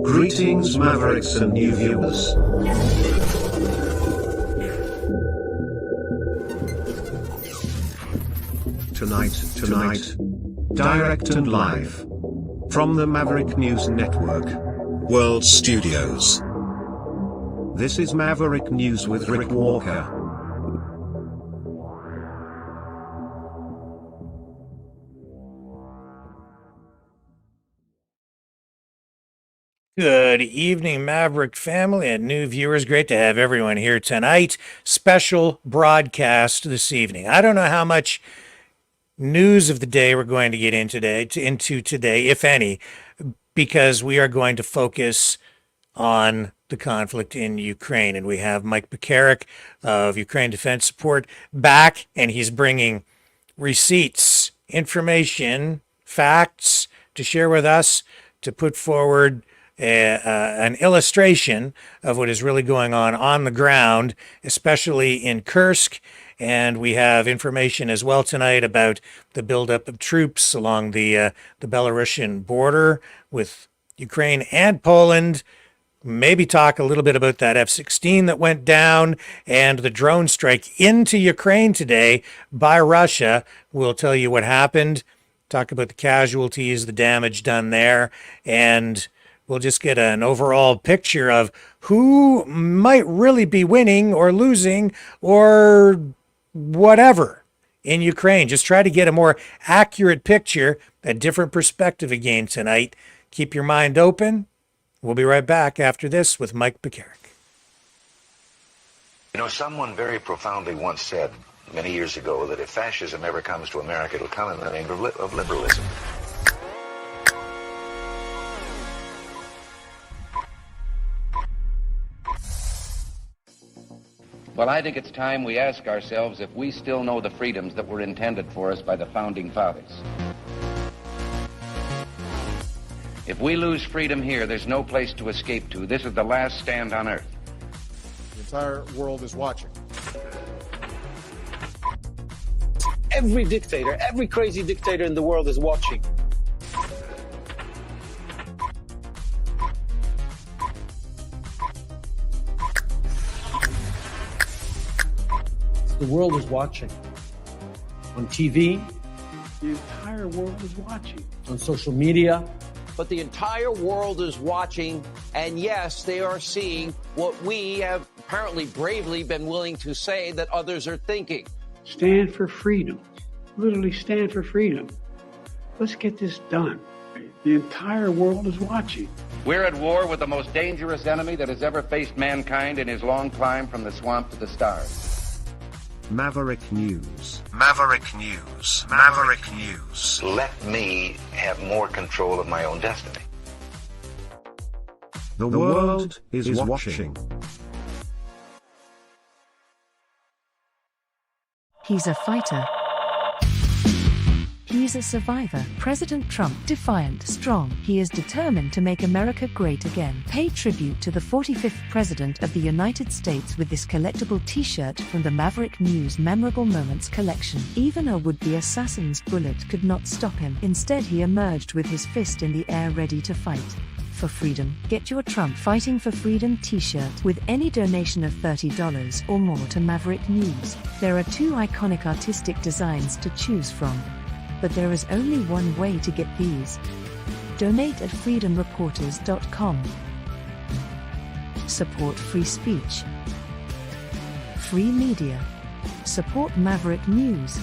Greetings Mavericks and new viewers. Tonight, direct and live from the Maverick News Network World Studios. This is Maverick News with Rick Walker. Good evening, Maverick family and new viewers. Great to have everyone here tonight. Special broadcast this evening. I don't know how much news of the day we're going to get into today, if any, because we are going to focus on the conflict in Ukraine. And we have Mike Pekarek of Ukraine Defense Support back, and he's bringing receipts, information, facts to share with us, to put forward an illustration of what is really going on the ground, especially in Kursk. And we have information as well tonight about the buildup of troops along the Belarusian border with Ukraine and Poland. Maybe talk a little bit about that F-16 that went down and the drone strike into Ukraine today by Russia. We'll tell you what happened, talk about the casualties, the damage done there, and we'll just get an overall picture of who might really be winning or losing or whatever in Ukraine. Just try to get a more accurate picture, a different perspective again tonight. Keep your mind open. We'll be right back after this with Mike Pekarek. You know, someone very profoundly once said many years ago that if fascism ever comes to America, it'll come in the name of liberalism. Well, I think it's time we ask ourselves if we still know the freedoms that were intended for us by the Founding Fathers. If we lose freedom here, there's no place to escape to. This is the last stand on Earth. The entire world is watching. Every dictator, every crazy dictator in the world is watching. The world is watching. On TV. The entire world is watching. On social media. But the entire world is watching, and yes, they are seeing what we have apparently bravely been willing to say that others are thinking. Stand for freedom. Literally stand for freedom. Let's get this done. The entire world is watching. We're at war with the most dangerous enemy that has ever faced mankind in his long climb from the swamp to the stars. Maverick News. Maverick News. Maverick News. Let me have more control of my own destiny. The world is watching. He's a fighter. He's a survivor. President Trump, defiant, strong. He is determined to make America great again. Pay tribute to the 45th President of the United States with this collectible t-shirt from the Maverick News Memorable Moments collection. Even a would-be assassin's bullet could not stop him. Instead, he emerged with his fist in the air ready to fight. For freedom. Get your Trump Fighting for Freedom t-shirt with any donation of $30 or more to Maverick News. There are two iconic artistic designs to choose from. But there is only one way to get these. Donate at freedomreporters.com. Support free speech. Free media. Support Maverick News.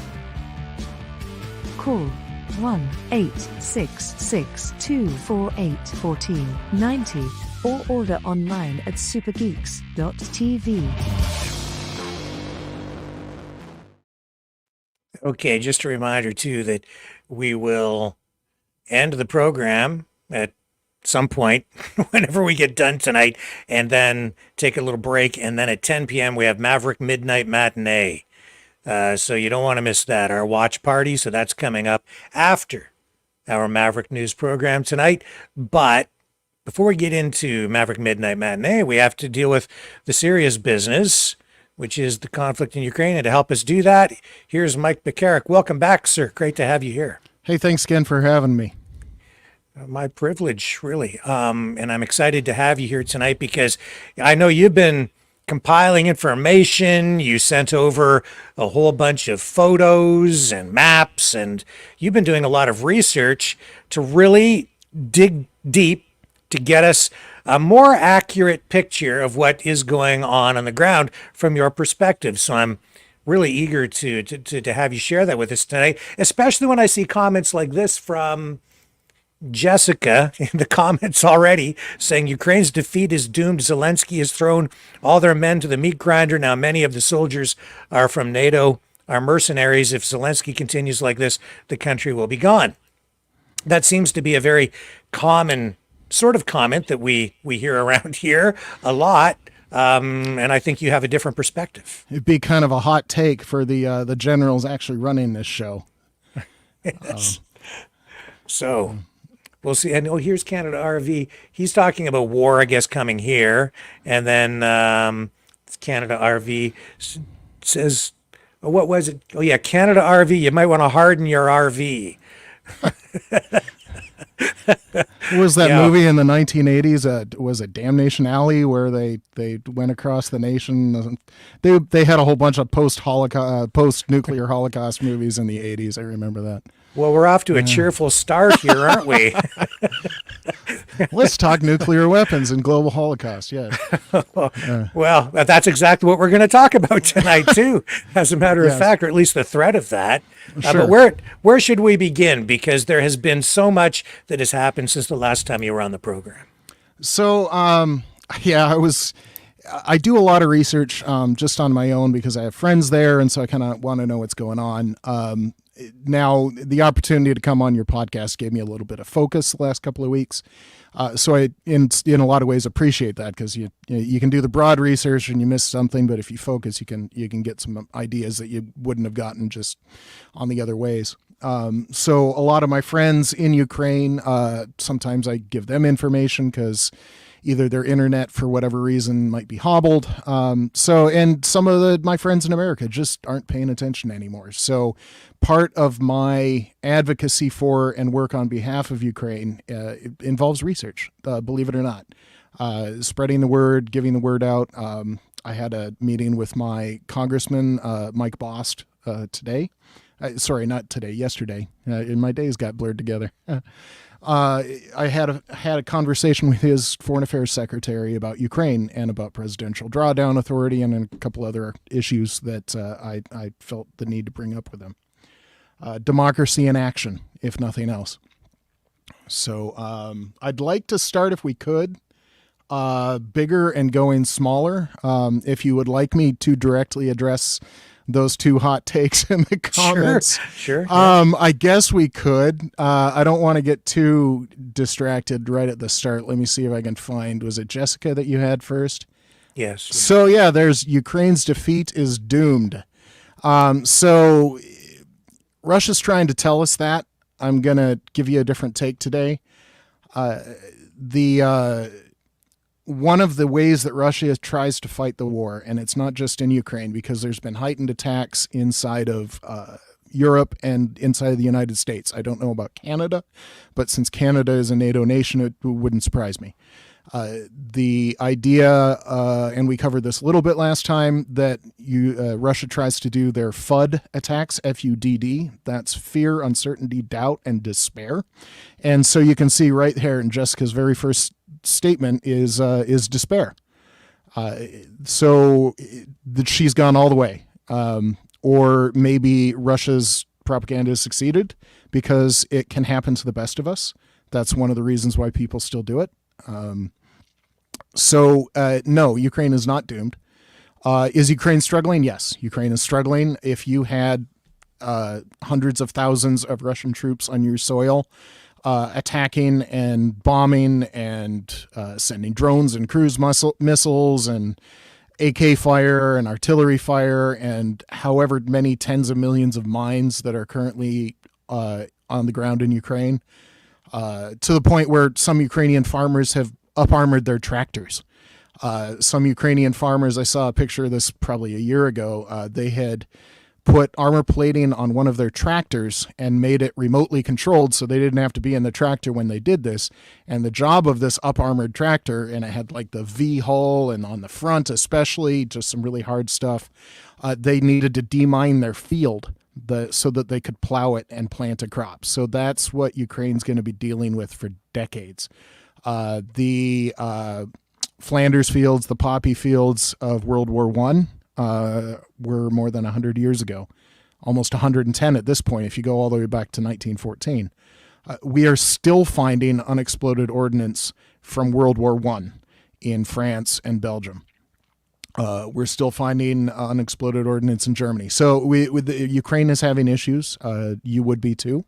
Call 1-866-248-1490 or order online at supergeeks.tv. Okay, just a reminder, too, that we will end the program at some point, whenever we get done tonight, and then take a little break, and then at 10 p.m. we have Maverick Midnight Matinee. So you don't want to miss that, our watch party, so that's coming up after our Maverick News program tonight. But before we get into Maverick Midnight Matinee, we have to deal with the serious business, which is the conflict in Ukraine. And to help us do that, here's Mike Pekarek. Welcome back, sir. Great to have you here. Hey, thanks again for having me. My privilege, really. And I'm excited to have you here tonight because I know you've been compiling information. You sent over a whole bunch of photos and maps, and you've been doing a lot of research to really dig deep to get us a more accurate picture of what is going on the ground from your perspective. So I'm really eager to have you share that with us tonight, especially when I see comments like this from Jessica in the comments already saying Ukraine's defeat is doomed. Zelensky has thrown all their men to the meat grinder. Now many of the soldiers are from NATO, are mercenaries. If Zelensky continues like this, the country will be gone. That seems to be a very common sort of comment that we hear around here a lot. And I think you have a different perspective. It'd be kind of a hot take for the generals actually running this show. Yes. So we'll see. And here's Canada RV. He's talking about war, I guess, coming here. And then Canada RV says, what was it? Oh, yeah, Canada RV. You might want to harden your RV. Was that movie in the 1980s? Was it Damnation Alley, where they went across the nation? They had a whole bunch of post-nuclear Holocaust movies in the 80s. I remember that. Well, we're off to a cheerful start here, aren't we? Let's talk nuclear weapons and global Holocaust. Yeah. Well, that's exactly what we're going to talk about tonight, too. As a matter of fact, or at least the threat of that. Sure. But where should we begin? Because there has been so much that has happened since the last time you were on the program. So, I do a lot of research just on my own because I have friends there, and so I kind of want to know what's going on. Now, the opportunity to come on your podcast gave me a little bit of focus the last couple of weeks. So I, in a lot of ways, appreciate that because you can do the broad research and you miss something, but if you focus, you can get some ideas that you wouldn't have gotten just on the other ways. So a lot of my friends in Ukraine, sometimes I give them information because either their internet for whatever reason might be hobbled. And some of my friends in America just aren't paying attention anymore. So part of my advocacy for and work on behalf of Ukraine involves research, believe it or not. Spreading the word, giving the word out. I had a meeting with my congressman, Mike Bost, today. Sorry, not today, yesterday. My days got blurred together. I had a conversation with his foreign affairs secretary about Ukraine and about presidential drawdown authority and a couple other issues that I felt the need to bring up with him. Democracy in action, if nothing else. So I'd like to start, if we could, bigger and going smaller. If you would like me to directly address those two hot takes in the comments. Sure. I guess we could. I don't want to get too distracted right at the start. Let me see if I can find, was it Jessica that you had first? Yes. So there's Ukraine's defeat is doomed. So Russia's trying to tell us that. I'm going to give you a different take today. One of the ways that Russia tries to fight the war, and it's not just in Ukraine, because there's been heightened attacks inside of Europe and inside of the United States. I don't know about Canada, but since Canada is a NATO nation, it wouldn't surprise me. The idea, and we covered this a little bit last time, that Russia tries to do their FUD attacks, F-U-D-D. That's fear, uncertainty, doubt, and despair. And so you can see right here in Jessica's very first statement is despair. So that she's gone all the way. Or maybe Russia's propaganda has succeeded because it can happen to the best of us. That's one of the reasons why people still do it. No, Ukraine is not doomed. Is Ukraine struggling? Yes, Ukraine is struggling. If you had hundreds of thousands of Russian troops on your soil, attacking and bombing and sending drones and cruise missiles and AK fire and artillery fire and however many tens of millions of mines that are currently on the ground in Ukraine, to the point where some Ukrainian farmers have up-armored their tractors. Some Ukrainian farmers, I saw a picture of this probably a year ago, they had put armor plating on one of their tractors and made it remotely controlled so they didn't have to be in the tractor when they did this. And the job of this up-armored tractor, and it had like the V-hull and on the front especially, just some really hard stuff, they needed to demine their field so that they could plow it and plant a crop. So that's what Ukraine's going to be dealing with for decades. The Flanders fields, the poppy fields of World War I, were more than 100 years ago, almost 110 at this point, if you go all the way back to 1914. We are still finding unexploded ordnance from World War I in France and Belgium. We're still finding unexploded ordnance in Germany. So Ukraine is having issues. You would be too.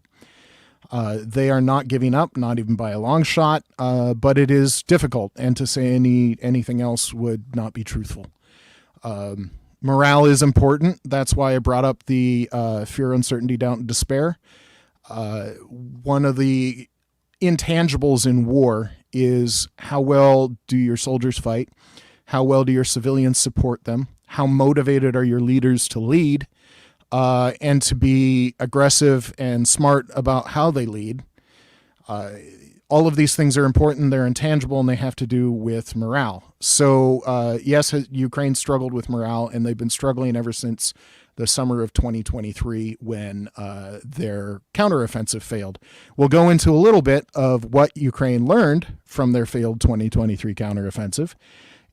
They are not giving up, not even by a long shot, but it is difficult, and to say anything else would not be truthful. Morale is important. That's why I brought up the fear, uncertainty, doubt, and despair. One of the intangibles in war is how well do your soldiers fight? How well do your civilians support them? How motivated are your leaders to lead and to be aggressive and smart about how they lead? All of these things are important. They're intangible, and they have to do with morale. So, yes, Ukraine struggled with morale, and they've been struggling ever since the summer of 2023 when their counteroffensive failed. We'll go into a little bit of what Ukraine learned from their failed 2023 counteroffensive,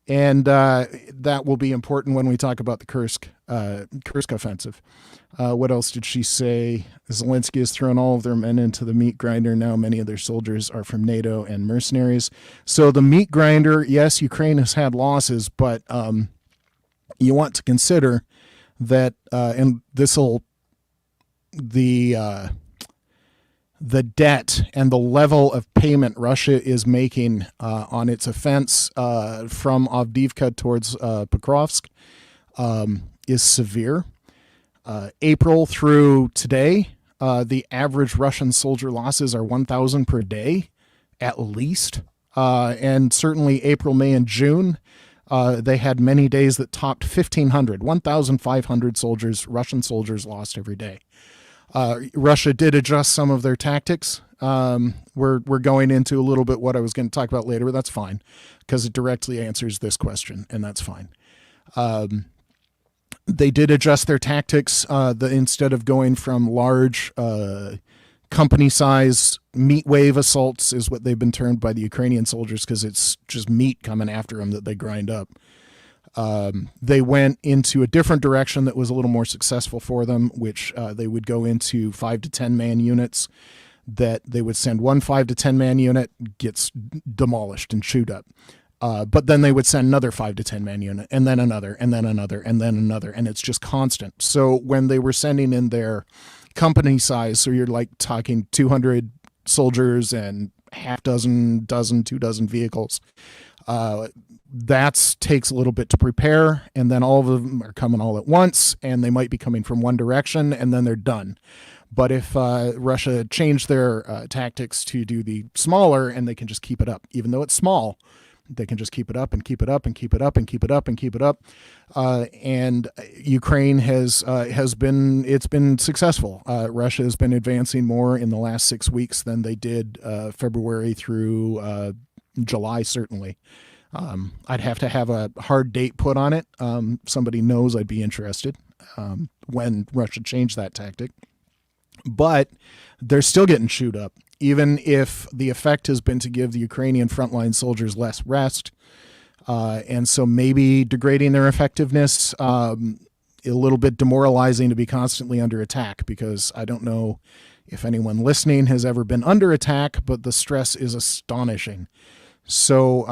and that will be important when we talk about the Kursk Offensive. What else did she say? Zelensky has thrown all of their men into the meat grinder. Now many of their soldiers are from NATO and mercenaries. So the meat grinder, yes, Ukraine has had losses, but you want to consider that, and the debt and the level of payment Russia is making on its offense from Avdiivka towards Pokrovsk is severe. April through today, the average Russian soldier losses are 1,000 per day, at least. And certainly April, May, and June, they had many days that topped 1,500 soldiers, Russian soldiers, lost every day. Russia did adjust some of their tactics. We're going into a little bit what I was going to talk about later, but that's fine because it directly answers this question, and that's fine. They did adjust their tactics. Instead of going from large company-size meat wave assaults, is what they've been termed by the Ukrainian soldiers because it's just meat coming after them that they grind up. They went into a different direction that was a little more successful for them, which they would go into 5 to 10 man units. That they would send one 5 to 10 man unit, gets demolished and chewed up. But then they would send another 5 to 10 man unit, and then another, and then another, and then another, and it's just constant. So when they were sending in their company size, so you're like talking 200 soldiers and half dozen, 2 dozen vehicles, that takes a little bit to prepare, and then all of them are coming all at once, and they might be coming from one direction, and then they're done. But if Russia changed their tactics to do the smaller, and they can just keep it up, even though it's small, they can just keep it up and keep it up and keep it up and keep it up and keep it up. And Ukraine has been successful. Russia has been advancing more in the last 6 weeks than they did February through July, certainly. I'd have to have a hard date put on it. Somebody knows I'd be interested when Russia changed that tactic. But they're still getting chewed up, even if the effect has been to give the Ukrainian frontline soldiers less rest. And so maybe degrading their effectiveness, a little bit demoralizing to be constantly under attack, because I don't know if anyone listening has ever been under attack, but the stress is astonishing. So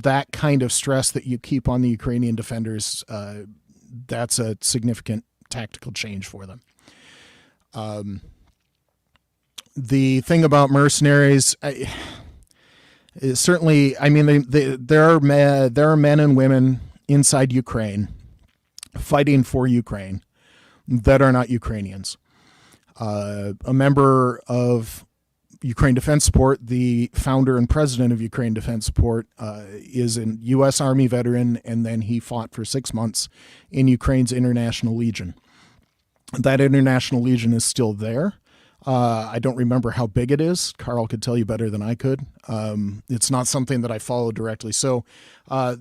that kind of stress that you keep on the Ukrainian defenders, that's a significant tactical change for them. The thing about mercenaries is certainly, I mean, there are men and women inside Ukraine fighting for Ukraine that are not Ukrainians. A member of Ukraine Defense Support, the founder and president of Ukraine Defense Support, is a U.S. Army veteran, and then he fought for 6 months in Ukraine's International Legion. That International Legion is still there. I don't remember how big it is. Carl could tell you better than I could. It's not something that I follow directly. So I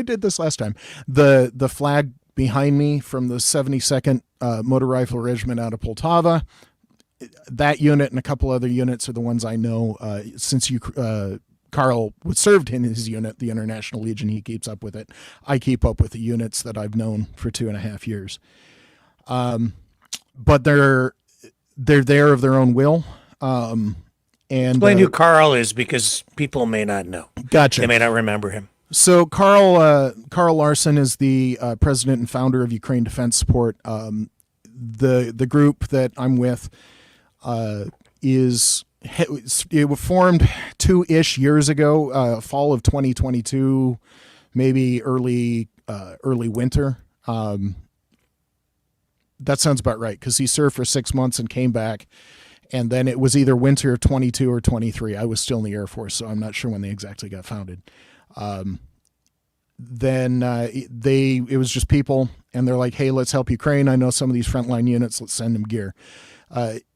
did this last time. The flag behind me from the 72nd Motor Rifle Regiment out of Poltava, that unit and a couple other units are the ones I know. Since Carl served in his unit, the International Legion, he keeps up with it. I keep up with the units that I've known for 2.5 years. But they're there of their own will. And explain who Carl is, because people may not know. Gotcha. They may not remember him. So Carl Larson is the president and founder of Ukraine Defense Support. The group that I'm with it was formed 2-ish years ago, fall of 2022, maybe early winter. That sounds about right, because he served for 6 months and came back, and then it was either winter of 22 or 23. I was still in the Air Force, so I'm not sure when they exactly got founded. Then it was just people, and they're like, hey, let's help Ukraine. I know some of these frontline units. Let's send them gear.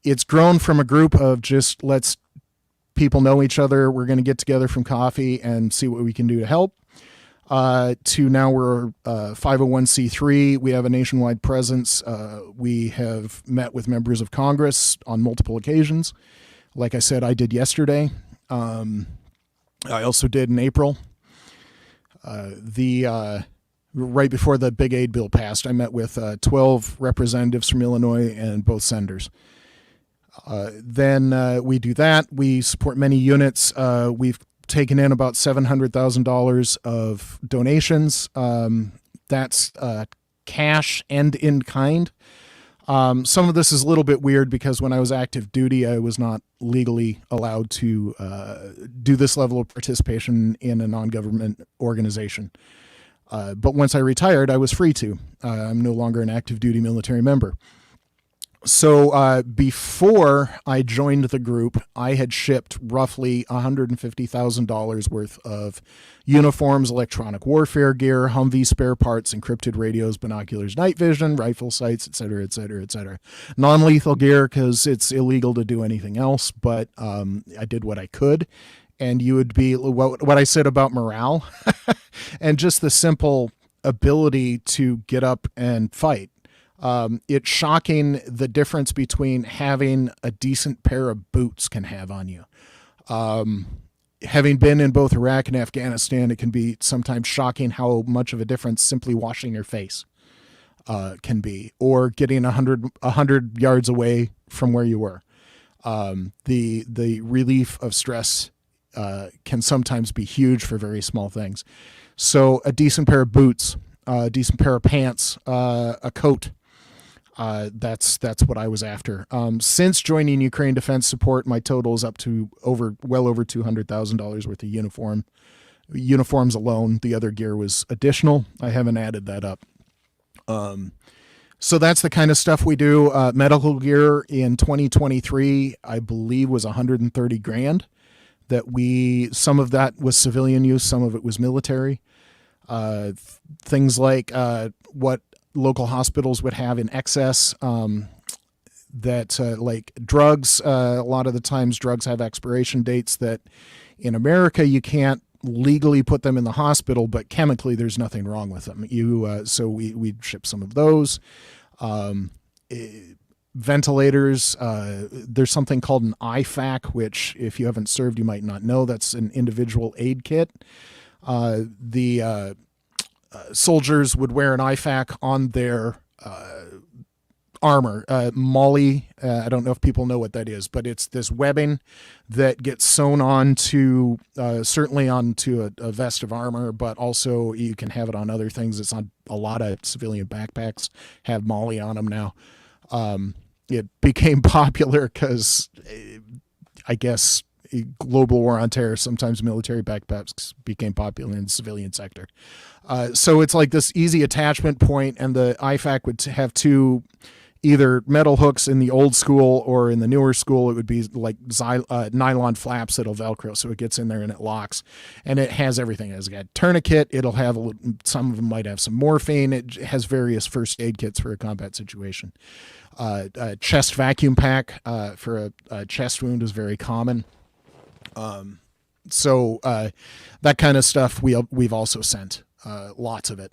It's grown from a group of just let's people know each other. We're going to get together from coffee and see what we can do to help. To now we're 501c3. We have a nationwide presence. We have met with members of Congress on multiple occasions. Like I said, I did yesterday. I also did in April. Right before the big aid bill passed, I met with 12 representatives from Illinois and both senators. Then we do that. We support many units. We've taken in about $700,000 of donations. That's cash and in kind. Some of this is a little bit weird because when I was active duty, I was not legally allowed to do this level of participation in a non-government organization. But once I retired, I was free to. I'm no longer an active duty military member. So before I joined the group, I had shipped roughly $150,000 worth of uniforms, electronic warfare gear, Humvee spare parts, encrypted radios, binoculars, night vision, rifle sights, et cetera, et cetera, et cetera. Non-lethal gear because it's illegal to do anything else, but I did what I could. And you would be what I said about morale and just the simple ability to get up and fight. It's shocking the difference between having a decent pair of boots can have on you. Having been in both Iraq and Afghanistan, it can be sometimes shocking how much of a difference simply washing your face can be, or getting 100 yards away from where you were. The relief of stress can sometimes be huge for very small things. So a decent pair of boots, a decent pair of pants, a coat. That's what I was after. Since joining Ukraine Defense Support, my total is up to well over $200,000 worth of uniforms alone. The other gear was additional. I haven't added that up. So that's the kind of stuff we do. Medical gear in 2023, I believe, was $130,000. Some of that was civilian use, some of it was military. Things like what local hospitals would have in excess, like drugs. A lot of the times drugs have expiration dates that in America you can't legally put them in the hospital, but chemically there's nothing wrong with them. So we ship some of those. Ventilators, there's something called an IFAC, which if you haven't served, you might not know. That's an individual aid kit. The soldiers would wear an IFAC on their armor. Molly, I don't know if people know what that is, but it's this webbing that gets sewn onto, certainly onto a vest of armor, but also you can have it on other things. It's on a lot of civilian backpacks have Molly on them now. It became popular because I guess global war on terror, sometimes military backpacks became popular in the civilian sector. So it's like this easy attachment point, and the IFAC would have two either metal hooks in the old school, or in the newer school, it would be like nylon flaps that'll Velcro, so it gets in there and it locks. And it has everything. It has a tourniquet. It'll have some of them might have some morphine. It has various first aid kits for a combat situation. A chest vacuum pack for a chest wound is very common. So that kind of stuff we've also sent, lots of it.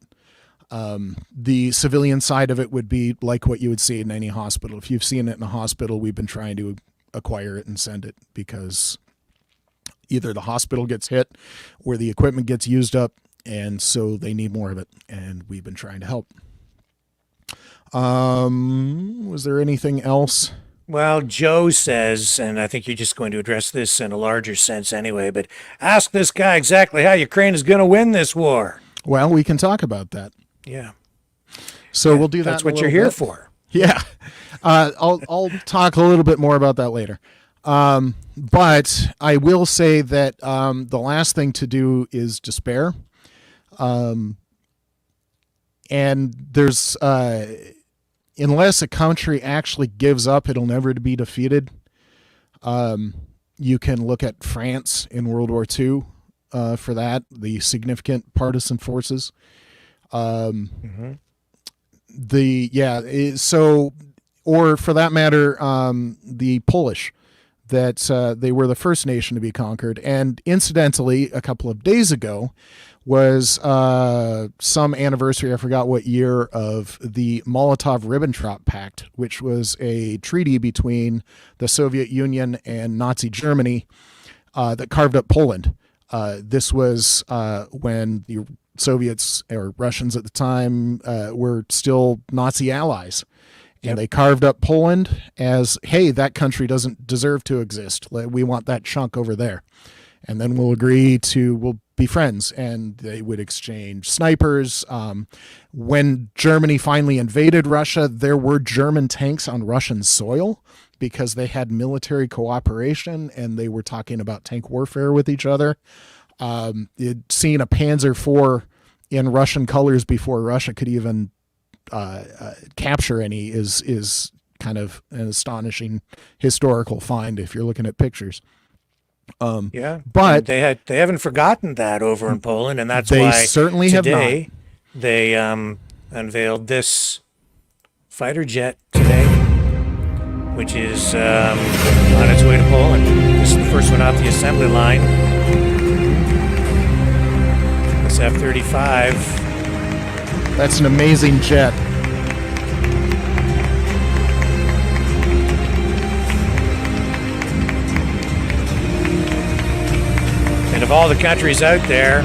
The civilian side of it would be like what you would see in any hospital. If you've seen it in a hospital, we've been trying to acquire it and send it, because either the hospital gets hit or the equipment gets used up, and so they need more of it, and we've been trying to help. Was there anything else? Well, Joe says, and I think you're just going to address this in a larger sense anyway, but ask this guy exactly how Ukraine is going to win this war. Well, we can talk about that. Yeah. So we'll do that. That's what you're here for. Yeah. I'll talk a little bit more about that later. But I will say that the last thing to do is despair. And there's unless a country actually gives up, it'll never be defeated. You can look at France in World War II for that, the significant partisan forces. So, or for that matter, the Polish, that they were the first nation to be conquered. And incidentally, a couple of days ago was some anniversary, I forgot what year, of the Molotov-Ribbentrop Pact, which was a treaty between the Soviet Union and Nazi Germany that carved up Poland. This was when the Soviets, or Russians at the time, were still Nazi allies. And they carved up Poland as, hey, that country doesn't deserve to exist. We want that chunk over there. And then we'll be friends. And they would exchange snipers. When Germany finally invaded Russia, there were German tanks on Russian soil because they had military cooperation and they were talking about tank warfare with each other. You'd seen a Panzer IV in Russian colors before Russia could even capture any is kind of an astonishing historical find if you're looking at pictures. But they haven't forgotten that over in Poland, and that's they why certainly today have not. They unveiled this fighter jet today, which is on its way to Poland. This is the first one off the assembly line. This F-35. That's an amazing jet. And of all the countries out there,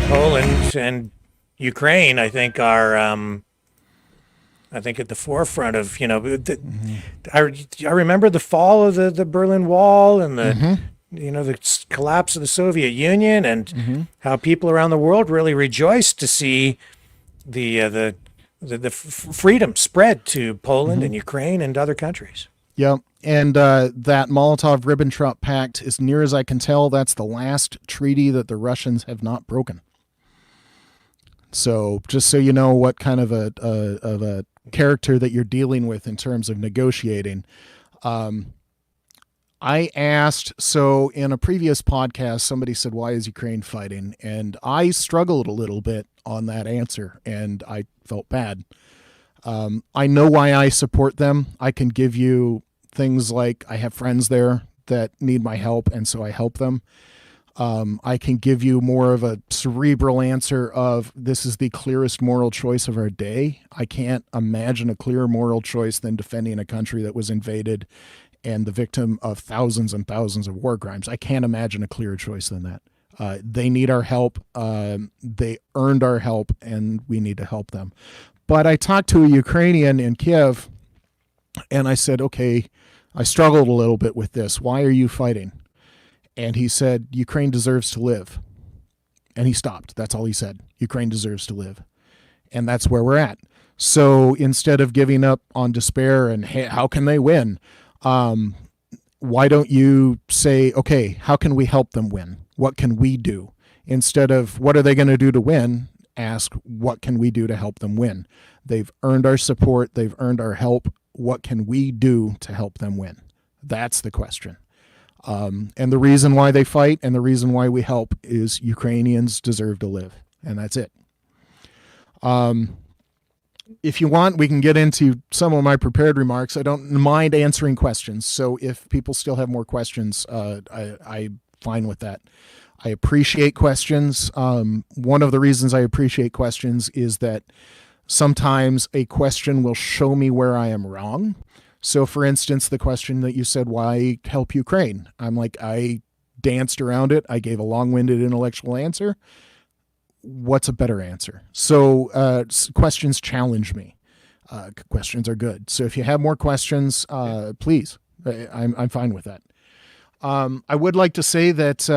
Poland and Ukraine, I think, are at the forefront of, I remember the fall of the Berlin Wall and the the collapse of the Soviet Union, and how people around the world really rejoiced to see the freedom spread to Poland and Ukraine and other countries. Yep. And that Molotov-Ribbentrop Pact, as near as I can tell, that's the last treaty that the Russians have not broken. So just so you know what kind of a character that you're dealing with in terms of negotiating. I asked, so in a previous podcast, somebody said, why is Ukraine fighting? And I struggled a little bit on that answer, and I felt bad. I know why I support them. I can give you things like I have friends there that need my help, and so I help them. I can give you more of a cerebral answer of this is the clearest moral choice of our day. I can't imagine a clearer moral choice than defending a country that was invaded and the victim of thousands and thousands of war crimes. I can't imagine a clearer choice than that. They need our help. They earned our help, and we need to help them. But I talked to a Ukrainian in Kiev, and I said, okay, I struggled a little bit with this. Why are you fighting? And he said, Ukraine deserves to live. And he stopped. That's all he said. Ukraine deserves to live. And that's where we're at. So instead of giving up on despair and, hey, how can they win? Why don't you say, okay, how can we help them win? What can we do? Instead of what are they going to do to win? Ask, what can we do to help them win? They've earned our support. They've earned our help. what can we do to help them win? That's the question. And the reason why they fight and the reason why we help is Ukrainians deserve to live. And that's it. If you want, we can get into some of my prepared remarks. I don't mind answering questions. So if people still have more questions, I'm fine with that. I appreciate questions. One of the reasons I appreciate questions is that sometimes a question will show me where I am wrong. So for instance, the question that you said, why help Ukraine? I'm like, I danced around it. I gave a long-winded intellectual answer. What's a better answer? So questions challenge me. Questions are good. So if you have more questions, please, I'm fine with that. I would like to say that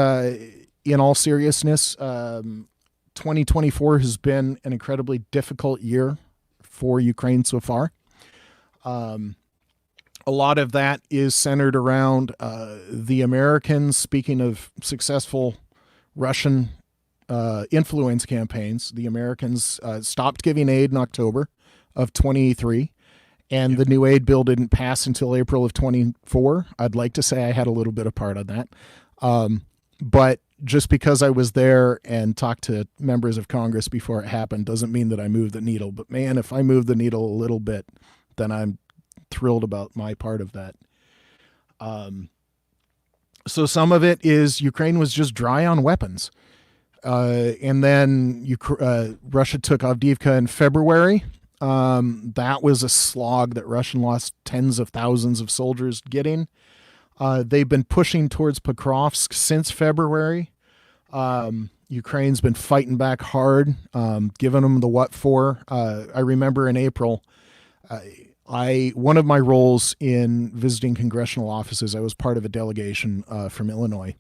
in all seriousness, 2024 has been an incredibly difficult year for Ukraine so far. A lot of that is centered around the Americans. Speaking of successful Russian influence campaigns, the Americans stopped giving aid in October of 23, and the new aid bill didn't pass until April of 24. I'd like to say I had a little bit of part on that. But just because I was there and talked to members of Congress before it happened doesn't mean that I moved the needle. But man, if I move the needle a little bit, then I'm thrilled about my part of that. So some of it is Ukraine was just dry on weapons. And then Russia took Avdiivka in February. That was a slog that Russia lost tens of thousands of soldiers getting. They've been pushing towards Pokrovsk since February. Ukraine's been fighting back hard, giving them the what for. I remember in April, one of my roles in visiting congressional offices, I was part of a delegation from Illinois,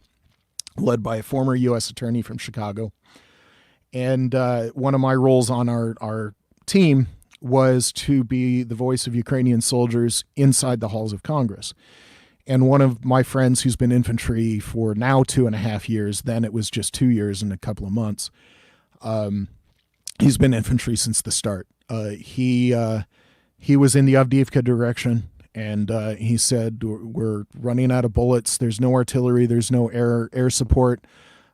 led by a former U.S. attorney from Chicago. And one of my roles on our team was to be the voice of Ukrainian soldiers inside the halls of Congress. And one of my friends who's been infantry for now 2.5 years, then it was just 2 years and a couple of months, he's been infantry since the start. He was in the Avdiivka direction, and he said, we're running out of bullets. There's no artillery. There's no air support.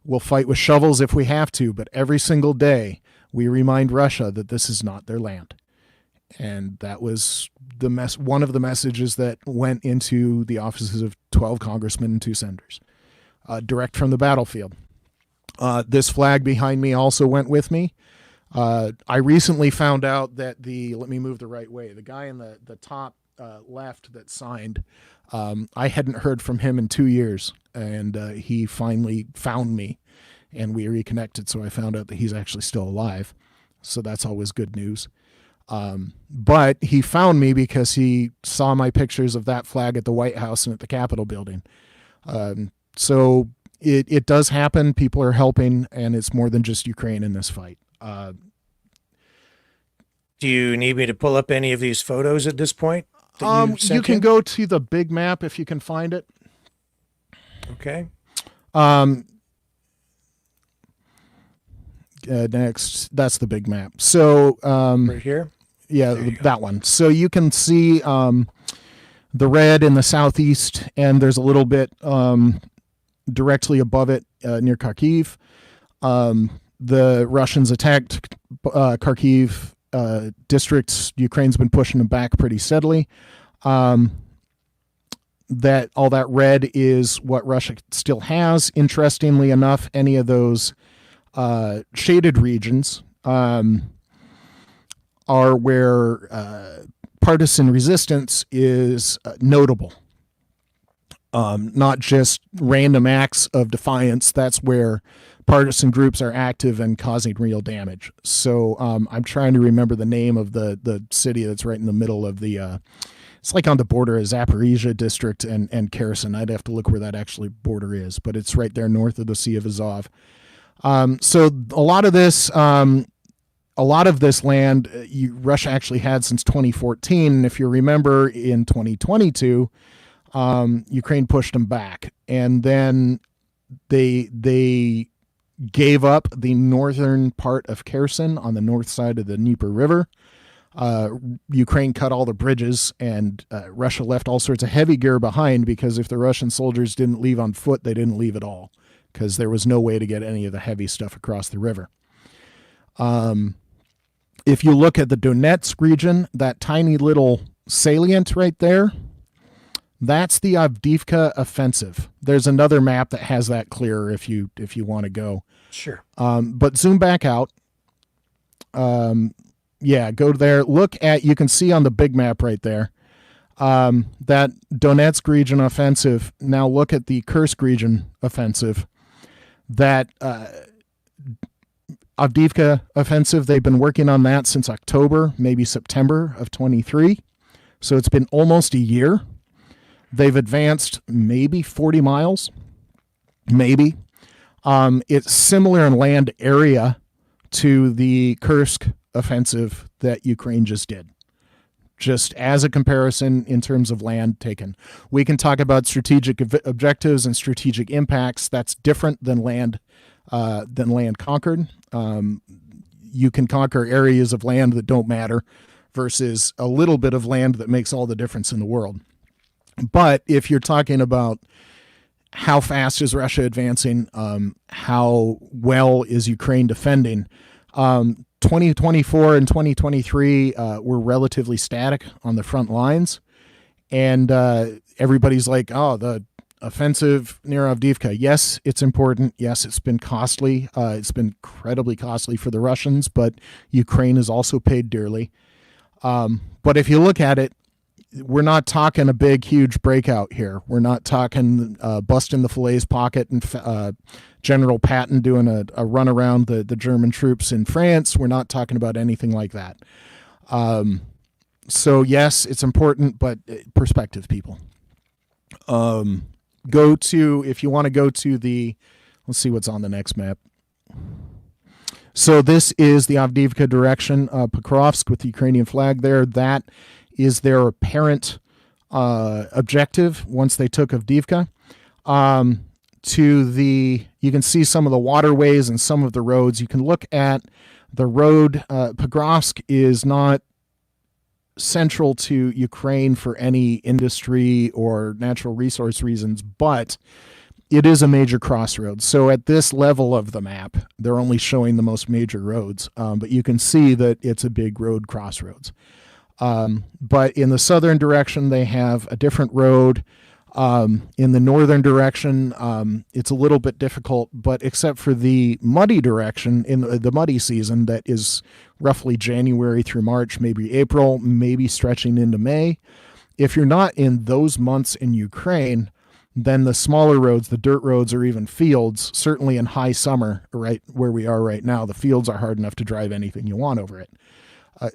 We'll fight with shovels if we have to, but every single day we remind Russia that this is not their land. And that was one of the messages that went into the offices of 12 congressmen and 2 senators, direct from the battlefield. This flag behind me also went with me. I recently found out that let me move the right way, the guy in the top left that signed, I hadn't heard from him in 2 years, and he finally found me, and we reconnected, so I found out that he's actually still alive. So that's always good news. But he found me because he saw my pictures of that flag at the White House and at the Capitol building. So it does happen. People are helping, and it's more than just Ukraine in this fight. Do you need me to pull up any of these photos at this point? You can go to the big map if you can find it. Okay. Next, that's the big map. So right here? Yeah, that one. So you can see the red in the southeast, and there's a little bit directly above it near Kharkiv. The Russians attacked Kharkiv districts. Ukraine's been pushing them back pretty steadily. All that red is what Russia still has. Interestingly enough, any of those shaded regions are where partisan resistance is notable. Not just random acts of defiance. That's where partisan groups are active and causing real damage. So I'm trying to remember the name of the city that's right in the middle of the it's like on the border of Zaporizhia district and Kherson. I'd have to look where that actually border is, but it's right there north of the Sea of Azov. So a lot of this land Russia actually had since 2014. And if you remember, in 2022, Ukraine pushed them back, and then they gave up the northern part of Kherson on the north side of the Dnieper River. Ukraine cut all the bridges, and Russia left all sorts of heavy gear behind, because if the Russian soldiers didn't leave on foot, they didn't leave at all, because there was no way to get any of the heavy stuff across the river. If you look at the Donetsk region, that tiny little salient right there, that's the Avdiivka offensive. There's another map that has that clearer if you want to go. Sure. But zoom back out. Go there. Look at, you can see on the big map right there, that Donetsk region offensive. Now look at the Kursk region offensive. That Avdiivka offensive, they've been working on that since October, maybe September of 23. So it's been almost a year. They've advanced maybe 40 miles, maybe. It's similar in land area to the Kursk offensive that Ukraine just did. Just as a comparison in terms of land taken. We can talk about strategic objectives and strategic impacts. That's different than land conquered. You can conquer areas of land that don't matter versus a little bit of land that makes all the difference in the world. But if you're talking about how fast is Russia advancing, how well is Ukraine defending, 2024 and 2023 were relatively static on the front lines. And everybody's like, oh, the offensive near Avdiivka. Yes, it's important. Yes, it's been costly. It's been incredibly costly for the Russians, but Ukraine has also paid dearly. But if you look at it, we're not talking a big, huge breakout here. We're not talking busting the Falaise pocket and General Patton doing a run around the German troops in France. We're not talking about anything like that. So yes, it's important, but perspective, people. If you want to go to let's see what's on the next map. So this is the Avdiivka direction, Pokrovsk with the Ukrainian flag there. That is their apparent objective once they took Avdiivka. You can see some of the waterways and some of the roads. You can look at the road. Pokrovsk is not central to Ukraine for any industry or natural resource reasons, but it is a major crossroads. So at this level of the map, they're only showing the most major roads, but you can see that it's a big road crossroads. But in the southern direction, they have a different road. In the northern direction, it's a little bit difficult, but except for the muddy direction, in the muddy season, that is roughly January through March, maybe April, maybe stretching into May. If you're not in those months in Ukraine, then the smaller roads, the dirt roads, or even fields, certainly in high summer, right where we are right now, the fields are hard enough to drive anything you want over it.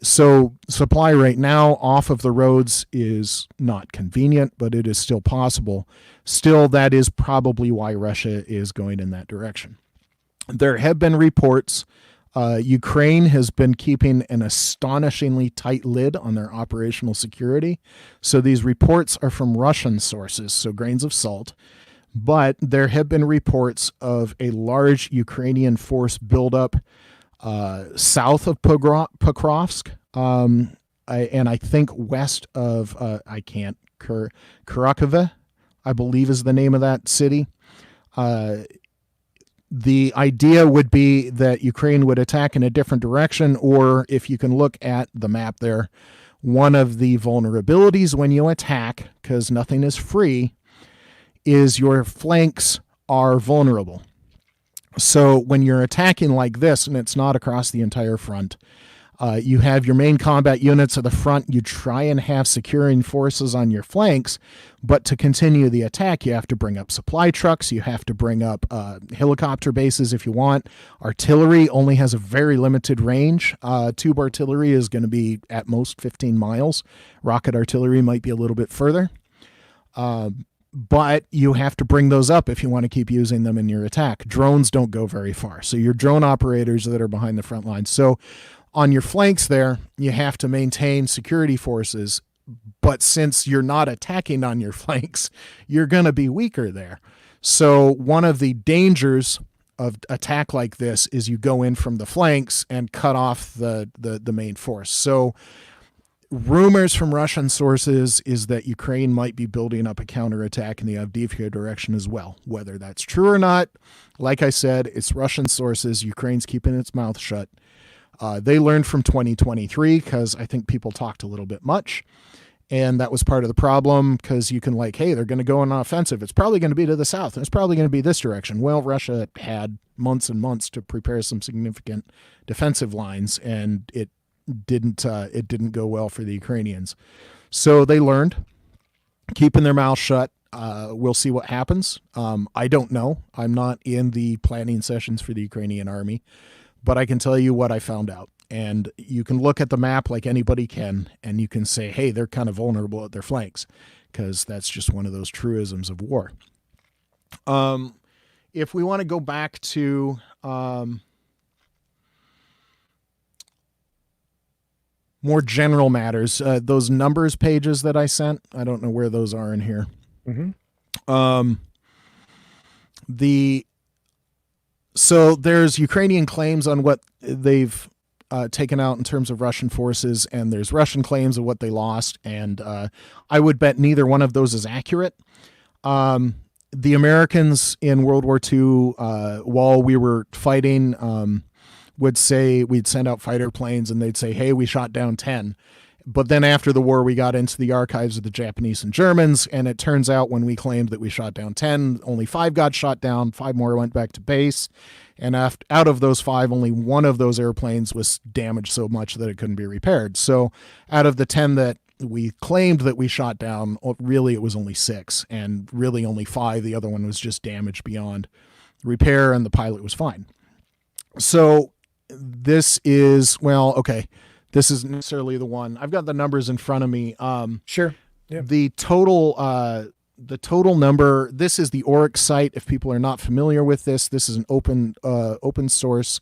So supply right now off of the roads is not convenient, but it is still possible. Still, that is probably why Russia is going in that direction. There have been reports. Ukraine has been keeping an astonishingly tight lid on their operational security. So these reports are from Russian sources, so grains of salt. But there have been reports of a large Ukrainian force buildup south of Pokrovsk, and I think west of Kharkiv, I believe is the name of that city. The idea would be that Ukraine would attack in a different direction, or if you can look at the map there, one of the vulnerabilities when you attack, because nothing is free, is your flanks are vulnerable. So when you're attacking like this, and it's not across the entire front, you have your main combat units at the front. You try and have securing forces on your flanks, but to continue the attack, you have to bring up supply trucks. You have to bring up helicopter bases if you want. Artillery only has a very limited range. Tube artillery is going to be at most 15 miles. Rocket artillery might be a little bit further. But you have to bring those up if you want to keep using them in your attack. Drones don't go very far. So your drone operators that are behind the front lines. So on your flanks there, you have to maintain security forces. But since you're not attacking on your flanks, you're going to be weaker there. So one of the dangers of attack like this is you go in from the flanks and cut off the main force. So rumors from Russian sources is that Ukraine might be building up a counterattack in the Avdiivka direction as well. Whether that's true or not, like I said, it's Russian sources. Ukraine's keeping its mouth shut. They learned from 2023 because I think people talked a little bit much. And that was part of the problem because you can hey, they're going to go on an offensive. It's probably going to be to the south. And it's probably going to be this direction. Well, Russia had months and months to prepare some significant defensive lines, and it didn't go well for the Ukrainians. So they learned, keeping their mouth shut. We'll see what happens. I don't know. I'm not in the planning sessions for the Ukrainian army, but I can tell you what I found out. And you can look at the map like anybody can, and you can say, hey, they're kind of vulnerable at their flanks, because that's just one of those truisms of war. If we want to go back to more general matters, those numbers pages that I sent, I don't know where those are in here. Mm-hmm. So there's Ukrainian claims on what they've taken out in terms of Russian forces, and there's Russian claims of what they lost, and I would bet neither one of those is accurate. The Americans in World War II, while we were fighting, would say we'd send out fighter planes, and they'd say, hey, we shot down 10. But then after the war, we got into the archives of the Japanese and Germans, and it turns out when we claimed that we shot down 10, only 5 got shot down, 5 more went back to base. And out of those 5, only 1 of those airplanes was damaged so much that it couldn't be repaired. So out of the 10 that we claimed that we shot down, really it was only 6, and really only 5. The other one was just damaged beyond repair, and the pilot was fine. So this is, well, okay, this isn't necessarily the one. I've got the numbers in front of me. Sure. Yeah. The total number, this is the Oryx site. If people are not familiar with this is an open source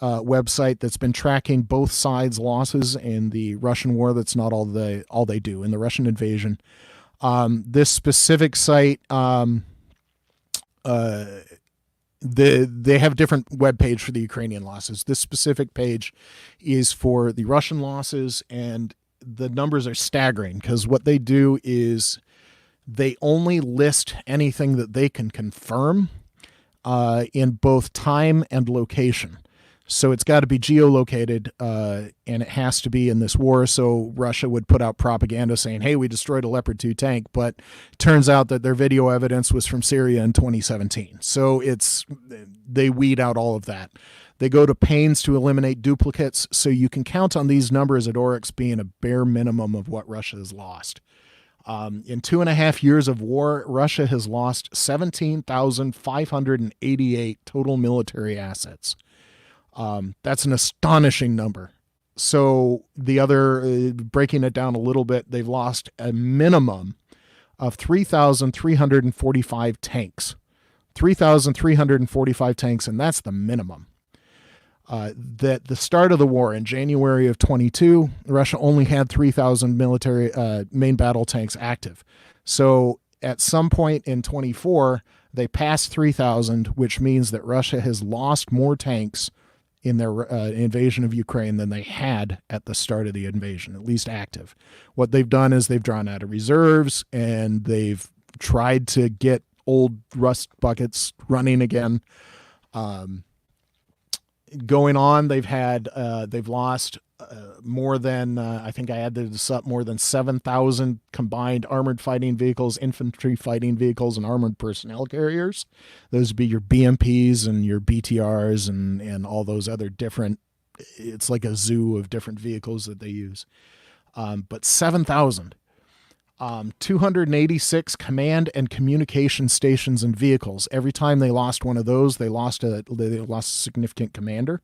website that's been tracking both sides' losses in the Russian war. That's not all they do in the Russian invasion. This specific site, they have a different web page for the Ukrainian losses. This specific page is for the Russian losses, and the numbers are staggering because what they do is they only list anything that they can confirm in both time and location. So it's got to be geolocated, and it has to be in this war. So Russia would put out propaganda saying, hey, we destroyed a Leopard 2 tank, but it turns out that their video evidence was from Syria in 2017. So they weed out all of that. They go to pains to eliminate duplicates, so you can count on these numbers at Oryx being a bare minimum of what Russia has lost. In 2.5 years of war, Russia has lost 17,588 total military assets. That's an astonishing number. So the other, breaking it down a little bit, they've lost a minimum of 3,345 tanks. 3,345 tanks, and that's the minimum. That the start of the war in January of 22, Russia only had 3,000 military main battle tanks active. So at some point in 24, they passed 3,000, which means that Russia has lost more tanks in their invasion of Ukraine than they had at the start of the invasion, at least active. What they've done is they've drawn out of reserves, and they've tried to get old rust buckets running again. Going on, they've lost more than, I think I added this up, more than 7,000 combined armored fighting vehicles, infantry fighting vehicles, and armored personnel carriers. Those would be your BMPs and your BTRs and all those other different, it's like a zoo of different vehicles that they use. But 7,000. 286 command and communication stations and vehicles. Every time they lost one of those, they lost a significant commander,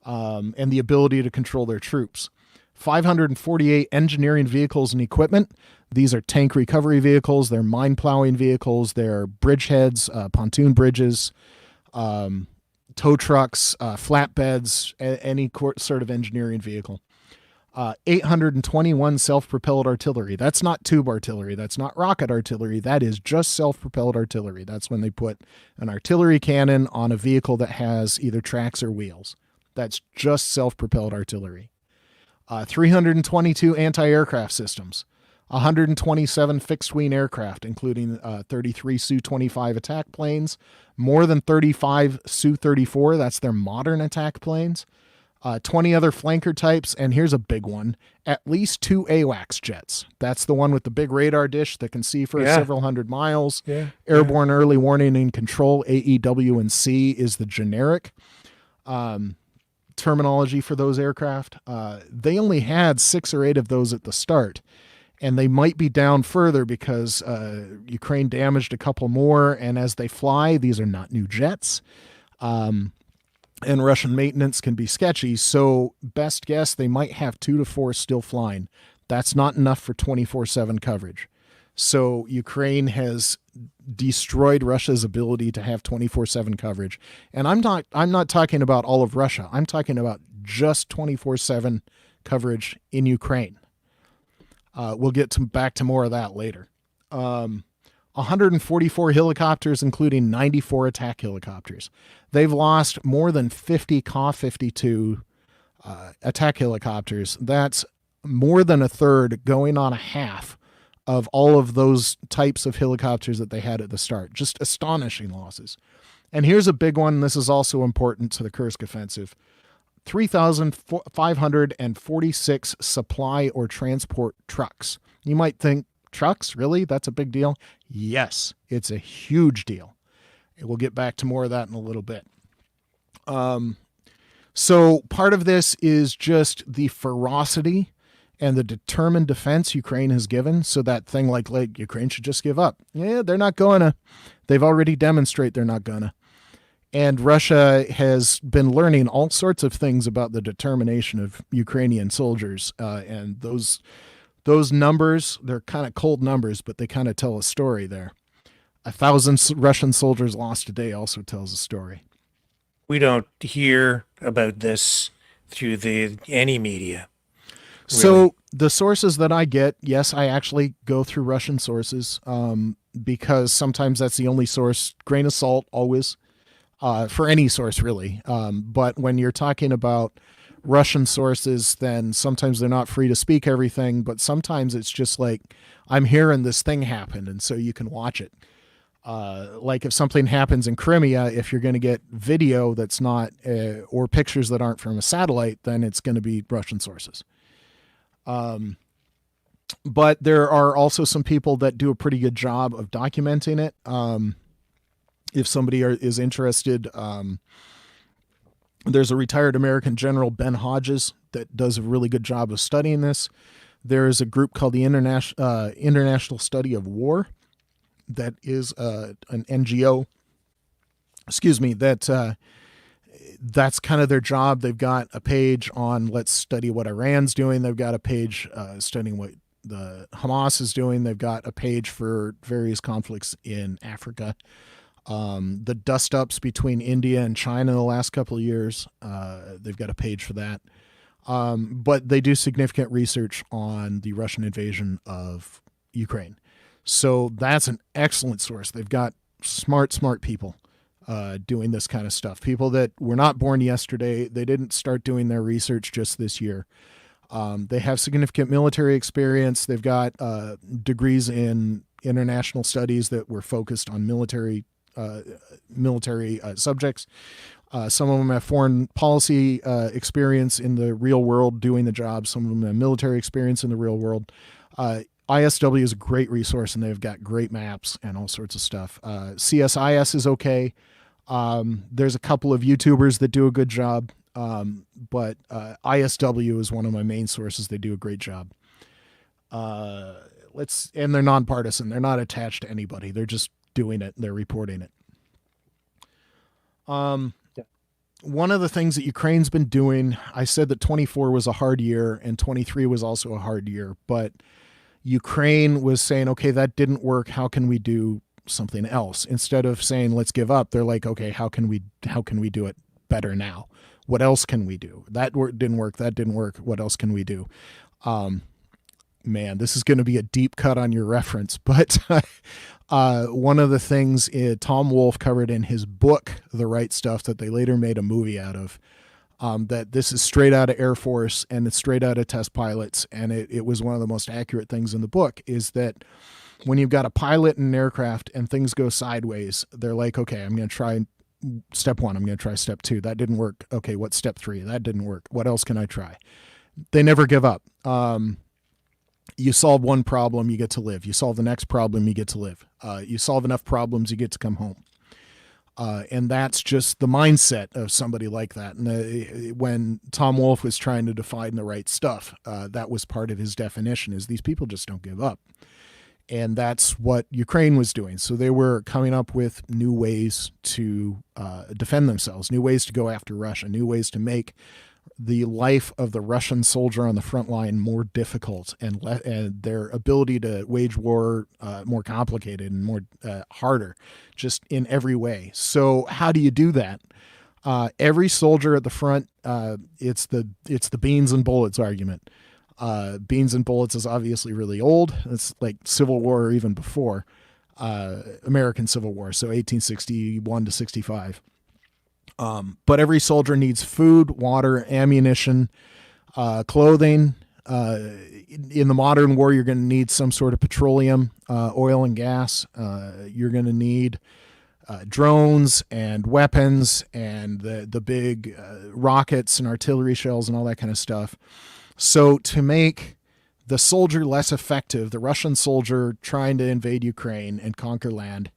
and the ability to control their troops. 548 engineering vehicles and equipment. These are tank recovery vehicles. They're mine plowing vehicles. They're bridgeheads, pontoon bridges, tow trucks, flatbeds, any sort of engineering vehicle. 821 self-propelled artillery. That's not tube artillery. That's not rocket artillery. That is just self-propelled artillery. That's when they put an artillery cannon on a vehicle that has either tracks or wheels. That's just self-propelled artillery. 322 anti-aircraft systems. 127 fixed-wing aircraft, including 33 Su-25 attack planes, more than 35 Su-34, that's their modern attack planes, 20 other flanker types, and here's a big one, at least 2 AWACS jets. That's the one with the big radar dish that can see for several hundred miles. Airborne Early Warning and Control, AEW and C, is the generic terminology for those aircraft. They only had 6 or 8 of those at the start, and they might be down further because Ukraine damaged a couple more, and as they fly, these are not new jets. And Russian maintenance can be sketchy, so best guess they might have 2 to 4 still flying. That's not enough for 24/7 coverage. So Ukraine has destroyed Russia's ability to have 24/7 coverage. And I'm not talking about all of Russia. I'm talking about just 24/7 coverage in Ukraine. We'll get back to more of that later. 144 helicopters, including 94 attack helicopters. They've lost more than 50 Ka-52 attack helicopters. That's more than a third, going on a half of all of those types of helicopters that they had at the start. Just astonishing losses. And here's a big one. This is also important to the Kursk Offensive. 3,546 supply or transport trucks. You might think, trucks? Really? That's a big deal? Yes, it's a huge deal. We'll get back to more of that in a little bit. So part of this is just the ferocity and the determined defense Ukraine has given. So that thing like Ukraine should just give up. Yeah, they're not going to. They've already demonstrated they're not going to. And Russia has been learning all sorts of things about the determination of Ukrainian soldiers. And those numbers, they're kind of cold numbers, but they kind of tell a story there. 1,000 Russian soldiers lost today also tells a story. We don't hear about this through any media. Really. So the sources that I get, yes, I actually go through Russian sources because sometimes that's the only source. Grain of salt, always, for any source, really. But when you're talking about Russian sources, then sometimes they're not free to speak everything, but sometimes it's just like, I'm hearing this thing happen, and so you can watch it. Like if something happens in Crimea, if you're going to get video that's not, or pictures that aren't from a satellite, then it's going to be Russian sources. But there are also some people that do a pretty good job of documenting it. If somebody is interested, there's a retired American general, Ben Hodges, that does a really good job of studying this. There is a group called the International Study of War that is an NGO, that's kind of their job. They've got a page on let's study what Iran's doing. They've got a page studying what the Hamas is doing. They've got a page for various conflicts in Africa. The dust-ups between India and China the last couple of years, they've got a page for that. But they do significant research on the Russian invasion of Ukraine. So that's an excellent source. They've got smart people doing this kind of stuff. People that were not born yesterday. They didn't start doing their research just this year. They have significant military experience. They've got degrees in international studies that were focused on military subjects. Some of them have foreign policy experience in the real world doing the job. Some of them have military experience in the real world. ISW is a great resource, and they've got great maps and all sorts of stuff. CSIS is okay. There's a couple of YouTubers that do a good job, but ISW is one of my main sources. They do a great job. And they're nonpartisan. They're not attached to anybody. They're just doing it. They're reporting it. One of the things that Ukraine's been doing, I said that 24 was a hard year and 23 was also a hard year, but Ukraine was saying, okay, that didn't work. How can we do something else? Instead of saying, let's give up, they're like, okay, how can we do it better now? What else can we do? Didn't work. That didn't work. What else can we do? Man, this is going to be a deep cut on your reference, but one of the things Tom Wolfe covered in his book, The Right Stuff, that they later made a movie out of, that this is straight out of Air Force and it's straight out of test pilots. And it was one of the most accurate things in the book, is that when you've got a pilot in an aircraft and things go sideways, they're like, okay, I'm going to try step 1. I'm going to try step 2. That didn't work. Okay, what's step 3? That didn't work. What else can I try? They never give up. You solve one problem, you get to live. You solve the next problem, you get to live. You solve enough problems, you get to come home. And that's just the mindset of somebody like that. And when Tom Wolfe was trying to define The Right Stuff, that was part of his definition, is these people just don't give up. And that's what Ukraine was doing. So they were coming up with new ways to defend themselves, new ways to go after Russia, new ways to make the life of the Russian soldier on the front line more difficult, and their ability to wage war more complicated and more harder, just in every way. So how do you do that? Every soldier at the front, it's the beans and bullets argument. Beans and bullets is obviously really old. It's like Civil War or even before, American Civil War, so 1861 to 65. But every soldier needs food, water, ammunition, clothing. In the modern war, you're going to need some sort of petroleum, oil and gas. You're going to need drones and weapons and the big rockets and artillery shells and all that kind of stuff. So to make the soldier less effective, the Russian soldier trying to invade Ukraine and conquer land,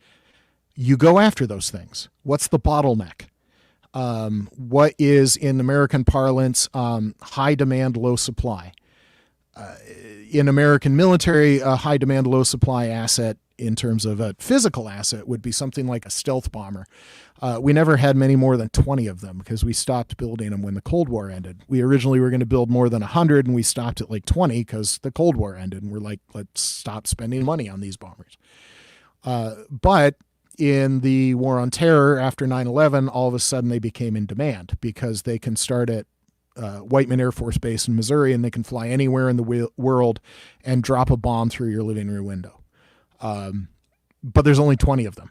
you go after those things. What's the bottleneck? What is, in American parlance, high demand, low supply? In American military, a high demand, low supply asset in terms of a physical asset would be something like a stealth bomber. We never had many more than 20 of them because we stopped building them when the Cold War ended. We originally were going to build more than 100 and we stopped at like 20 because the Cold War ended, and we're like, let's stop spending money on these bombers. But in the War on Terror after 9/11, all of a sudden they became in demand because they can start at Whiteman Air Force Base in Missouri, and they can fly anywhere in the world and drop a bomb through your living room window. But there's only 20 of them.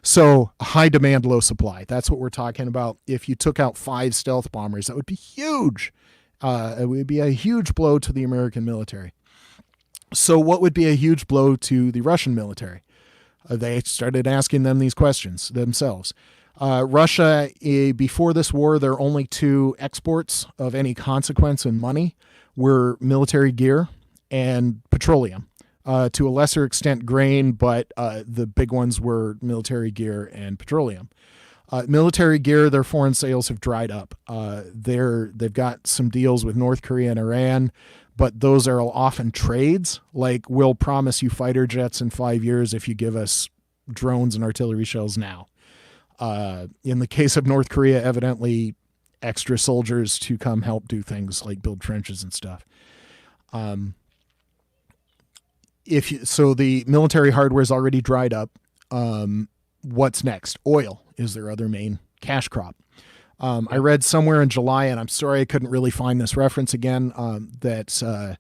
So high demand, low supply. That's what we're talking about. If you took out 5 stealth bombers, that would be huge. It would be a huge blow to the American military. So what would be a huge blow to the Russian military? They started asking them these questions themselves. Russia, before this war, their only 2 exports of any consequence in money were military gear and petroleum. To a lesser extent, grain, but the big ones were military gear and petroleum. Military gear, their foreign sales have dried up. They've got some deals with North Korea and Iran, but those are often trades. Like, we'll promise you fighter jets in 5 years if you give us drones and artillery shells now. In the case of North Korea, evidently extra soldiers to come help do things like build trenches and stuff. So the military hardware is already dried up. What's next? Oil is their other main cash crop. I read somewhere in July, and I'm sorry I couldn't really find this reference again, that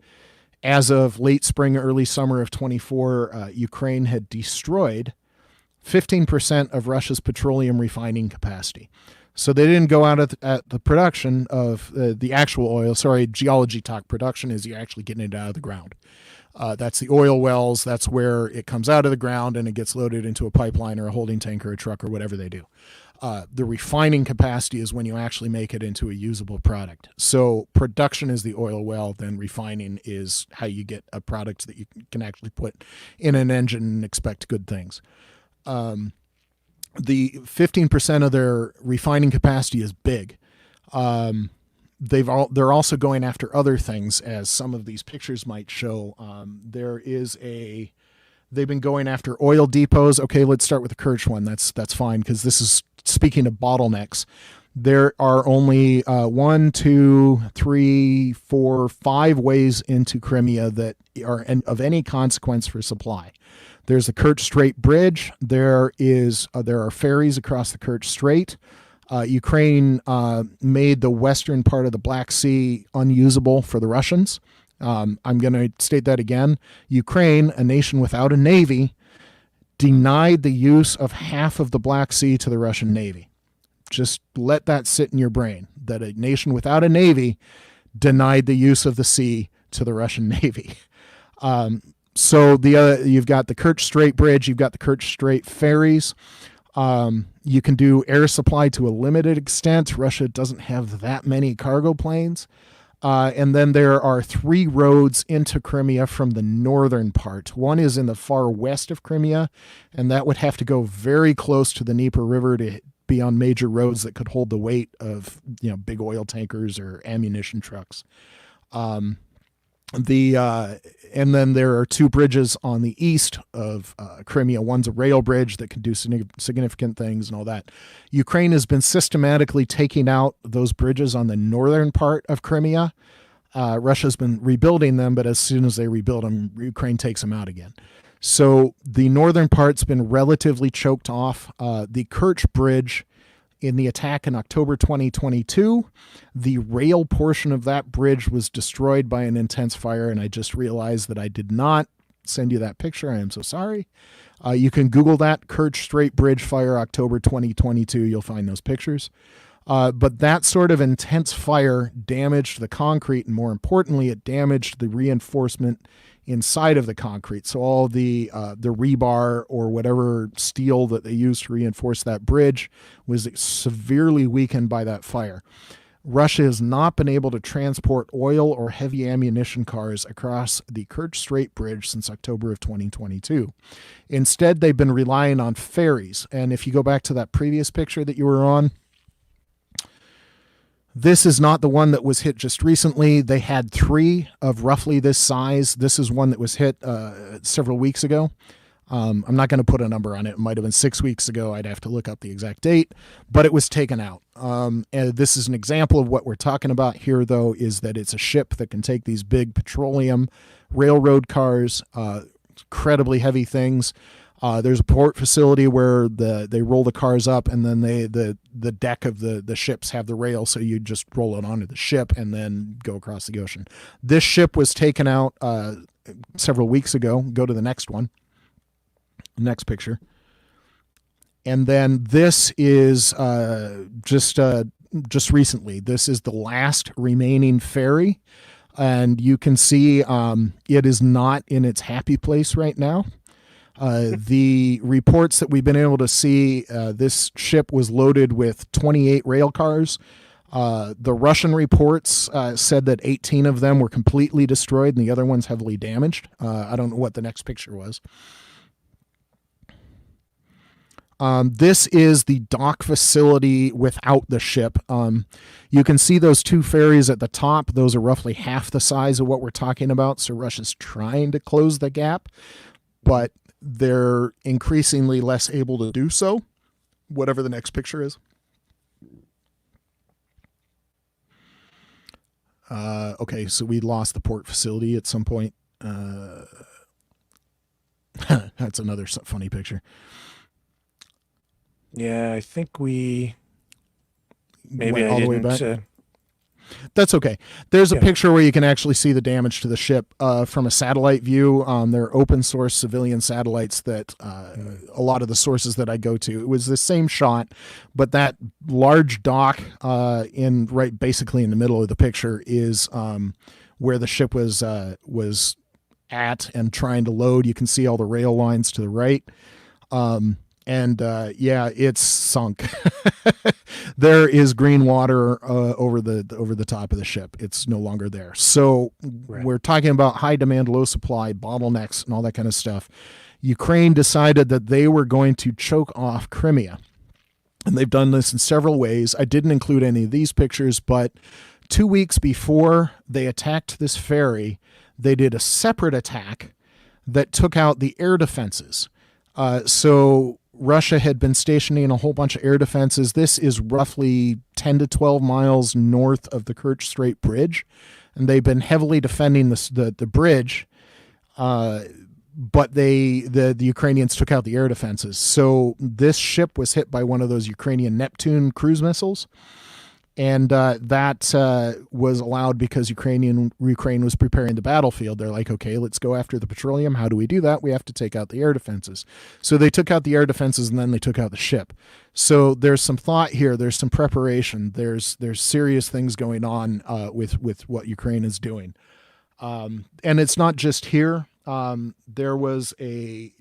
as of late spring, early summer of 24, Ukraine had destroyed 15% of Russia's petroleum refining capacity. So they didn't go out at the production of the actual oil. Sorry, geology talk. Production is you're actually getting it out of the ground. That's the oil wells. That's where it comes out of the ground and it gets loaded into a pipeline or a holding tank or a truck or whatever they do. The refining capacity is when you actually make it into a usable product. So production is the oil well, then refining is how you get a product that you can actually put in an engine and expect good things. The 15% of their refining capacity is big. They're also going after other things, as some of these pictures might show. They've been going after oil depots. Okay, let's start with the Kursk one. That's fine, because this is speaking of bottlenecks. There are only 1, 2, 3, 4, 5 ways into Crimea that are of any consequence for supply. There's the Kerch Strait Bridge. There are ferries across the Kerch Strait. Ukraine made the western part of the Black Sea unusable for the Russians. I'm going to state that again. Ukraine, a nation without a navy, denied the use of half of the Black Sea to the Russian Navy. Just let that sit in your brain, that a nation without a navy denied the use of the sea to the Russian Navy. So you've got the Kerch Strait Bridge, you've got the Kerch Strait ferries. You can do air supply to a limited extent. Russia doesn't have that many cargo planes. And then there are 3 roads into Crimea from the northern part. One is in the far west of Crimea, and that would have to go very close to the Dnieper River to be on major roads that could hold the weight of, big oil tankers or ammunition trucks. And then there are 2 bridges on the east of Crimea. One's a rail bridge that can do significant things and all that. Ukraine has been systematically taking out those bridges on the northern part of Crimea. Russia's been rebuilding them, but as soon as they rebuild them, Ukraine takes them out again. So the northern part's been relatively choked off. The Kerch Bridge, in the attack in October 2022, the rail portion of that bridge was destroyed by an intense fire, and I just realized that I did not send you that picture. I am so sorry. You can Google that, Kerch Strait Bridge fire, October 2022. You'll find those pictures. But that sort of intense fire damaged the concrete, and more importantly, it damaged the reinforcement inside of the concrete. So all the rebar or whatever steel that they used to reinforce that bridge was severely weakened by that fire. Russia has not been able to transport oil or heavy ammunition cars across the Kerch Strait Bridge since October of 2022. Instead, they've been relying on ferries. And if you go back to that previous picture that you were on, this is not the one that was hit just recently. They had 3 of roughly this size. This is one that was hit several weeks ago. I'm not going to put a number on it. It might have been 6 weeks ago. I'd have to look up the exact date, but it was taken out. And this is an example of what we're talking about here, though, is that it's a ship that can take these big petroleum railroad cars, incredibly heavy things. There's a port facility where they roll the cars up, and then the deck of the ships have the rail, so you just roll it onto the ship and then go across the ocean. This ship was taken out several weeks ago. Go to the next one. Next picture. And then this is just recently. This is the last remaining ferry, and you can see it is not in its happy place right now. The reports that we've been able to see, this ship was loaded with 28 rail cars. The Russian reports said that 18 of them were completely destroyed and the other ones heavily damaged. I don't know what the next picture was. This is the dock facility without the ship. You can see those 2 ferries at the top. Those are roughly half the size of what we're talking about. So Russia's trying to close the gap, but they're increasingly less able to do so, whatever the next picture is. Okay, so we lost the port facility at some point. That's another funny picture. Yeah, I think we maybe went I all the way didn't. back. That's okay. There's a picture where you can actually see the damage to the ship from a satellite view. They're open source civilian satellites that a lot of the sources that I go to. It was the same shot, but that large dock basically in the middle of the picture is where the ship was at and trying to load. You can see all the rail lines to the right. It's sunk. There is green water over the top of the ship. It's no longer there. So We're talking about high demand, low supply, bottlenecks, and all that kind of stuff. Ukraine decided that they were going to choke off Crimea. And they've done this in several ways. I didn't include any of these pictures, but 2 weeks before they attacked this ferry, they did a separate attack that took out the air defenses. So Russia had been stationing a whole bunch of air defenses. This is roughly 10 to 12 miles north of the Kerch Strait Bridge, and they've been heavily defending the bridge. but the Ukrainians took out the air defenses. So this ship was hit by one of those Ukrainian Neptune cruise missiles. And that was allowed because Ukraine was preparing the battlefield. They're like, okay, let's go after the petroleum. How do we do that? We have to take out the air defenses. So they took out the air defenses, and then they took out the ship. So there's some thought here. There's some preparation. There's serious things going on with what Ukraine is doing. And it's not just here. There was a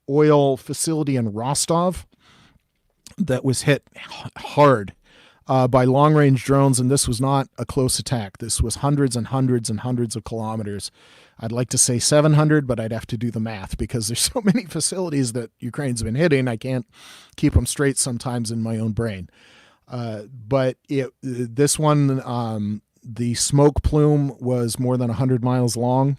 oil facility in Rostov that was hit hard by long-range drones, and this was not a close attack. This was hundreds and hundreds and hundreds of kilometers. I'd like to say 700, but I'd have to do the math because there's so many facilities that Ukraine's been hitting. I can't keep them straight sometimes in my own brain. But this one, the smoke plume was more than 100 miles long.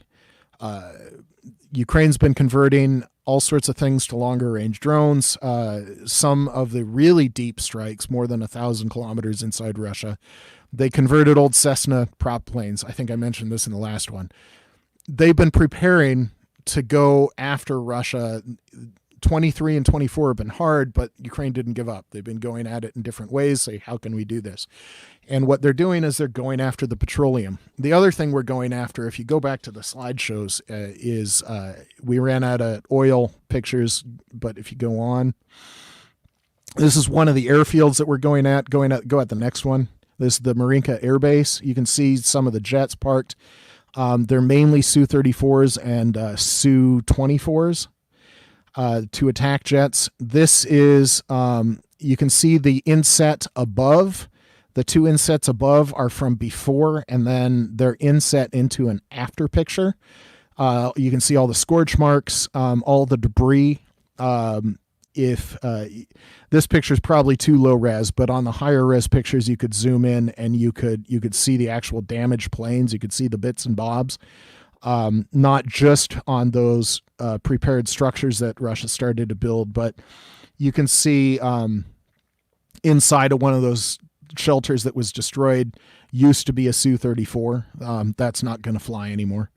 Ukraine's been converting all sorts of things to longer range drones. Some of the really deep strikes, more than 1,000 kilometers inside Russia. They converted old Cessna prop planes. I think I mentioned this in the last one. They've been preparing to go after Russia. 23 and 24 have been hard, but Ukraine didn't give up. They've been going at it in different ways. Say, how can we do this? And what they're doing is they're going after the petroleum. The other thing we're going after, if you go back to the slideshows, is we ran out of oil pictures, but if you go on, this is one of the airfields that we're going at. Go at the next one. This is the Marinka Air Base. You can see some of the jets parked. They're mainly Su-34s and Su-24s. To attack jets. This is, you can see the inset above. The two insets above are from before, and then they're inset into an after picture. You can see all the scorch marks, all the debris. If this picture is probably too low res, but on the higher res pictures, you could zoom in and you could see the actual damaged planes. You could see the bits and bobs. Not just on those prepared structures that Russia started to build, but you can see inside of one of those shelters that was destroyed used to be a Su-34. That's not going to fly anymore.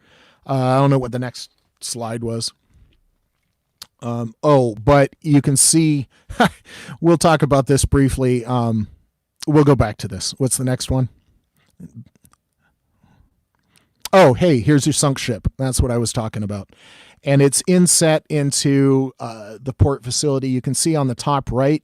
I don't know what the next slide was. But you can see, we'll talk about this briefly. We'll go back to this. What's the next one? Oh, hey, here's your sunk ship. That's what I was talking about. And it's inset into the port facility. You can see on the top right,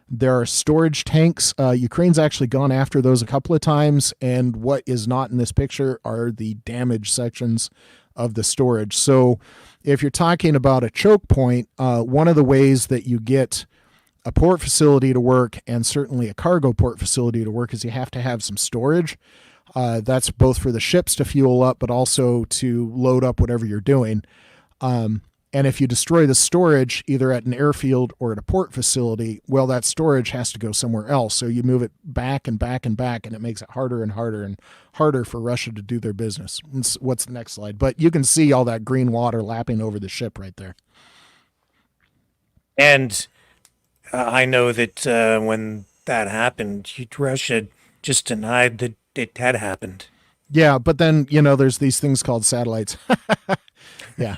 there are storage tanks. Ukraine's actually gone after those a couple of times. And what is not in this picture are the damaged sections of the storage. So if you're talking about a choke point, one of the ways that you get a port facility to work, and certainly a cargo port facility to work, is you have to have some storage. That's both for the ships to fuel up, but also to load up whatever you're doing. And if you destroy the storage, either at an airfield or at a port facility, well, that storage has to go somewhere else. So you move it back and back and back, and it makes it harder and harder and harder for Russia to do their business. What's the next slide? But you can see all that green water lapping over the ship right there. And I know that when that happened, Russia just denied that it had happened. Yeah, but then, there's these things called satellites. Yeah.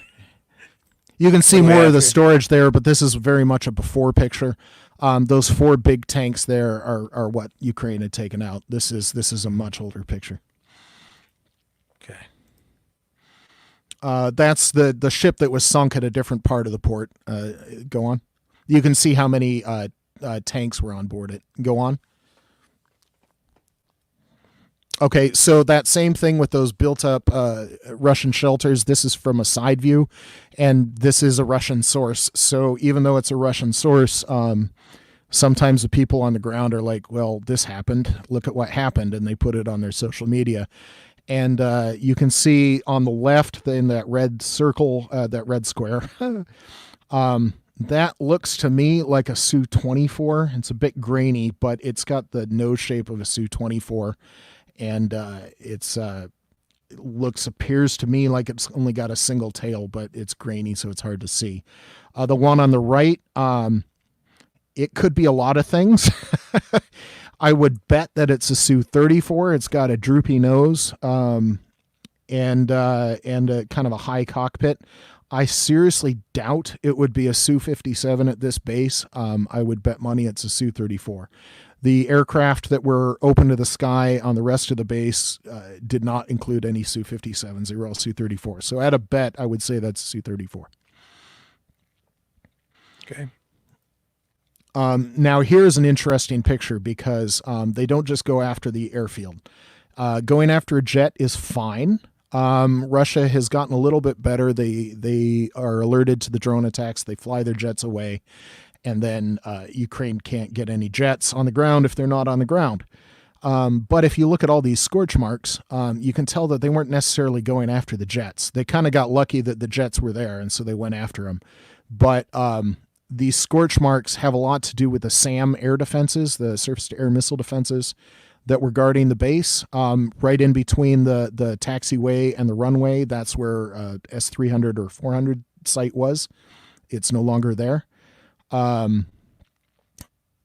You can see more of the storage there, but this is very much a before picture. Those four big tanks there are what Ukraine had taken out. This is a much older picture. Okay. That's the ship that was sunk at a different part of the port. Go on. You can see how many tanks were on board it. Go on. Okay, so that same thing with those built-up Russian shelters, this is from a side view, and this is a Russian source. So even though it's a Russian source, sometimes the people on the ground are like, well, this happened. Look at what happened, and they put it on their social media. And you can see on the left in that red circle, that red square, that looks to me like a Su-24. It's a bit grainy, but it's got the nose shape of a Su-24. And appears to me like it's only got a single tail, but it's grainy, so it's hard to see. The one on the right, it could be a lot of things. I would bet that it's a Su-34. It's got a droopy nose and a kind of a high cockpit. I seriously doubt it would be a Su-57 at this base. I would bet money it's a Su-34. The aircraft that were open to the sky on the rest of the base did not include any Su-57s. They were all Su-34. So at a bet, I would say that's a Su-34. Okay. Now, here's an interesting picture because they don't just go after the airfield. Going after a jet is fine. Russia has gotten a little bit better. They are alerted to the drone attacks. They fly their jets away. And then Ukraine can't get any jets on the ground if they're not on the ground. But if you look at all these scorch marks, you can tell that they weren't necessarily going after the jets. They kind of got lucky that the jets were there, and so they went after them. But these scorch marks have a lot to do with the SAM air defenses, the surface-to-air missile defenses that were guarding the base. Right in between the taxiway and the runway, that's where S-300 or 400 site was. It's no longer there. A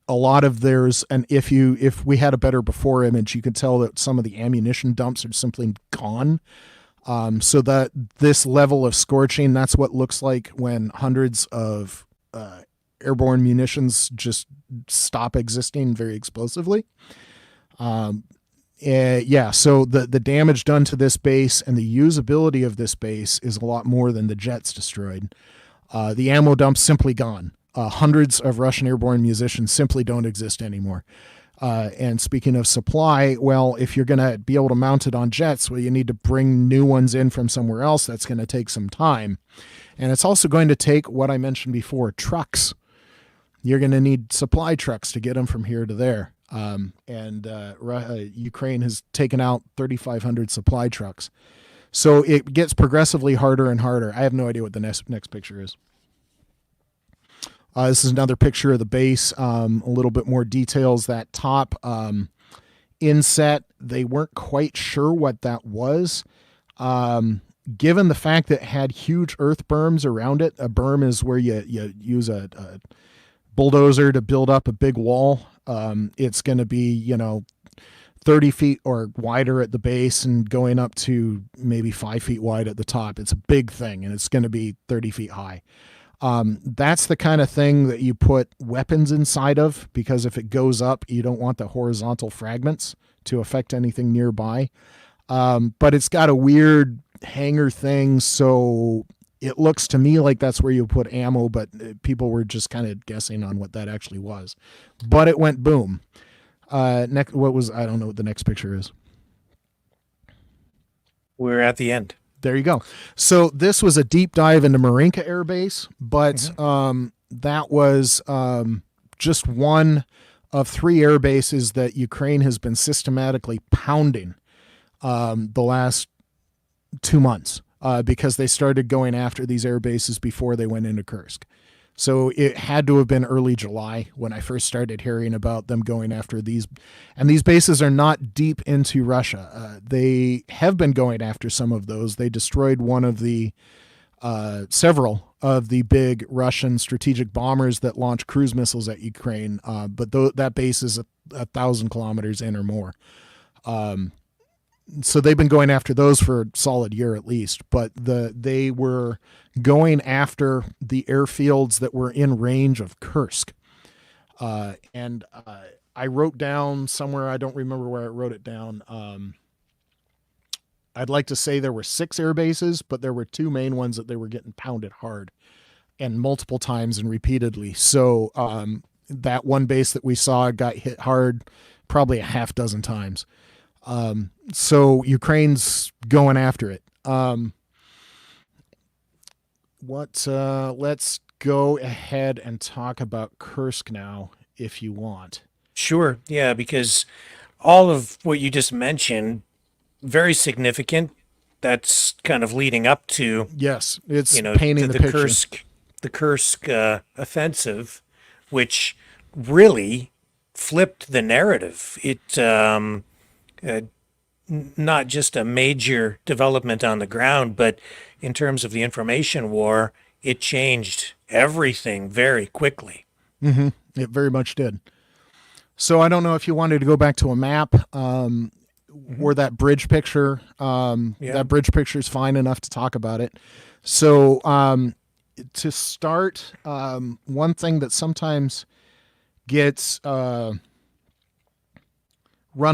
lot of if we had a better before image, you could tell that some of the ammunition dumps are simply gone. So that this level of scorching, that's what looks like when hundreds of airborne munitions just stop existing very explosively. So the damage done to this base and the usability of this base is a lot more than the jets destroyed. The ammo dump's simply gone. Hundreds of Russian airborne munitions simply don't exist anymore. And speaking of supply, well, if you're going to be able to mount it on jets, well, you need to bring new ones in from somewhere else. That's going to take some time. And it's also going to take what I mentioned before, trucks. You're going to need supply trucks to get them from here to there. Ukraine has taken out 3,500 supply trucks. So it gets progressively harder and harder. I have no idea what the next picture is. This is another picture of the base, a little bit more details. That top inset, they weren't quite sure what that was. Given the fact that it had huge earth berms around it, a berm is where you use a bulldozer to build up a big wall. It's going to be, 30 feet or wider at the base and going up to maybe 5 feet wide at the top. It's a big thing, and it's going to be 30 feet high. That's the kind of thing that you put weapons inside of, because if it goes up, you don't want the horizontal fragments to affect anything nearby. But it's got a weird hanger thing, so it looks to me like that's where you put ammo, but people were just kind of guessing on what that actually was. But it went boom. I don't know what the next picture is. We're at the end. There you go. So this was a deep dive into Marinka Air Base, but that was just one of 3 air bases that Ukraine has been systematically pounding the last 2 months because they started going after these air bases before they went into Kursk. So it had to have been early July when I first started hearing about them going after these. And these bases are not deep into Russia. They have been going after some of those. They destroyed one of the several of the big Russian strategic bombers that launch cruise missiles at Ukraine. But that base is 1,000 kilometers in or more. So they've been going after those for a solid year at least, but they were going after the airfields that were in range of Kursk. And I wrote down somewhere, I don't remember where I wrote it down. I'd like to say there were 6 air bases, but there were 2 main ones that they were getting pounded hard and multiple times and repeatedly. So that one base that we saw got hit hard probably a half dozen times. So Ukraine's going after it. Let's go ahead and talk about Kursk now, if you want. Sure. Yeah, because all of what you just mentioned, very significant. That's kind of leading up to, yes, it's painting the picture. The Kursk offensive, which really flipped the narrative. It not just a major development on the ground, but in terms of the information war, it changed everything very quickly. Mm-hmm. It very much did. So I don't know if you wanted to go back to a map or that bridge picture. That bridge picture is fine enough to talk about it. So to start, one thing that sometimes gets run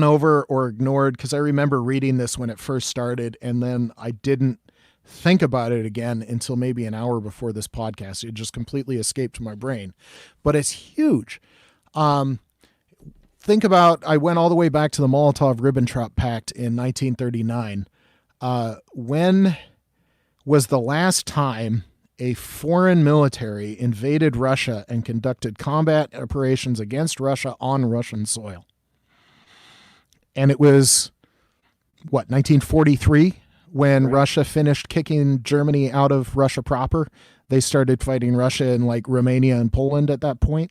over or ignored, because I remember reading this when it first started, and then I didn't think about it again until maybe an hour before this podcast. It just completely escaped my brain, but it's huge. Think about, I went all the way back to the Molotov-Ribbentrop Pact in 1939. When was the last time a foreign military invaded Russia and conducted combat operations against Russia on Russian soil? And it was, 1943? When Russia finished kicking Germany out of Russia proper. They started fighting Russia in like Romania and Poland at that point.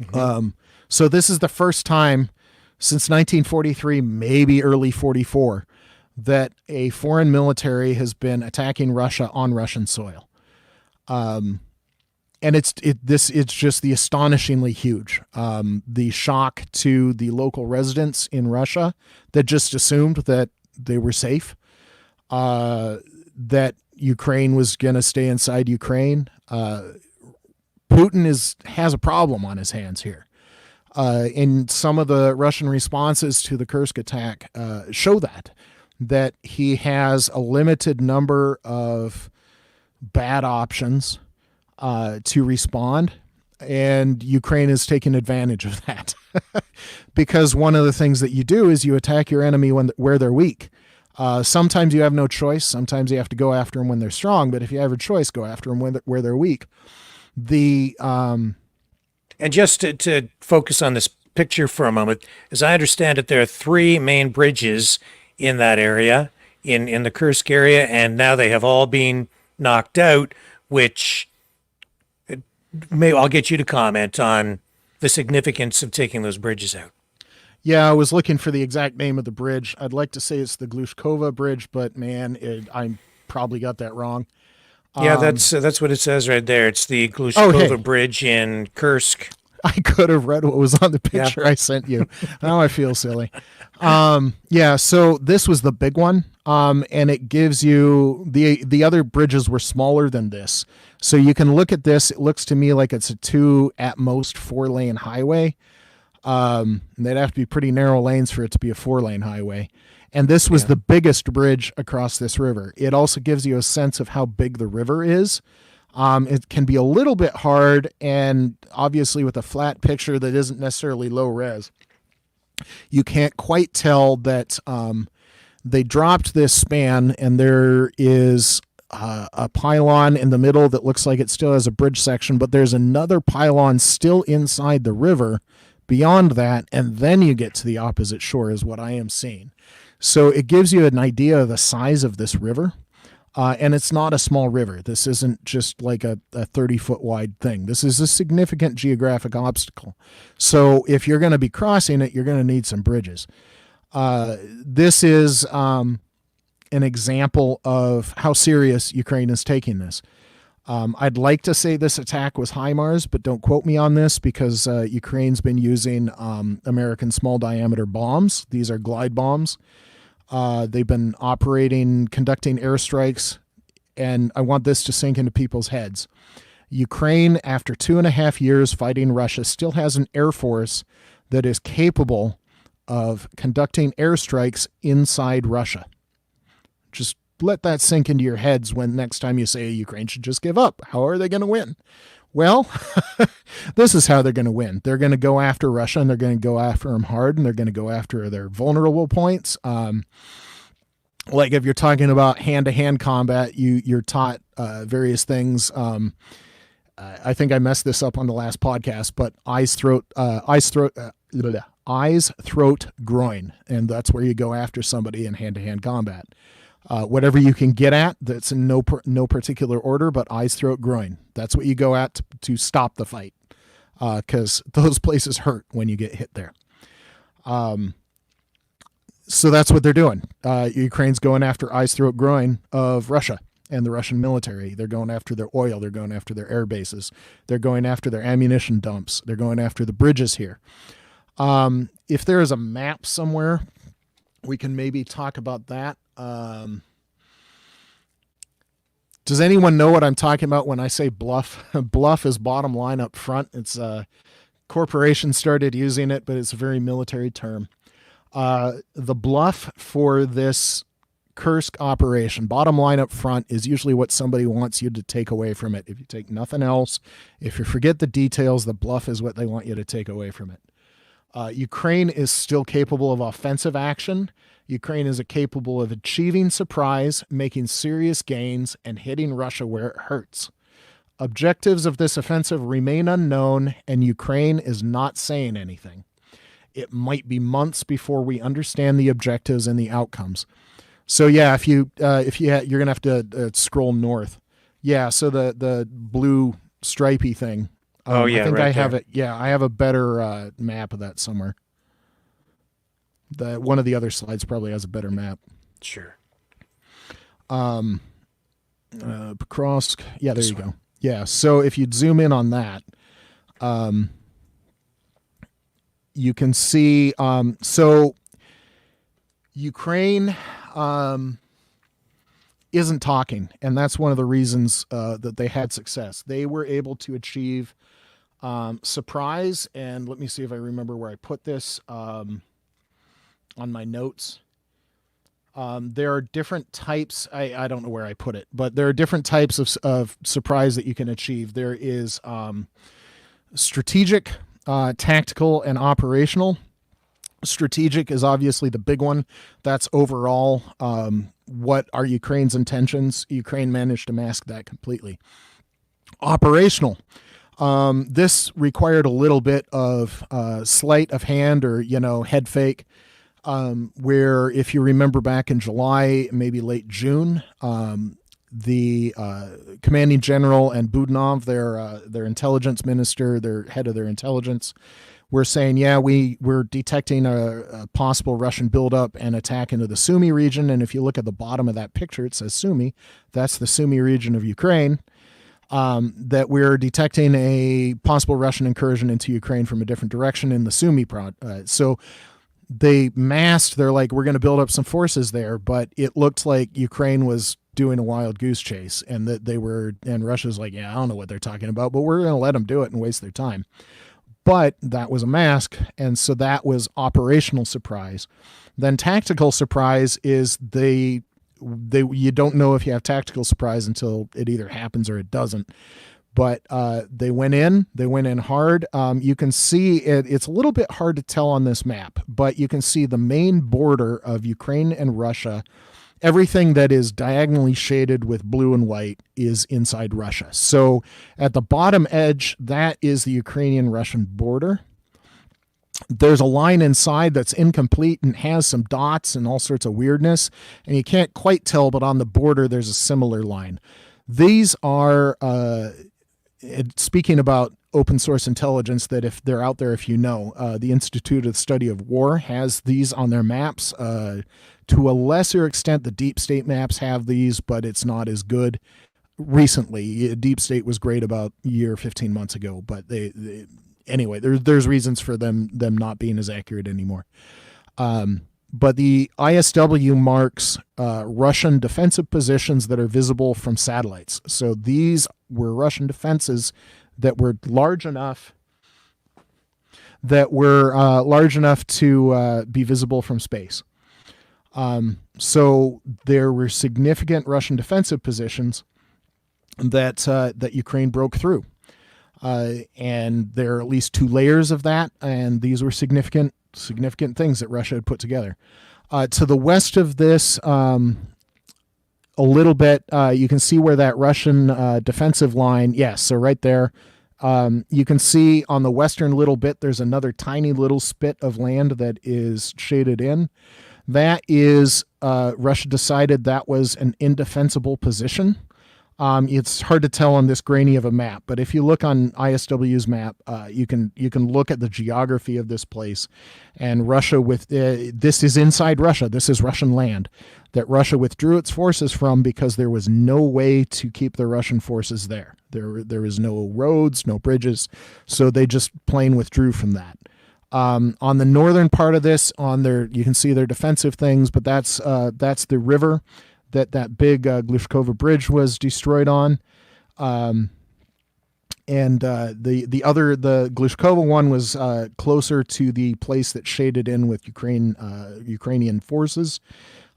Mm-hmm. So this is the first time since 1943, maybe early 44, that a foreign military has been attacking Russia on Russian soil. And it's just the astonishingly huge. The shock to the local residents in Russia that just assumed that they were safe. That Ukraine was going to stay inside Ukraine. Putin has a problem on his hands here. And some of the Russian responses to the Kursk attack show that he has a limited number of bad options to respond, and Ukraine is taking advantage of that. Because one of the things that you do is you attack your enemy where they're weak. Sometimes you have no choice. Sometimes you have to go after them when they're strong. But if you have a choice, go after them where they're weak. And just to focus on this picture for a moment, as I understand it, there are 3 main bridges in that area, in the Kursk area, and now they have all been knocked out, which I'll get you to comment on the significance of taking those bridges out. Yeah, I was looking for the exact name of the bridge. I'd like to say it's the Glushkova Bridge, but man, I probably got that wrong. Yeah, that's what it says right there. It's the Glushkova Bridge in Kursk. I could have read what was on the picture I sent you. Now I feel silly. So this was the big one, and it gives you the other bridges were smaller than this. So you can look at this. It looks to me like it's a 2 at most 4-lane highway. They'd have to be pretty narrow lanes for it to be a 4-lane highway. And this was the biggest bridge across this river. It also gives you a sense of how big the river is. It can be a little bit hard, and obviously with a flat picture that isn't necessarily low res, you can't quite tell that they dropped this span, and there is a pylon in the middle that looks like it still has a bridge section, but there's another pylon still inside the river beyond that, and then you get to the opposite shore is what I am seeing. So it gives you an idea of the size of this river. And it's not a small river. This isn't just like a 30-foot wide thing. This is a significant geographic obstacle. So if you're going to be crossing it, you're going to need some bridges. This is an example of how serious Ukraine is taking this. I'd like to say this attack was HIMARS, but don't quote me on this because Ukraine's been using American small diameter bombs. These are glide bombs. They've been conducting airstrikes, and I want this to sink into people's heads. Ukraine, after 2.5 years fighting Russia, still has an air force that is capable of conducting airstrikes inside Russia. Just let that sink into your heads when next time you say Ukraine should just give up. How are they going to win? Well, this is how they're going to win. They're going to go after Russia, and they're going to go after them hard, and they're going to go after their vulnerable points. Like if you're talking about hand-to-hand combat, you're taught various things. I think I messed this up on the last podcast, but eyes, throat, groin, and that's where you go after somebody in hand-to-hand combat. Whatever you can get at, that's in no particular order, but eyes, throat, groin. That's what you go at to stop the fight, because those places hurt when you get hit there. So that's what they're doing. Ukraine's going after eyes, throat, groin of Russia and the Russian military. They're going after their oil. They're going after their air bases. They're going after their ammunition dumps. They're going after the bridges here. If there is a map somewhere, we can maybe talk about that. Does anyone know what I'm talking about when I say bluff? Bluff is bottom line up front. It's corporations started using it, but it's a very military term. The bluff for this Kursk operation, bottom line up front, is usually what somebody wants you to take away from it. If you take nothing else, if you forget the details, the bluff is what they want you to take away from it. Ukraine is still capable of offensive action. Ukraine is capable of achieving surprise, making serious gains, and hitting Russia where it hurts. Objectives of this offensive remain unknown, and Ukraine is not saying anything. It might be months before we understand the objectives and the outcomes. So yeah, you're gonna have to scroll north. Yeah, so the blue stripy thing. I think I have it. Yeah, I have a better map of that somewhere. One of the other slides probably has a better map. Sure. Kursk. Yeah, there you go. Yeah, so if you zoom in on that, you can see. So Ukraine isn't talking, and that's one of the reasons that they had success. They were able to achieve surprise, and let me see if I remember where I put this on my notes. There are different types. I don't know where I put it, but there are different types of surprise that you can achieve. There is strategic, tactical, and operational. Strategic is obviously the big one. That's overall what are Ukraine's intentions. Ukraine managed to mask that completely. Operational. This required a little bit of sleight of hand or, head fake, where if you remember back in July, maybe late June, the commanding general and Budanov, their intelligence minister, their head of their intelligence, were saying, we're detecting a possible Russian buildup and attack into the Sumy region. And if you look at the bottom of that picture, it says Sumy. That's the Sumy region of Ukraine. That we're detecting a possible Russian incursion into Ukraine from a different direction in the Sumy so they masked, they're like, we're going to build up some forces there, but it looked like Ukraine was doing a wild goose chase, and that and Russia's like, I don't know what they're talking about, but we're going to let them do it and waste their time. But that was a mask, and so that was operational surprise. Then tactical surprise is you don't know if you have tactical surprise until it either happens or it doesn't. But they went in hard. You can see it's a little bit hard to tell on this map, but you can see the main border of Ukraine and Russia. Everything that is diagonally shaded with blue and white is inside Russia. So at the bottom edge, that is the Ukrainian-Russian border. There's a line inside that's incomplete and has some dots and all sorts of weirdness, and you can't quite tell, but on the border there's a similar line. These are, speaking about open source intelligence, that if they're out there, if you know, the Institute of the Study of War has these on their maps. To a lesser extent, the deep state maps have these, but it's not as good. Recently, deep state was great about a year, 15 months ago, but anyway, there's reasons for them not being as accurate anymore. But the ISW marks Russian defensive positions that are visible from satellites. So these were Russian defenses that were large enough to be visible from space. So there were significant Russian defensive positions that Ukraine broke through. And there are at least two layers of that, and these were significant things that Russia had put together. To the west of this, a little bit, you can see where that Russian defensive line, yes, so right there, you can see on the western little bit, there's another tiny little spit of land that is shaded in. That is, Russia decided that was an indefensible position. It's hard to tell on this grainy of a map, but if you look on ISW's map, you can look at the geography of this place. And Russia this is inside Russia. This is Russian land that Russia withdrew its forces from because there was no way to keep the Russian forces there. There is no roads, no bridges, so they just plain withdrew from that. On the northern part of this, you can see their defensive things, but that's the river that big Glushkova bridge was destroyed on. And the Glushkova one was closer to the place that shaded in with Ukrainian forces.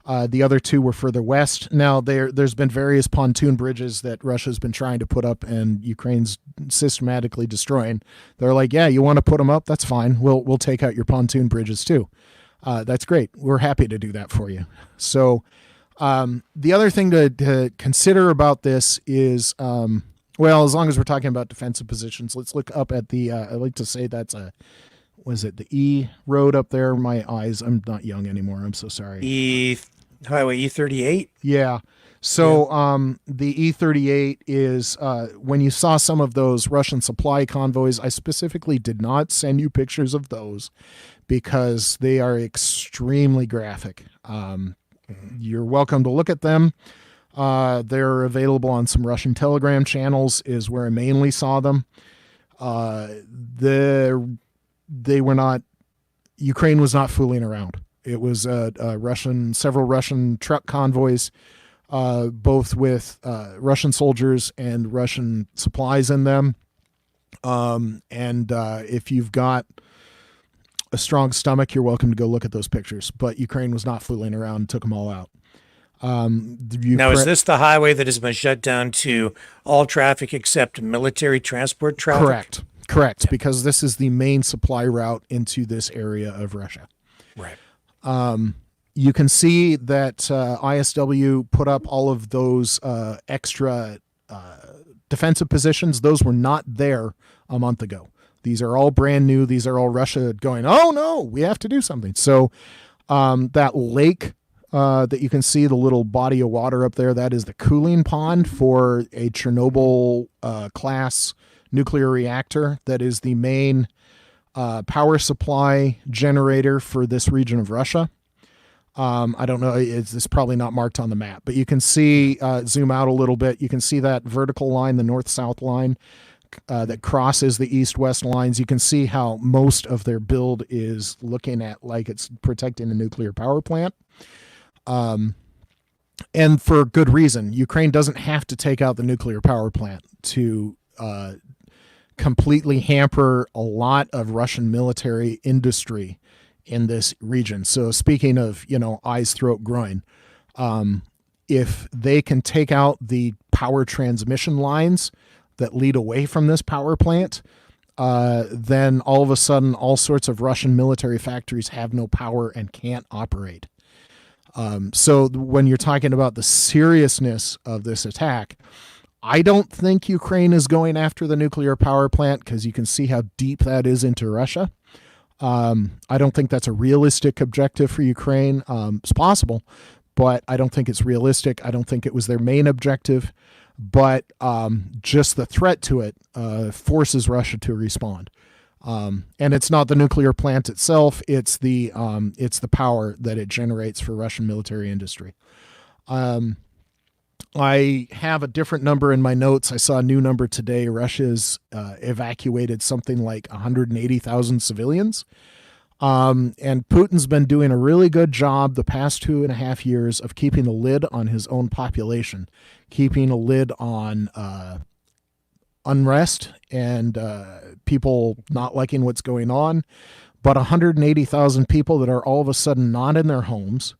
The other two were further west. Now there's been various pontoon bridges that Russia's been trying to put up, and Ukraine's systematically destroying. They're like, yeah, you want to put them up? That's fine. We'll take out your pontoon bridges too. That's great. We're happy to do that for you. So the other thing to consider about this is, well, as long as we're talking about defensive positions, let's look up at the, I like to say that's was it the E road up there? My eyes, I'm not young anymore. I'm so sorry. Highway E38? Yeah. So the E38 is, when you saw some of those Russian supply convoys, I specifically did not send you pictures of those because they are extremely graphic. You're welcome to look at them. They're available on some Russian Telegram channels is where I mainly saw them. They were not, Ukraine was not fooling around. It was several Russian truck convoys, both with Russian soldiers and Russian supplies in them. If you've got a strong stomach, you're welcome to go look at those pictures. But Ukraine was not fooling around and took them all out. Now, is this the highway that has been shut down to all traffic except military transport traffic? Correct, because this is the main supply route into this area of Russia. Right. You can see that ISW put up all of those extra defensive positions. Those were not there a month ago. These are all brand new. These are all Russia going, oh, no, we have to do something. So that lake that you can see, the little body of water up there, that is the cooling pond for a Chernobyl class nuclear reactor that is the main power supply generator for this region of Russia. I don't know, it's probably not marked on the map, but you can see, zoom out a little bit, you can see that vertical line, the north-south line that crosses the east-west lines. You can see how most of their build is looking at like it's protecting a nuclear power plant. And for good reason. Ukraine doesn't have to take out the nuclear power plant to completely hamper a lot of Russian military industry in this region. So speaking of, eyes, throat, groin, if they can take out the power transmission lines that lead away from this power plant, then all of a sudden all sorts of Russian military factories have no power and can't operate. So when you're talking about the seriousness of this attack, I don't think Ukraine is going after the nuclear power plant because you can see how deep that is into Russia. I don't think that's a realistic objective for Ukraine. It's possible, but I don't think it's realistic. I don't think it was their main objective, but just the threat to it forces Russia to respond. And it's not the nuclear plant itself. It's the power that it generates for Russian military industry. I have a different number in my notes. I saw a new number today. Russia's evacuated something like 180,000 civilians. And Putin's been doing a really good job the past 2.5 years of keeping a lid on his own population, keeping a lid on unrest and people not liking what's going on. But 180,000 people that are all of a sudden not in their homes,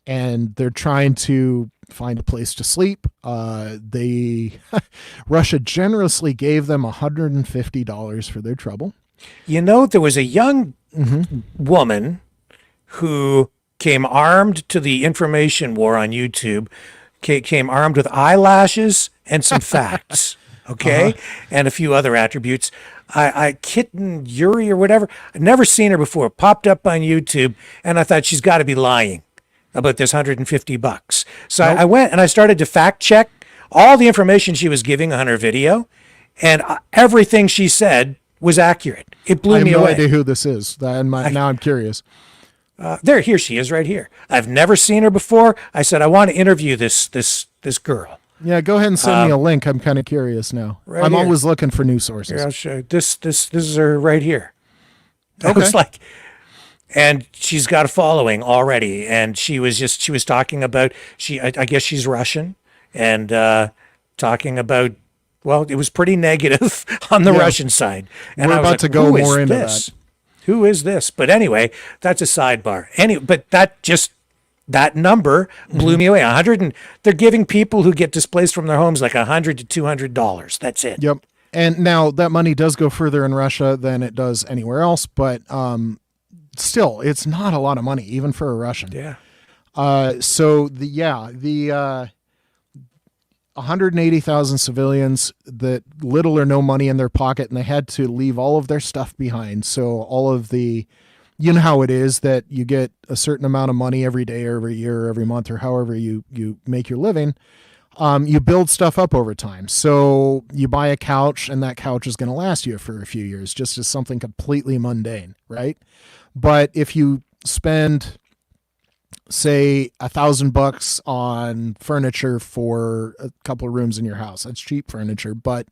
and they're trying to find a place to sleep. Russia generously gave them $150 for their trouble. There was a young woman who came armed to the information war on YouTube, came armed with eyelashes and some facts, okay, and a few other attributes. Kitten Yuri or whatever, I'd never seen her before, popped up on YouTube, and I thought she's got to be lying about this $150. So I went and I started to fact check all the information she was giving on her video, and everything she said was accurate. It blew me away. I have no idea who this is. Now I'm curious. Here she is right here. I've never seen her before. I said, I want to interview this girl. Yeah, go ahead and send me a link. I'm kind of curious now. I'm always looking for news sources. Here, I'll show you. This is her right here. I Okay. was like, and she's got a following already. And she was talking about, I guess she's Russian, and talking about, well, it was pretty negative on the Russian side. And we're about to go more into that. Who is this? But anyway, that's a sidebar. But that number blew me away. They're giving people who get displaced from their homes like $100 to $200. That's it. Yep. And now that money does go further in Russia than it does anywhere else, but still, it's not a lot of money, even for a Russian. Yeah. The 180,000 civilians that little or no money in their pocket, and they had to leave all of their stuff behind. So all of the, you know how it is that you get a certain amount of money every day or every year or every month or however you make your living. You build stuff up over time. So you buy a couch, and that couch is going to last you for a few years, just as something completely mundane, right? But if you spend, say, $1,000 on furniture for a couple of rooms in your house, that's cheap furniture, but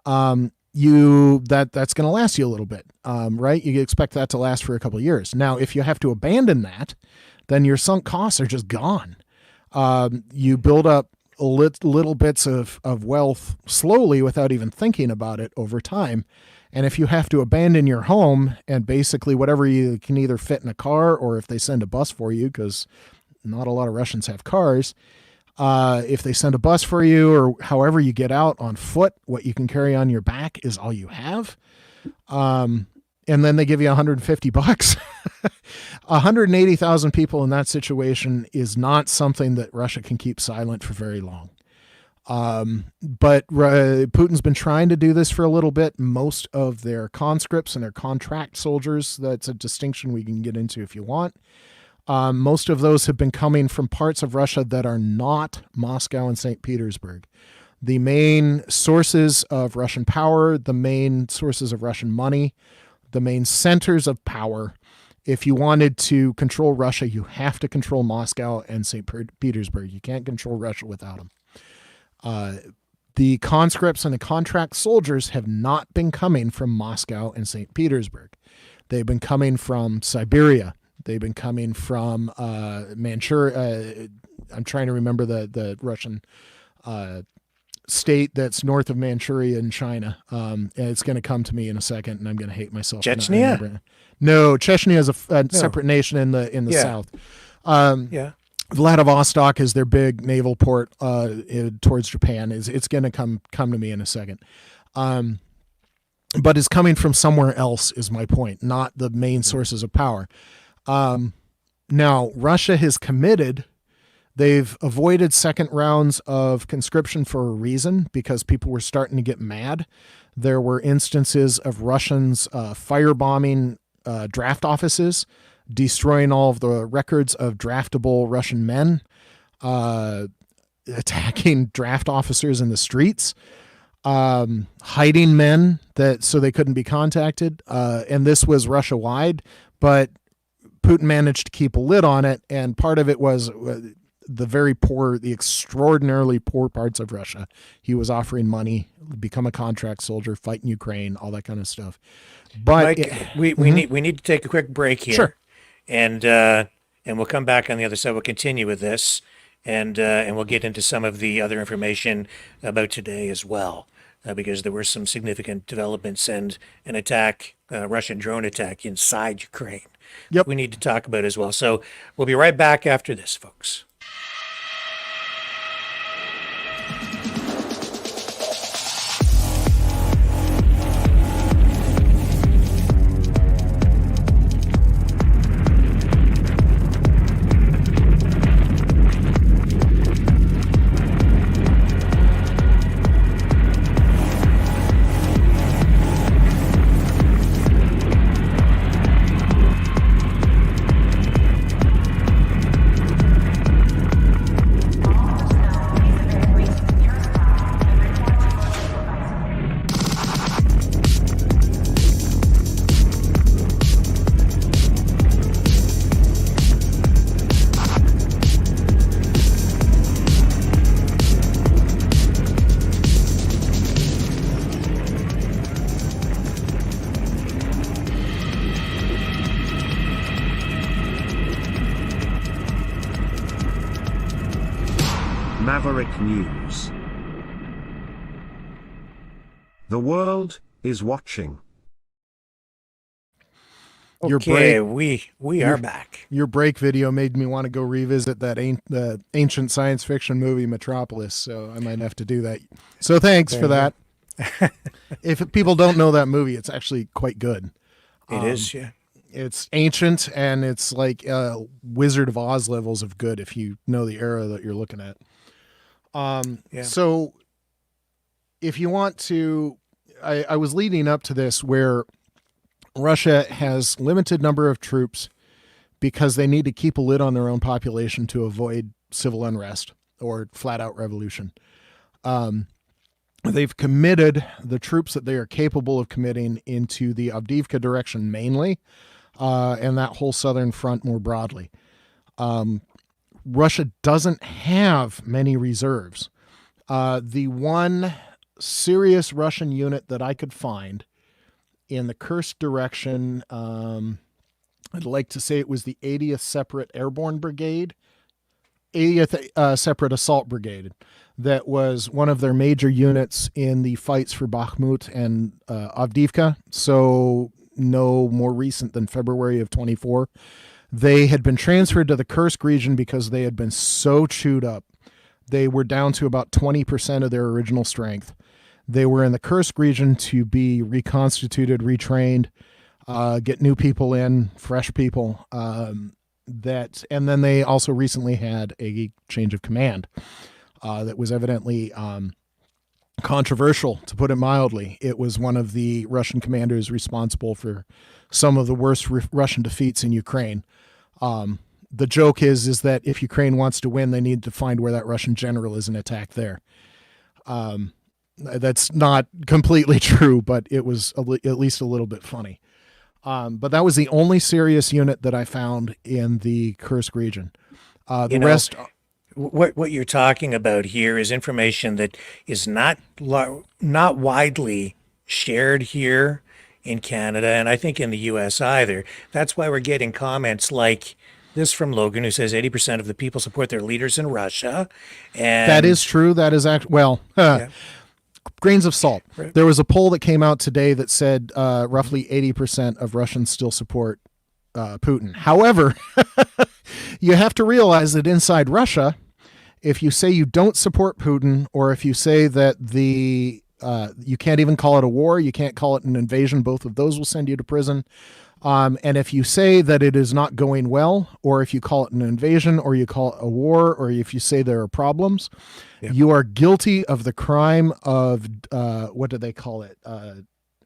that's going to last you a little bit, right? You expect that to last for a couple of years. Now, if you have to abandon that, then your sunk costs are just gone. You build up little bits of wealth slowly without even thinking about it over time. And if you have to abandon your home and basically whatever you can either fit in a car, or if they send a bus for you, because not a lot of Russians have cars, if they send a bus for you, or however you get out on foot, what you can carry on your back is all you have. And then they give you $150. 180,000 people in that situation is not something that Russia can keep silent for very long. But Putin's been trying to do this for a little bit. Most of their conscripts and their contract soldiers, that's a distinction we can get into if you want. Most of those have been coming from parts of Russia that are not Moscow and St. Petersburg. The main sources of Russian power, the main sources of Russian money, the main centers of power. If you wanted to control Russia, you have to control Moscow and St. Petersburg. You can't control Russia without them. The conscripts and the contract soldiers have not been coming from Moscow and St. Petersburg. They've been coming from Siberia. They've been coming from Manchuria. I'm trying to remember the Russian state that's north of Manchuria in China. And it's going to come to me in a second, and I'm going to hate myself. Chechnya? No, Chechnya is a separate nation in the south. Vladivostok is their big naval port towards Japan. It's going to come to me in a second. But it's coming from somewhere else is my point, not the main sources of power. Now, Russia has committed. They've avoided second rounds of conscription for a reason, because people were starting to get mad. There were instances of Russians firebombing draft offices, destroying all of the records of draftable Russian men, attacking draft officers in the streets, hiding men so they couldn't be contacted. And this was Russia-wide, but Putin managed to keep a lid on it. And part of it was the extraordinarily poor parts of Russia. He was offering money, become a contract soldier, fight in Ukraine, all that kind of stuff. But Mike, we need to take a quick break here. Sure. And we'll come back on the other side. We'll continue with this, and we'll get into some of the other information about today as well, because there were some significant developments and an attack, Russian drone attack inside Ukraine. Yep. We need to talk about as well. So we'll be right back after this, folks. Maverick News. The world is watching. Okay, we are back. Your break video made me want to go revisit that ancient science fiction movie Metropolis, so I might have to do that. So thanks for that. If people don't know that movie, it's actually quite good. It is, yeah. It's ancient, and it's like Wizard of Oz levels of good if you know the era that you're looking at. So if you want to, I was leading up to this where Russia has limited number of troops because they need to keep a lid on their own population to avoid civil unrest or flat out revolution. They've committed the troops that they are capable of committing into the Avdiivka direction mainly, and that whole southern front more broadly. Russia doesn't have many reserves. The one serious Russian unit that I could find in the Kursk direction, I'd like to say it was the 80th Separate Airborne Brigade, 80th Separate Assault Brigade. That was one of their major units in the fights for Bakhmut and Avdiivka. So no more recent than February of 24. They had been transferred to the Kursk region because they had been so chewed up. They were down to about 20% of their original strength. They were in the Kursk region to be reconstituted, retrained, get new people in, fresh people. And then they also recently had a change of command that was evidently controversial, to put it mildly. It was one of the Russian commanders responsible for some of the worst Russian defeats in Ukraine. The joke is that if Ukraine wants to win, they need to find where that Russian general is and attack there. That's not completely true, but it was at least a little bit funny. But that was the only serious unit that I found in the Kursk region. The rest... What you're talking about here is information that is not widely shared here in Canada, and I think in the U.S. either. That's why we're getting comments like this from Logan, who says 80% of the people support their leaders in Russia. And that is true. That is grains of salt. Right. There was a poll that came out today that said roughly 80% of Russians still support Putin. However, you have to realize that inside Russia, if you say you don't support Putin, or if you say that you can't even call it a war, you can't call it an invasion, both of those will send you to prison. And if you say that it is not going well, or if you call it an invasion, or you call it a war, or if you say there are problems, you are guilty of the crime of, what do they call it?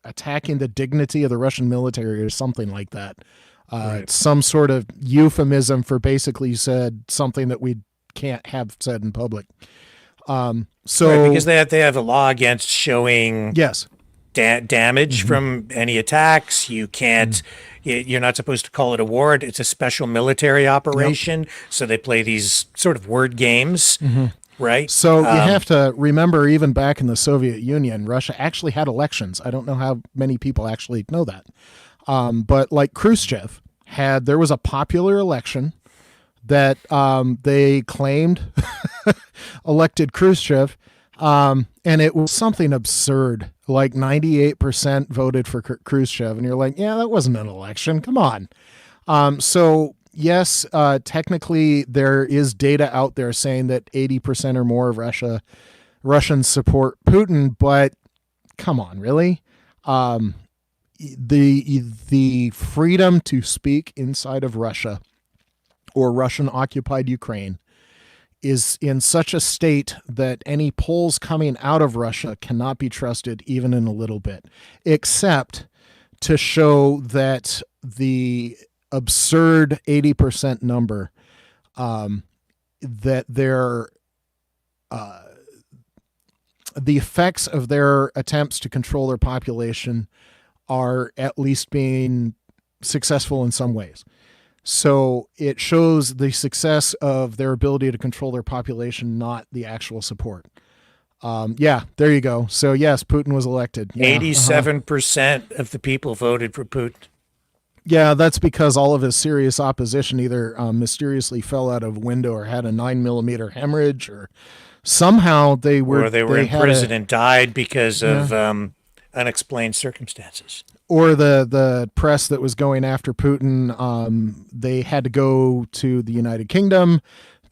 Attacking the dignity of the Russian military or something like that. Right. Some sort of euphemism for basically you said something that we can't have said in public. Right, because they have a law against showing damage from any attacks. You can't. You're not supposed to call it a war. It's a special military operation. So they play these sort of word games, right? So you have to remember, even back in the Soviet Union, Russia actually had elections. I don't know how many people actually know that. But like Khrushchev there was a popular election that they claimed elected Khrushchev, and it was something absurd, like 98% voted for Khrushchev, and you're like, yeah, that wasn't an election. Come on. So yes, technically there is data out there saying that 80% or more of Russians support Putin, but come on, really? The freedom to speak inside of Russia or Russian-occupied Ukraine is in such a state that any polls coming out of Russia cannot be trusted even in a little bit, except to show that the absurd 80% number, that the effects of their attempts to control their population are at least being successful in some ways. So it shows the success of their ability to control their population, not the actual support. There you go. So yes, Putin was elected. 87% of the people voted for Putin. Yeah, that's because all of his serious opposition either mysteriously fell out of a window or had a 9mm hemorrhage, or somehow they were in prison and died because of unexplained circumstances. Or the press that was going after Putin, they had to go to the United Kingdom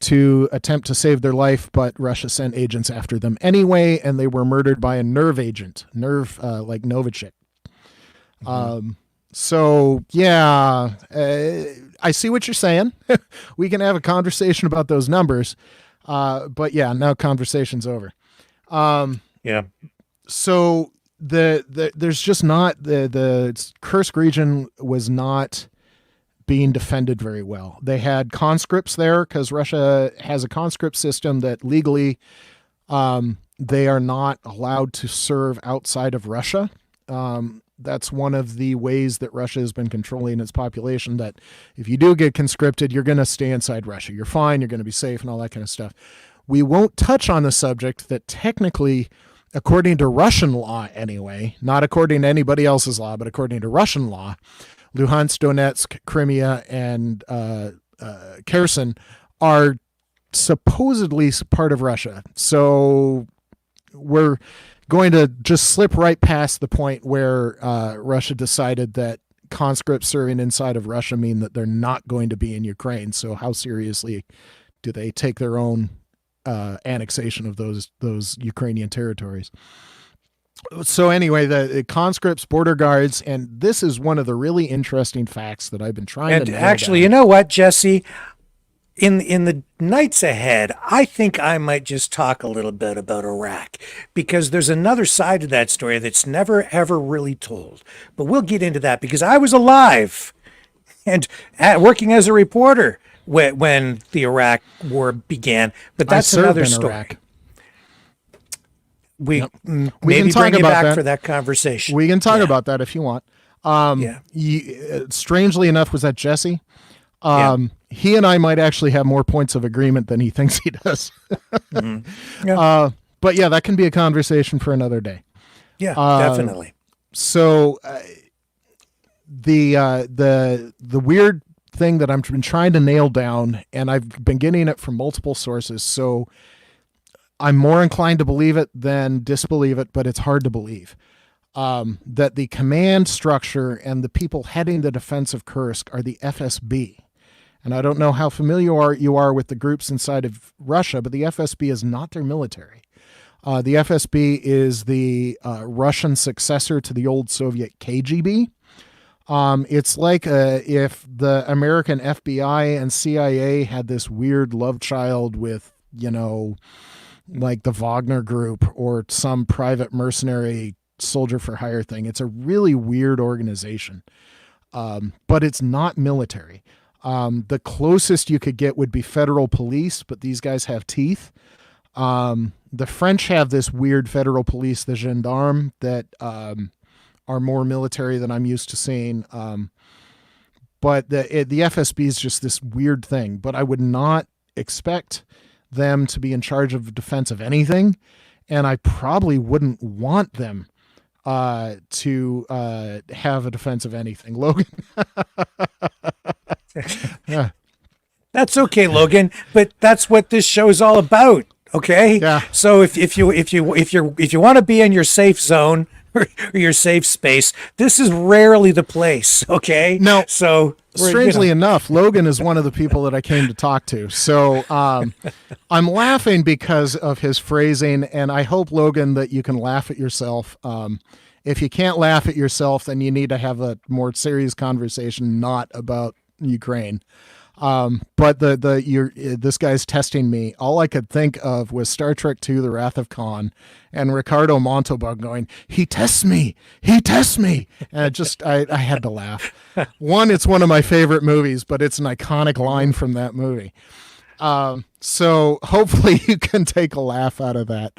to attempt to save their life, but Russia sent agents after them anyway, and they were murdered by a nerve agent, like Novichok. So yeah, I see what you're saying. We can have a conversation about those numbers, but yeah, now conversation's over. Yeah. So there's just not the Kursk region was not being defended very well. They had conscripts there because Russia has a conscript system that legally they are not allowed to serve outside of Russia. That's one of the ways that Russia has been controlling its population, that if you do get conscripted, you're going to stay inside Russia. You're fine. You're going to be safe and all that kind of stuff. We won't touch on the subject that technically, according to Russian law anyway, not according to anybody else's law, but according to Russian law, Luhansk, Donetsk, Crimea, and Kherson are supposedly part of Russia. So we're going to just slip right past the point where Russia decided that conscripts serving inside of Russia mean that they're not going to be in Ukraine. So how seriously do they take their own annexation of those Ukrainian territories? So anyway, the conscripts, border guards, and this is one of the really interesting facts that I've been trying to nail actually down. You know what, Jesse, in the nights ahead, I think I might just talk a little bit about Iraq, because there's another side to that story that's never ever really told. But we'll get into that, because I was alive and working as a reporter when the Iraq war began. But that's another story. Iraq. We maybe can talk bring you back for that conversation. We can talk about that if you want. Strangely enough, was that Jesse? He and I might actually have more points of agreement than he thinks he does. But yeah, that can be a conversation for another day. Yeah, definitely. So the weird thing that I've been trying to nail down, and I've been getting it from multiple sources, so I'm more inclined to believe it than disbelieve it, but it's hard to believe. That the command structure and the people heading the defense of Kursk are the FSB. And I don't know how familiar you are with the groups inside of Russia, but the FSB is not their military. The FSB is the Russian successor to the old Soviet KGB. It's like if the American FBI and CIA had this weird love child with, like the Wagner Group or some private mercenary soldier for hire thing. It's a really weird organization, but it's not military. The closest you could get would be federal police, but these guys have teeth. The French have this weird federal police, the gendarmes, that are more military than I'm used to seeing. But the FSB is just this weird thing. But I would not expect them to be in charge of defense of anything, and I probably wouldn't want them to have a defense of anything. Logan. Yeah. That's okay, Logan, but that's what this show is all about. Okay. Yeah. So if you want to be in your safe zone or your safe space, this is rarely the place. Okay. No. So strangely enough, Logan is one of the people that I came to talk to. So I'm laughing because of his phrasing, and I hope, Logan, that you can laugh at yourself. If you can't laugh at yourself, then you need to have a more serious conversation, not about Ukraine. But this guy's testing me. All I could think of was Star Trek II, The Wrath of Khan, and Ricardo Montalban going, he tests me. And I had to laugh. One, it's one of my favorite movies, but it's an iconic line from that movie. So hopefully you can take a laugh out of that.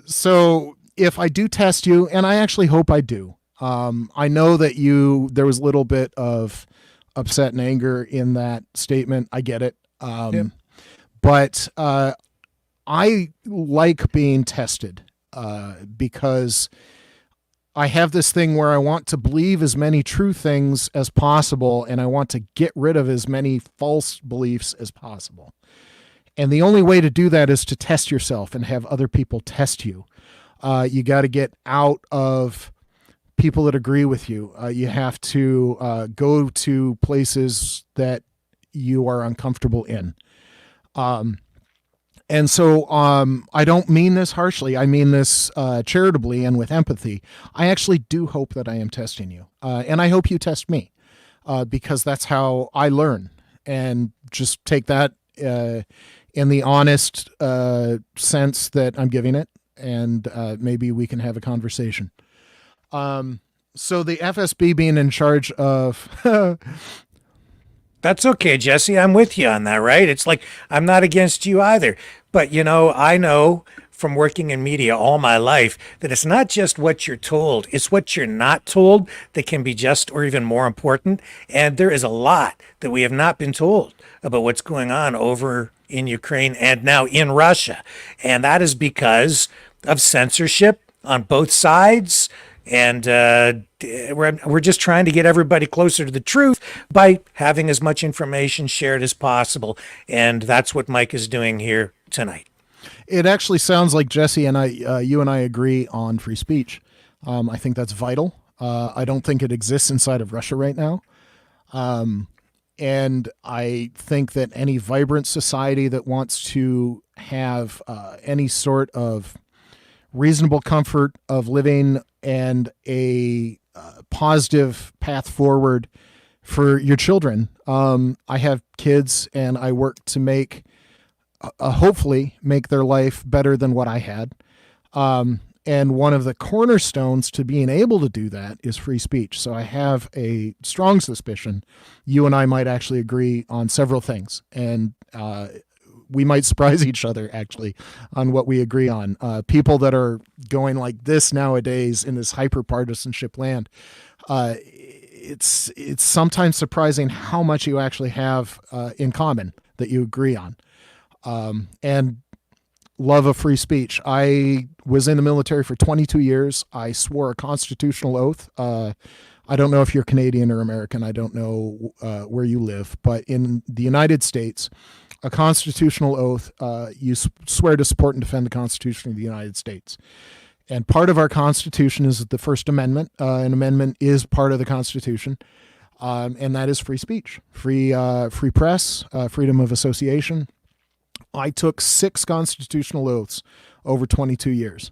So if I do test you, and I actually hope I do, I know that there was a little bit of upset and anger in that statement. I get it. But I like being tested because I have this thing where I want to believe as many true things as possible, and I want to get rid of as many false beliefs as possible. And the only way to do that is to test yourself and have other people test you. You got to get out of people that agree with you. You have to go to places that you are uncomfortable in. And so I don't mean this harshly. I mean this charitably and with empathy. I actually do hope that I am testing you. And I hope you test me because that's how I learn. And just take that in the honest sense that I'm giving it. And maybe we can have a conversation. So the FSB being in charge of... That's okay, Jesse. I'm with you on that, right? It's like, I'm not against you either. But, I know from working in media all my life that it's not just what you're told, it's what you're not told that can be just or even more important. And there is a lot that we have not been told about what's going on over in Ukraine and now in Russia. And that is because of censorship on both sides. And we're just trying to get everybody closer to the truth by having as much information shared as possible. And that's what Mike is doing here tonight. It actually sounds like Jesse and you and I agree on free speech. I think that's vital. I don't think it exists inside of Russia right now. And I think that any vibrant society that wants to have any sort of reasonable comfort of living and a positive path forward for your children. I have kids and I work to make, hopefully make their life better than what I had. And one of the cornerstones to being able to do that is free speech. So I have a strong suspicion you and I might actually agree on several things. And we might surprise each other actually on what we agree on. People that are going like this nowadays in this hyper partisanship land, it's sometimes surprising how much you actually have in common that you agree on. And love of free speech. I was in the military for 22 years. I swore a constitutional oath. I don't know if you're Canadian or American. I don't know where you live, but in the United States, a constitutional oath, you swear to support and defend the Constitution of the United States. And part of our Constitution is the First Amendment. An amendment is part of the Constitution, and that is free speech, free press, freedom of association. I took 6 constitutional oaths over 22 years,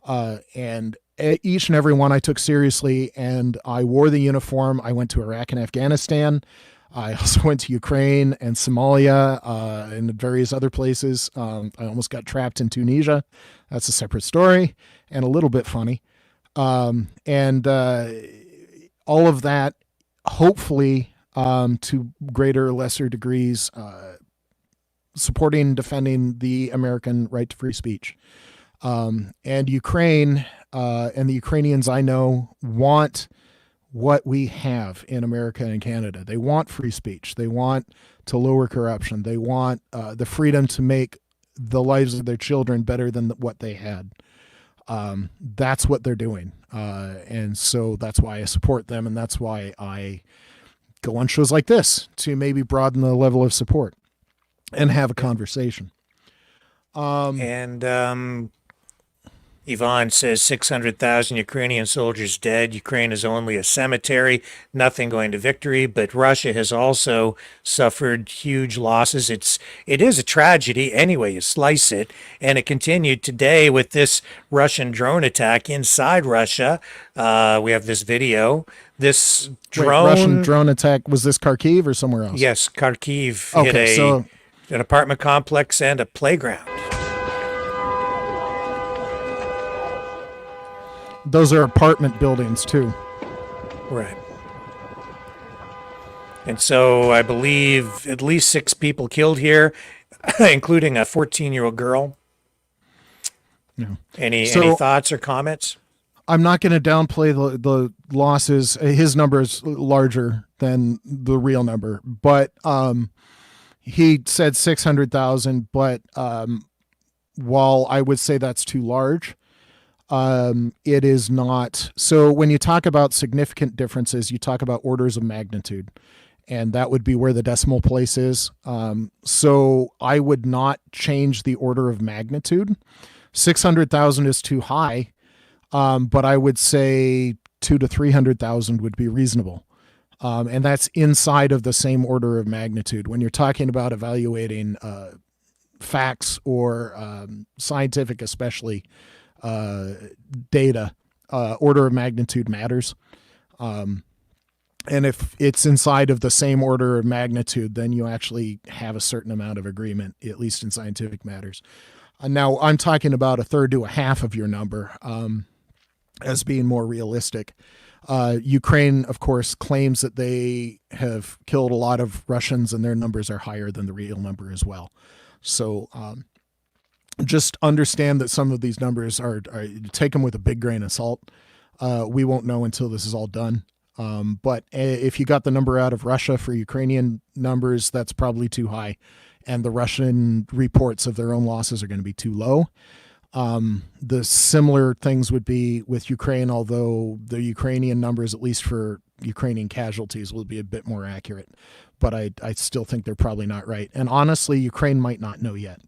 and each and every one I took seriously, and I wore the uniform. I went to Iraq and Afghanistan. I also went to Ukraine and Somalia and various other places. I almost got trapped in Tunisia. That's a separate story and a little bit funny. And all of that, hopefully, to greater or lesser degrees, supporting and defending the American right to free speech. And Ukraine and the Ukrainians I know want what we have in America and Canada. They want free speech. They want to lower corruption. They want the freedom to make the lives of their children better than what they had. That's what they're doing. And so that's why I support them. And that's why I go on shows like this to maybe broaden the level of support and have a conversation. Yvonne says 600,000 Ukrainian soldiers dead. Ukraine is only a cemetery, nothing going to victory, but Russia has also suffered huge losses. It is a tragedy anyway you slice it, and it continued today with this Russian drone attack inside Russia. We have this video. This drone... Russian drone attack, was this Kharkiv or somewhere else? Yes, Kharkiv hit an apartment complex and a playground. Those are apartment buildings too. Right. And so I believe at least 6 people killed here, including a 14-year-old girl. Yeah. Any thoughts or comments? I'm not going to downplay the losses. His number is larger than the real number, but he said 600,000. But while I would say that's too large, It is not. So when you talk about significant differences, you talk about orders of magnitude, and that would be where the decimal place is. So I would not change the order of magnitude. 600,000 is too high, but I would say 200,000 to 300,000 would be reasonable. And that's inside of the same order of magnitude. When you're talking about evaluating facts or scientific, especially data, order of magnitude matters. And if it's inside of the same order of magnitude, then you actually have a certain amount of agreement, at least in scientific matters. Now, I'm talking about a third to a half of your number as being more realistic. Ukraine, of course, claims that they have killed a lot of Russians, and their numbers are higher than the real number as well. So just understand that some of these numbers are take them with a big grain of salt. We won't know until this is all done. But if you got the number out of Russia for Ukrainian numbers, that's probably too high. And the Russian reports of their own losses are going to be too low. The similar things would be with Ukraine, although the Ukrainian numbers, at least for Ukrainian casualties, will be a bit more accurate. But I still think they're probably not right. And honestly, Ukraine might not know yet.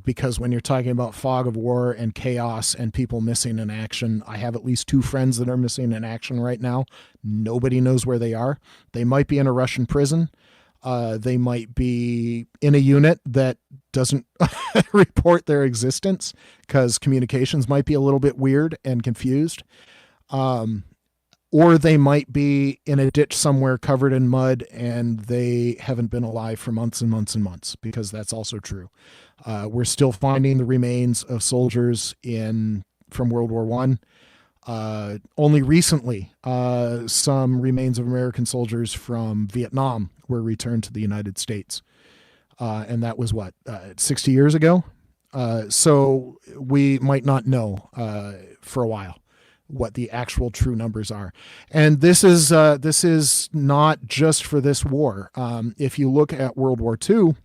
Because when you're talking about fog of war and chaos and people missing in action, I have at least 2 friends that are missing in action right now. Nobody knows where they are. They might be in a Russian prison. They might be in a unit that doesn't report their existence because communications might be a little bit weird and confused. Or they might be in a ditch somewhere covered in mud and they haven't been alive for months and months and months, because that's also true. We're still finding the remains of soldiers from World War I. Only recently, some remains of American soldiers from Vietnam were returned to the United States. And that was 60 years ago? So we might not know for a while what the actual true numbers are. And this is not just for this war. If you look at World War II,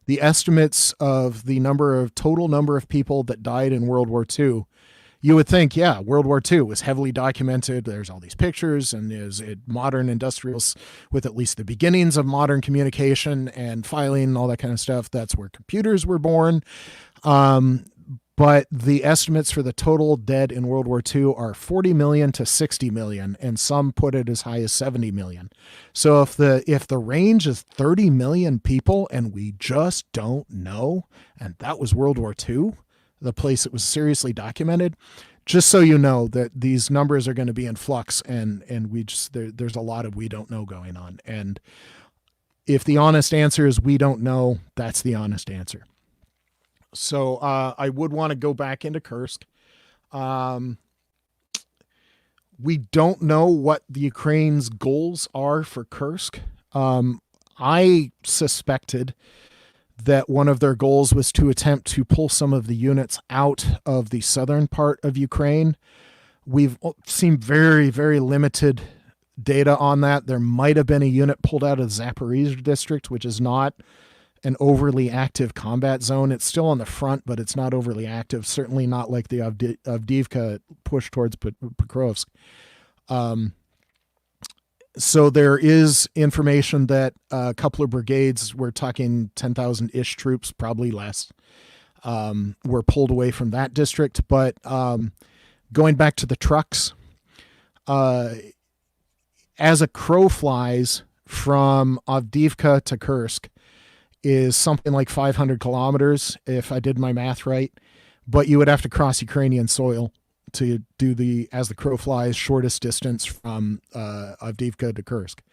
the estimates of the total number of people that died in World War II, you would think, yeah, World War II was heavily documented. There's all these pictures, and there's modern industrials with at least the beginnings of modern communication and filing and all that kind of stuff. That's where computers were born. But the estimates for the total dead in World War II are 40 million to 60 million, and some put it as high as 70 million. So if the range is 30 million people and we just don't know, and that was World War II, the place it was seriously documented, just so you know that these numbers are going to be in flux, and there's a lot of we don't know going on. And if the honest answer is we don't know, that's the honest answer. So I would want to go back into Kursk. We don't know what the Ukraine's goals are for Kursk. I suspected that one of their goals was to attempt to pull some of the units out of the southern part of Ukraine. We've seen very, very limited data on that. There might have been a unit pulled out of the Zaporizhzhia district, which is not an overly active combat zone. It's still on the front, but it's not overly active. Certainly not like the Avdiivka push towards Pokrovsk. So there is information that a couple of brigades, we're talking 10,000-ish troops, probably less, were pulled away from that district. But going back to the trucks, as a crow flies from Avdiivka to Kursk, is something like 500 kilometers, if I did my math right. But you would have to cross Ukrainian soil to do as the crow flies, shortest distance from Avdiivka to Kursk.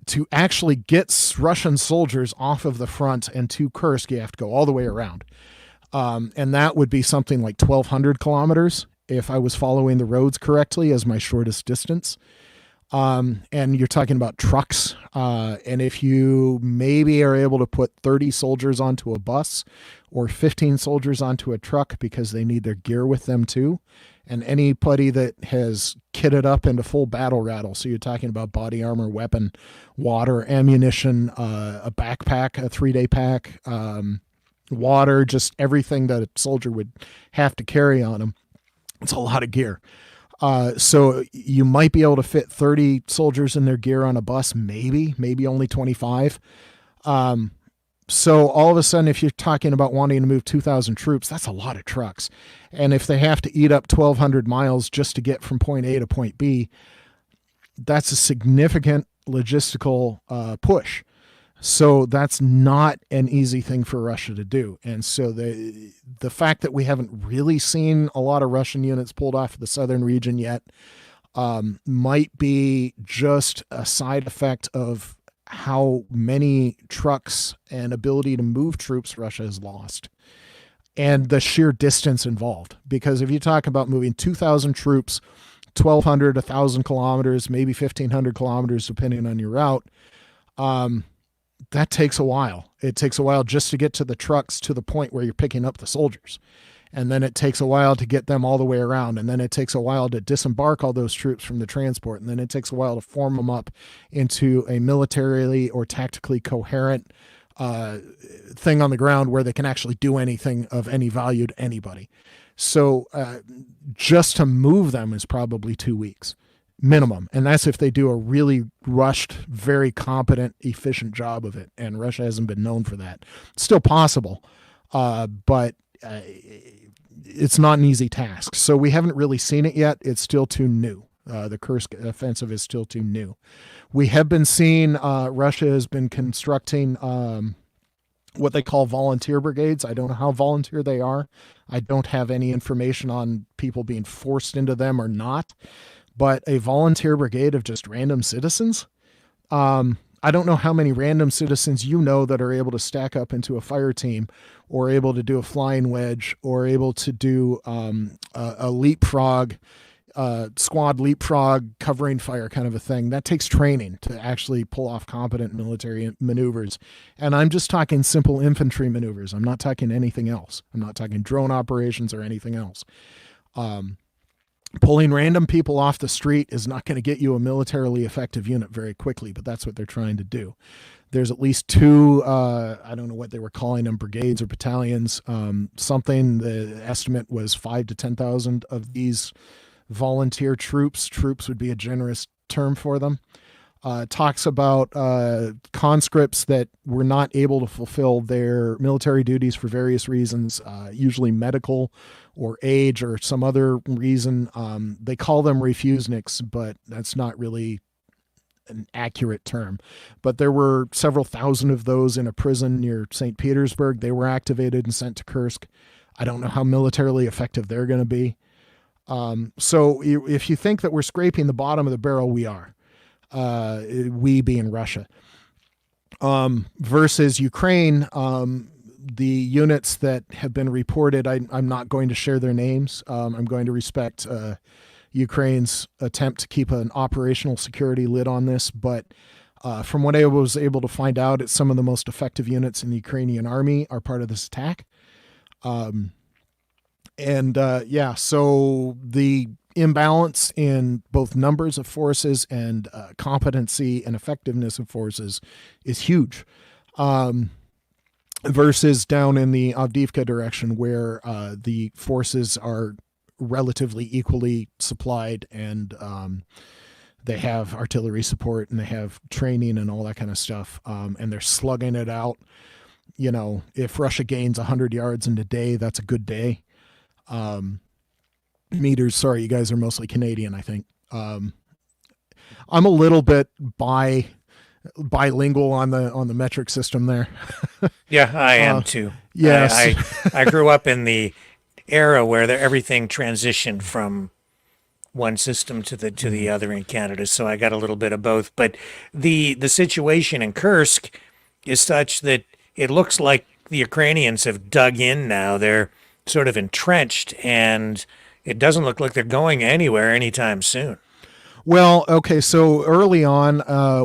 To actually get Russian soldiers off of the front and to Kursk, you have to go all the way around. And that would be something like 1,200 kilometers, if I was following the roads correctly, as my shortest distance. And you're talking about trucks. And if you maybe are able to put 30 soldiers onto a bus or 15 soldiers onto a truck because they need their gear with them too. And anybody that has kitted up into full battle rattle. So you're talking about body armor, weapon, water, ammunition, a backpack, a 3-day pack, water, just everything that a soldier would have to carry on him. It's a lot of gear. So you might be able to fit 30 soldiers in their gear on a bus, maybe only 25. So all of a sudden, if you're talking about wanting to move 2,000 troops, that's a lot of trucks. And if they have to eat up 1,200 miles just to get from point A to point B, that's a significant logistical push. So that's not an easy thing for Russia to do. And so the fact that we haven't really seen a lot of Russian units pulled off of the southern region yet might be just a side effect of how many trucks and ability to move troops Russia has lost, and the sheer distance involved. Because if you talk about moving 2,000 troops, 1,200, 1,000 kilometers, maybe 1,500 kilometers, depending on your route, that takes a while. It takes a while just to get to the trucks to the point where you're picking up the soldiers. And then it takes a while to get them all the way around. And then it takes a while to disembark all those troops from the transport. And then it takes a while to form them up into a militarily or tactically coherent thing on the ground where they can actually do anything of any value to anybody. So just to move them is probably 2 weeks minimum. And that's if they do a really rushed, very competent, efficient job of it. And Russia hasn't been known for that. It's still possible, but it's not an easy task. So we haven't really seen it yet. It's still too new. The Kursk offensive is still too new. We have been seeing Russia has been constructing what they call volunteer brigades. I don't know how volunteer they are. I don't have any information on people being forced into them or not. But a volunteer brigade of just random citizens. I don't know how many random citizens you know that are able to stack up into a fire team, or able to do a flying wedge, or able to do a leapfrog, squad leapfrog covering fire kind of a thing. That takes training to actually pull off competent military maneuvers. And I'm just talking simple infantry maneuvers. I'm not talking anything else. I'm not talking drone operations or anything else. Pulling random people off the street is not going to get you a militarily effective unit very quickly, but that's what they're trying to do. There's at least two, I don't know what they were calling them, brigades or battalions, something. The estimate was 5,000 to 10,000 of these volunteer troops. Troops would be a generous term for them. Talks about conscripts that were not able to fulfill their military duties for various reasons, usually medical or age or some other reason. They call them refuseniks, but that's not really an accurate term. But there were several thousand of those in a prison near St. Petersburg. They were activated and sent to Kursk. I don't know how militarily effective they're going to be. So if you think that we're scraping the bottom of the barrel, we are. We being Russia. Versus Ukraine, the units that have been reported, I'm not going to share their names. I'm going to respect Ukraine's attempt to keep an operational security lid on this. But from what I was able to find out, it's some of the most effective units in the Ukrainian army are part of this attack. So the imbalance in both numbers of forces and competency and effectiveness of forces is huge. Versus down in the Avdiivka direction, where the forces are relatively equally supplied, and they have artillery support and they have training and all that kind of stuff, and they're slugging it out. You know, if Russia gains 100 yards in a day, that's a good day. Meters, sorry, you guys are mostly Canadian, I think. I'm a little bit bilingual on the metric system there. Yeah, I am too. Yes. I grew up in the era where everything transitioned from one system to the other in Canada, so I got a little bit of both. But the situation in Kursk is such that it looks like the Ukrainians have dug in now. They're sort of entrenched, and it doesn't look like they're going anywhere anytime soon. Well, okay, so early on,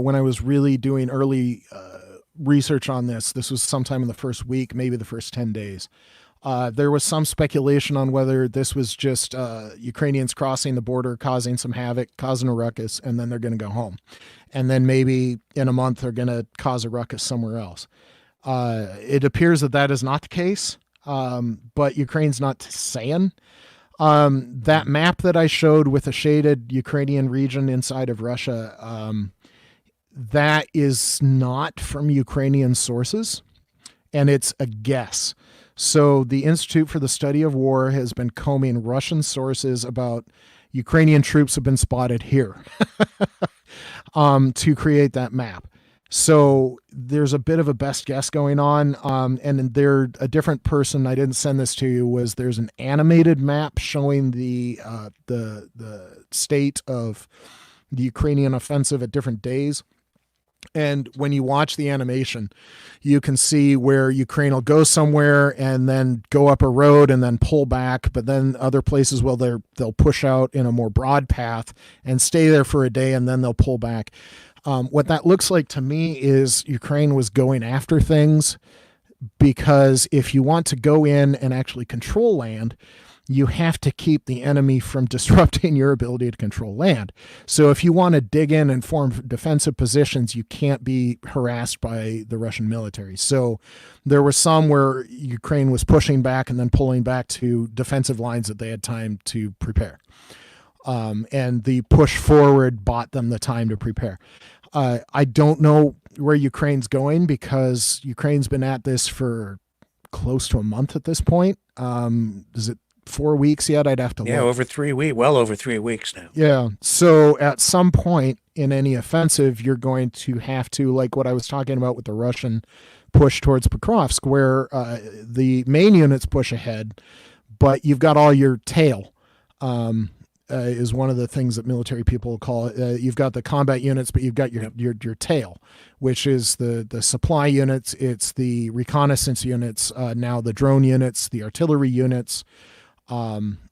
when I was really doing early research on this was sometime in the first week, maybe the first 10 days. There was some speculation on whether this was just Ukrainians crossing the border, causing some havoc, causing a ruckus, and then they're going to go home. And then maybe in a month they're going to cause a ruckus somewhere else. It appears that that is not the case, but Ukraine's not saying. That map that I showed with a shaded Ukrainian region inside of Russia, that is not from Ukrainian sources, and it's a guess. So the Institute for the Study of War has been combing Russian sources about Ukrainian troops have been spotted here to create that map. So there's a bit of a best guess going on. And there, a different person, I didn't send this to you, there's an animated map showing the state of the Ukrainian offensive at different days. And when you watch the animation, you can see where Ukraine will go somewhere and then go up a road and then pull back. But then other places, well, they'll push out in a more broad path and stay there for a day, and then they'll pull back. What that looks like to me is Ukraine was going after things, because if you want to go in and actually control land, you have to keep the enemy from disrupting your ability to control land. So if you want to dig in and form defensive positions, you can't be harassed by the Russian military. So there were some where Ukraine was pushing back and then pulling back to defensive lines that they had time to prepare. And the push forward bought them the time to prepare. I don't know where Ukraine's going, because Ukraine's been at this for close to a month at this point. Is it 4 weeks yet? I'd have to look. Over 3 weeks, well over 3 weeks now. Yeah. So at some point in any offensive, you're going to have to, like what I was talking about with the Russian push towards Pokrovsk, where the main units push ahead, but you've got all your tail. Is one of the things that military people call it. You've got the combat units, but you've got your tail, which is the supply units. It's the reconnaissance units, now the drone units, the artillery units,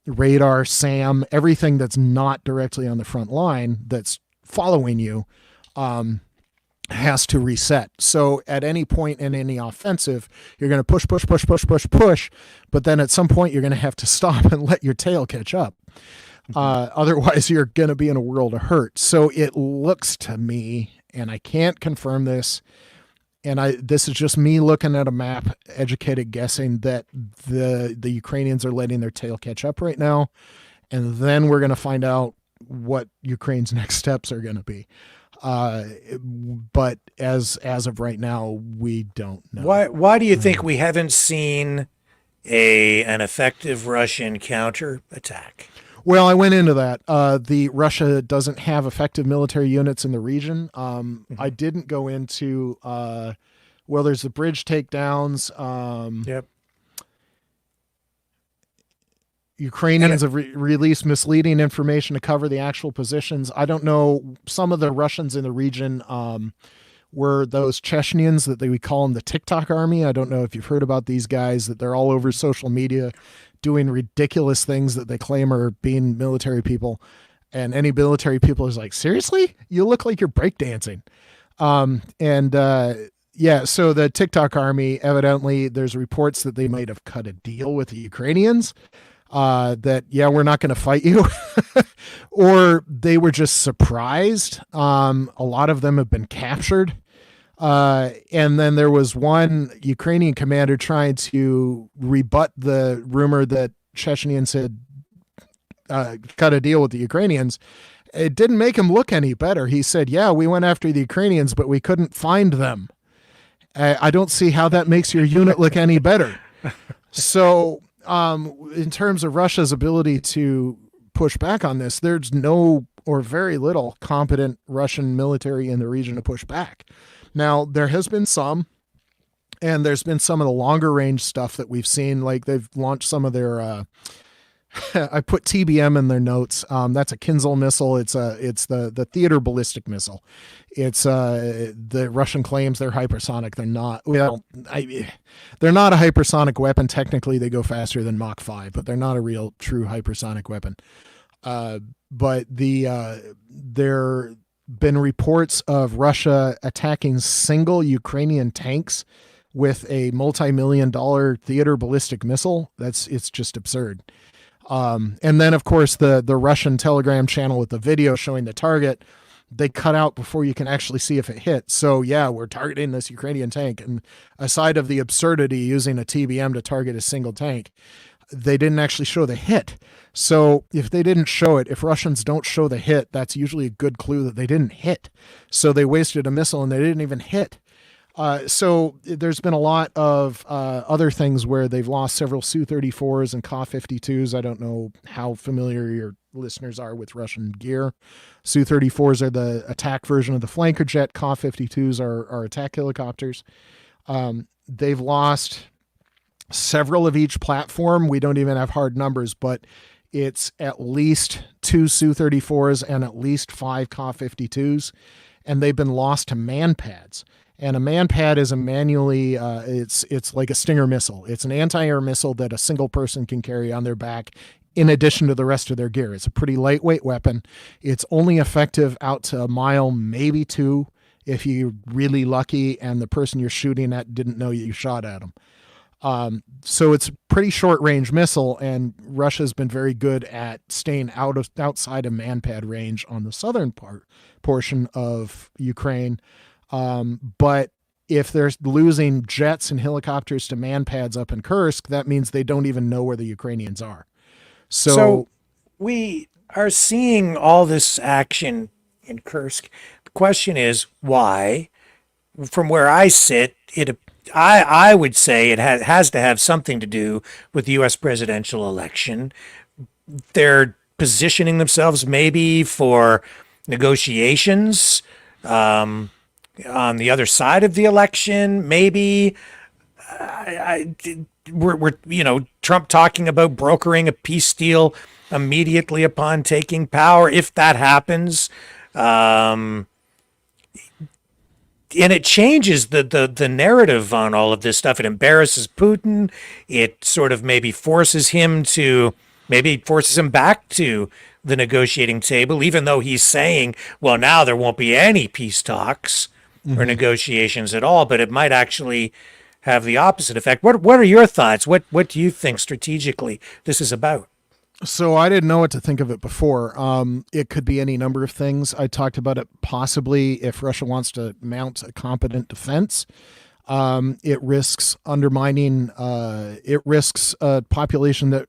radar, SAM, everything that's not directly on the front line that's following you has to reset. So at any point in any offensive, you're going to push, but then at some point you're going to have to stop and let your tail catch up. Otherwise you're going to be in a world of hurt. So it looks to me, and I can't confirm this, and this is just me looking at a map, educated guessing, that the Ukrainians are letting their tail catch up right now. And then we're going to find out what Ukraine's next steps are going to be. But as of right now, we don't know. Why do you think we haven't seen an effective Russian counterattack? Well, I went into that. The Russia doesn't have effective military units in the region. I didn't go into, there's the bridge takedowns. Yep. Ukrainians have released misleading information to cover the actual positions. I don't know. Some of the Russians in the region were those Chechens that we call them the TikTok army. I don't know if you've heard about these guys, that they're all over social media doing ridiculous things that they claim are being military people. And any military people is like, seriously? You look like you're breakdancing. So the TikTok army, evidently there's reports that they might have cut a deal with the Ukrainians, that, we're not going to fight you. Or they were just surprised. A lot of them have been captured. And then there was one Ukrainian commander trying to rebut the rumor that Chechens had cut a deal with the Ukrainians. It didn't make him look any better. He said, we went after the Ukrainians, but we couldn't find them. I don't see how that makes your unit look any better. So in terms of Russia's ability to push back on this, there's no or very little competent Russian military in the region to push back. Now, there has been some, and there's been some of the longer range stuff that we've seen, like they've launched some of their, I put TBM in their notes. That's a Kinzhal missile. It's the theater ballistic missile. It's the Russian claims they're hypersonic. They're not. Well, they're not a hypersonic weapon. Technically, they go faster than Mach 5, but they're not a real true hypersonic weapon. But there been reports of Russia attacking single Ukrainian tanks with a multi-million-dollar theater ballistic missile. It's just absurd. And then, of course, the Russian Telegram channel with the video showing the target they cut out before you can actually see if it hit. So yeah, we're targeting this Ukrainian tank. And aside of the absurdity using a TBM to target a single tank, they didn't actually show the hit. So if they didn't show it, if Russians don't show the hit, that's usually a good clue that they didn't hit. So they wasted a missile and they didn't even hit. So there's been a lot of other things where they've lost several Su-34s and Ka-52s. I don't know how familiar your listeners are with Russian gear. Su-34s are the attack version of the flanker jet. Ka-52s are attack helicopters. They've lost several of each platform. We don't even have hard numbers, but it's at least 2 Su-34s and at least 5 Ka-52s, and they've been lost to man-pads. And a man-pad is a manually, it's like a Stinger missile. It's an anti-air missile that a single person can carry on their back in addition to the rest of their gear. It's a pretty lightweight weapon. It's only effective out to a mile, maybe 2, if you're really lucky and the person you're shooting at didn't know you shot at them. So it's a pretty short range missile, and Russia's been very good at staying outside of man-pad range on the southern portion of Ukraine. But if they're losing jets and helicopters to man-pads up in Kursk, that means they don't even know where the Ukrainians are. So we are seeing all this action in Kursk. The question is why? From where I sit, I would say it has to have something to do with the U.S. presidential election. They're positioning themselves maybe for negotiations on the other side of the election. Maybe we're Trump talking about brokering a peace deal immediately upon taking power, if that happens. And it changes the narrative on all of this stuff. It embarrasses Putin. It sort of maybe forces him back to the negotiating table, even though he's saying, well, now there won't be any peace talks or negotiations at all, but it might actually have the opposite effect. What are your thoughts? What do you think strategically this is about? So I didn't know what to think of it before. It could be any number of things. I talked about it possibly if Russia wants to mount a competent defense. It risks undermining, it risks a population that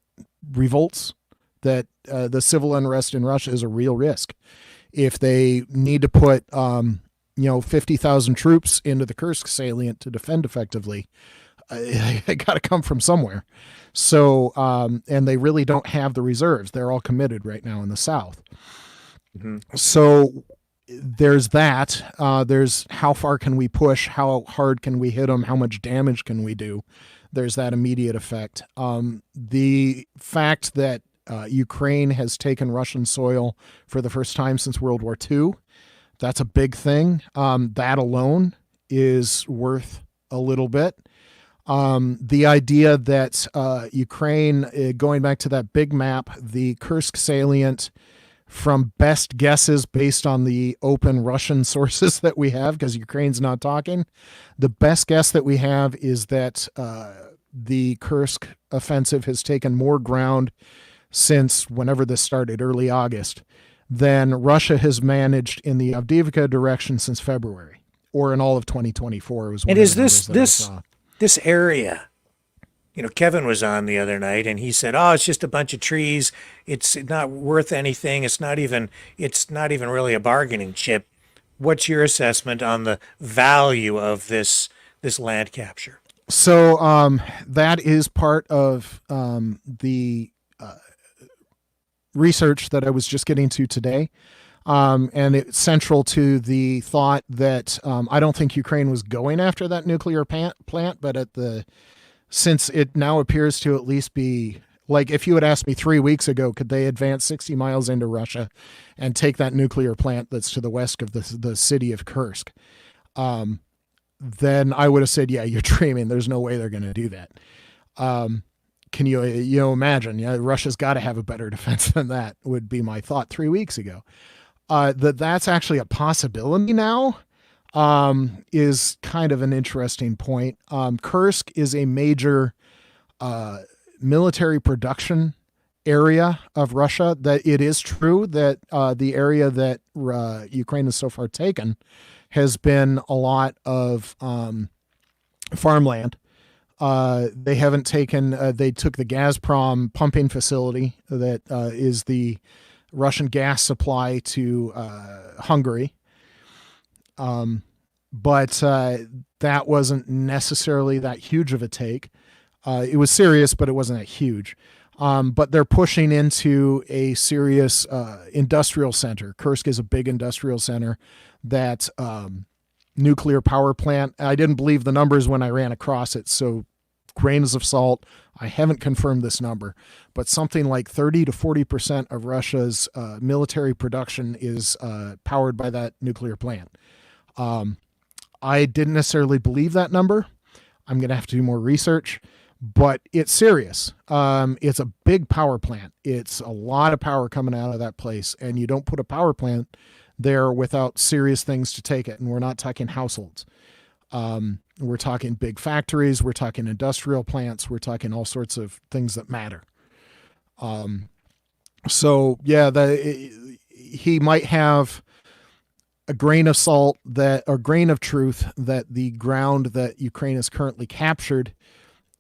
revolts, that the civil unrest in Russia is a real risk. If they need to put, 50,000 troops into the Kursk salient to defend effectively, it got to come from somewhere. So, and they really don't have the reserves. They're all committed right now in the South. So there's that. There's how far can we push? How hard can we hit them? How much damage can we do? There's that immediate effect. The fact that Ukraine has taken Russian soil for the first time since World War II, that's a big thing. That alone is worth a little bit. The idea that Ukraine, going back to that big map, the Kursk salient, from best guesses based on the open Russian sources that we have, because Ukraine's not talking, the best guess that we have is that the Kursk offensive has taken more ground since whenever this started, early August, than Russia has managed in the Avdiivka direction since February, or in all of 2024. And is this area, Kevin was on the other night and he said, oh, it's just a bunch of trees. It's not worth anything. It's not even really a bargaining chip. What's your assessment on the value of this land capture? So that is part of the research that I was just getting to today. And it's central to the thought that I don't think Ukraine was going after that nuclear plant, but since it now appears to at least be, like, if you had asked me 3 weeks ago, could they advance 60 miles into Russia and take that nuclear plant that's to the west of the city of Kursk, then I would have said, yeah, you're dreaming. There's no way they're going to do that. Can you imagine? Yeah, Russia's got to have a better defense than that, would be my thought 3 weeks ago. That's actually a possibility now is kind of an interesting point. Kursk is a major military production area of Russia. That it is true that the area that Ukraine has so far taken has been a lot of farmland. They haven't taken, they took the Gazprom pumping facility that is the Russian gas supply to Hungary. But that wasn't necessarily that huge of a take. It was serious, but it wasn't that huge. But they're pushing into a serious industrial center. Kursk is a big industrial center that nuclear power plant. I didn't believe the numbers when I ran across it, so grains of salt. I haven't confirmed this number, but something like 30 to 40% of Russia's military production is powered by that nuclear plant. I didn't necessarily believe that number. I'm going to have to do more research, but it's serious. It's a big power plant. It's a lot of power coming out of that place, and you don't put a power plant there without serious things to take it. And we're not talking households. We're talking big factories. We're talking industrial plants. We're talking all sorts of things that matter. So yeah, he might have a grain of salt or grain of truth that the ground that Ukraine has currently captured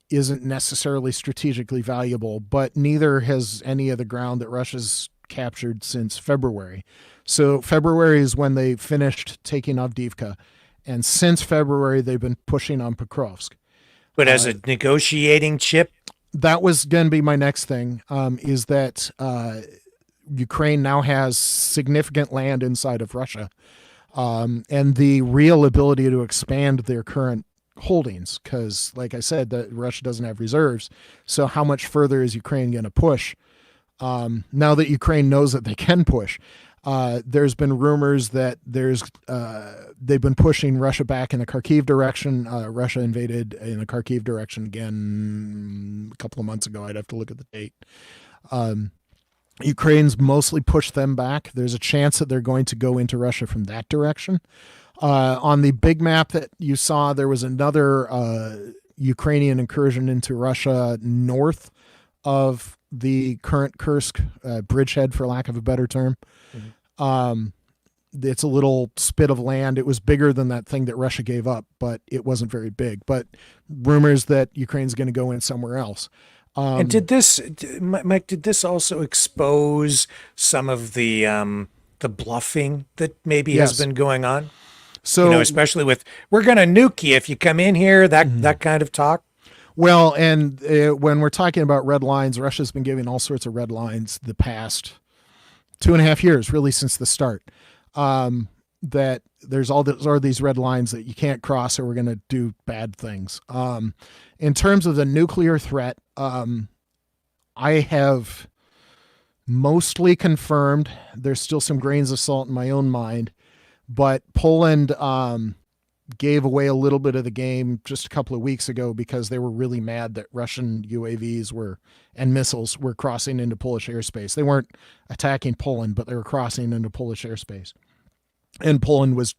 isn't necessarily strategically valuable, but neither has any of the ground that Russia's captured since February. So February is when they finished taking Avdiivka. And since February, they've been pushing on Pokrovsk. But as a negotiating chip? That was going to be my next thing, is that Ukraine now has significant land inside of Russia, and the real ability to expand their current holdings. Because, like I said, Russia doesn't have reserves. So how much further is Ukraine going to push? Now that Ukraine knows that they can push, there's been rumors that they've been pushing Russia back in the Kharkiv direction. Russia invaded in the Kharkiv direction again a couple of months ago. I'd have to look at the date. Ukraine's mostly pushed them back. There's a chance that they're going to go into Russia from that direction. On the big map that you saw, there was another Ukrainian incursion into Russia north of the current Kursk bridgehead, for lack of a better term. Mm-hmm. It's a little spit of land. It was bigger than that thing that Russia gave up, but it wasn't very big. But rumors that Ukraine's going to go in somewhere else. And Mike, did this also expose some of the bluffing that maybe has been going on? So, especially with, we're going to nuke you if you come in here, that kind of talk. Well, and when we're talking about red lines, Russia's been giving all sorts of red lines the past 2.5 years, really since the start, that there's all these red lines that you can't cross or we're going to do bad things. In terms of the nuclear threat, I have mostly confirmed. There's still some grains of salt in my own mind, but Poland gave away a little bit of the game just a couple of weeks ago because they were really mad that Russian UAVs and missiles were crossing into Polish airspace. They weren't attacking Poland, but they were crossing into Polish airspace. And Poland was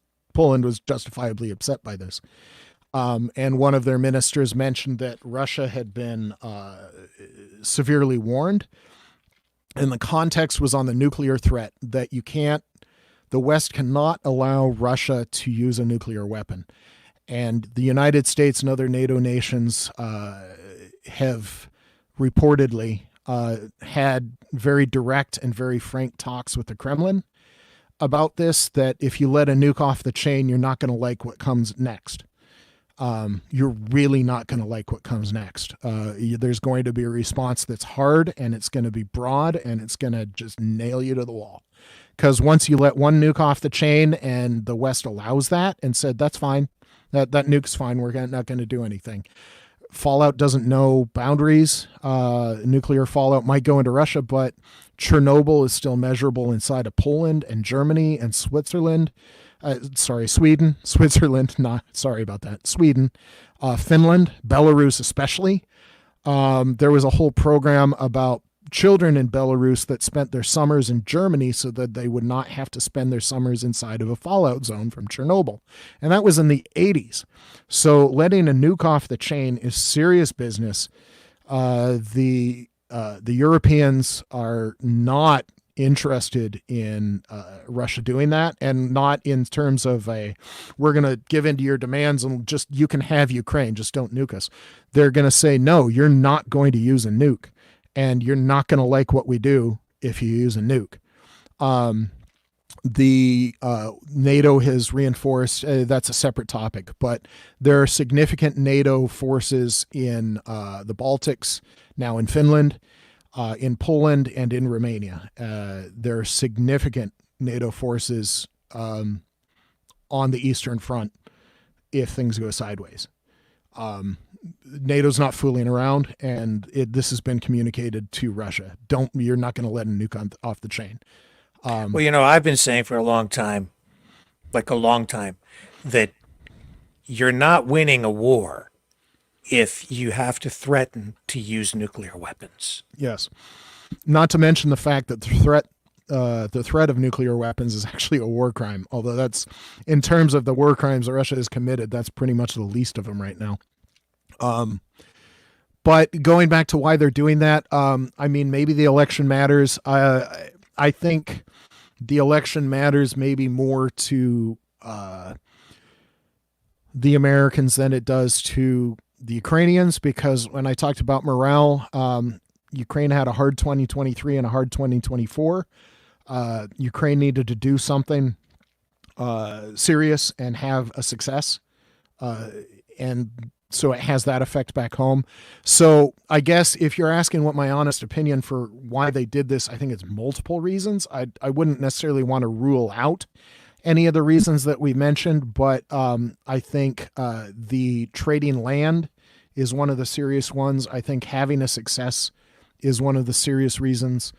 justifiably upset by this. And one of their ministers mentioned that Russia had been severely warned. And the context was on the nuclear threat, that the West cannot allow Russia to use a nuclear weapon. And the United States and other NATO nations have reportedly had very direct and very frank talks with the Kremlin about this, that if you let a nuke off the chain, you're not going to like what comes next. You're really not going to like what comes next. There's going to be a response that's hard, and it's going to be broad, and it's going to just nail you to the wall. Because once you let one nuke off the chain and the West allows that and said, that's fine, that nuke's fine, we're not going to do anything. Fallout doesn't know boundaries. Nuclear fallout might go into Russia, but Chernobyl is still measurable inside of Poland and Germany and Switzerland. Sweden, Switzerland, sorry about that. Sweden, Finland, Belarus especially. There was a whole program about children in Belarus that spent their summers in Germany so that they would not have to spend their summers inside of a fallout zone from Chernobyl. And that was in the 80s. So letting a nuke off the chain is serious business. The the Europeans are not interested in Russia doing that, and not in terms of we're going to give in to your demands and just, you can have Ukraine, just don't nuke us. They're going to say, no, you're not going to use a nuke, and you're not going to like what we do if you use a nuke. The NATO has reinforced, that's a separate topic, but there are significant NATO forces in the Baltics, now in Finland, in Poland, and in Romania. There are significant NATO forces on the Eastern Front if things go sideways. NATO's not fooling around, and this has been communicated to Russia. You're not going to let a nuke off the chain. Well, I've been saying for a long time, that you're not winning a war if you have to threaten to use nuclear weapons. Yes. Not to mention the fact that the threat of nuclear weapons is actually a war crime, although that's, in terms of the war crimes that Russia has committed, that's pretty much the least of them right now. But going back to why they're doing that, maybe the election matters. I think the election matters maybe more to the Americans than it does to the Ukrainians, because when I talked about morale, Ukraine had a hard 2023 and a hard 2024. Ukraine needed to do something serious and have a success. And so it has that effect back home. So I guess if you're asking what my honest opinion for why they did this, I think it's multiple reasons. I wouldn't necessarily want to rule out any of the reasons that we mentioned, but I think the trading land is one of the serious ones. I think having a success is one of the serious reasons.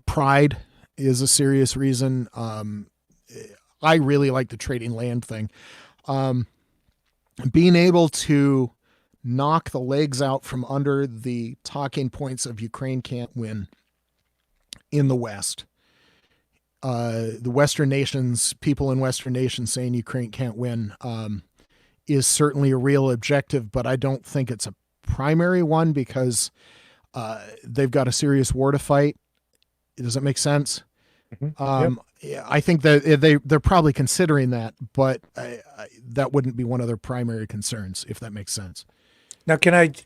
Pride is a serious reason. I really like the trading land thing. Being able to knock the legs out from under the talking points of Ukraine can't win in the West. The Western nations, people in Western nations saying Ukraine can't win is certainly a real objective, but I don't think it's a primary one, because they've got a serious war to fight. Does that make sense? Mm-hmm. Yep. I think that they're probably considering that, but that wouldn't be one of their primary concerns, if that makes sense. Now,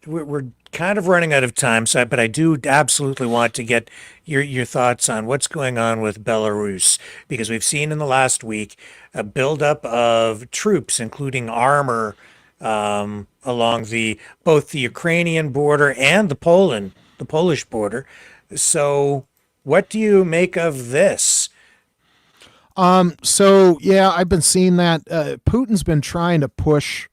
we're kind of running out of time, but I do absolutely want to get your thoughts on what's going on with Belarus, because we've seen in the last week a buildup of troops, including armor, along both the Ukrainian border and the Polish border. So what do you make of this? So yeah, I've been seeing that. Putin's been trying to push,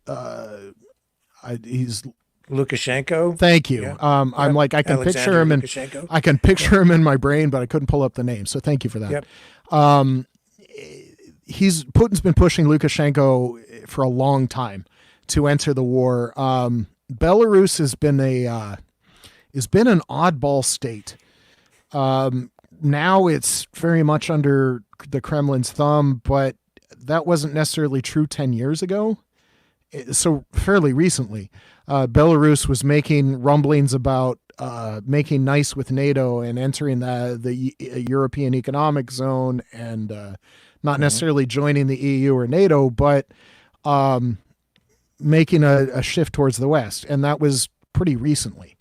he's Lukashenko. Thank you. Yeah. I'm like, I can picture him him in my brain, but I couldn't pull up the name. So thank you for that. Yep. Putin's been pushing Lukashenko for a long time to enter the war. Belarus has been an oddball state. Now it's very much under the Kremlin's thumb, but that wasn't necessarily true 10 years ago. So fairly recently, Belarus was making rumblings about making nice with NATO and entering the European Economic Zone, and not necessarily joining the EU or NATO, but making a shift towards the West. And that was pretty recently.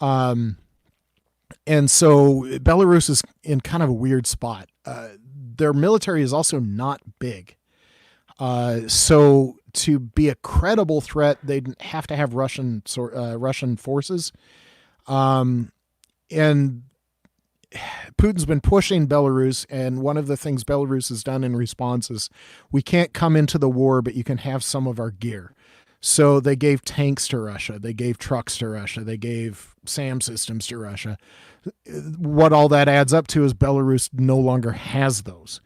And so Belarus is in kind of a weird spot. Their military is also not big. So to be a credible threat, they'd have to have Russian forces. And Putin's been pushing Belarus, and one of the things Belarus has done in response is, we can't come into the war, but you can have some of our gear. So they gave tanks to Russia. They gave trucks to Russia. They gave SAM systems to Russia. What all that adds up to is Belarus no longer has those.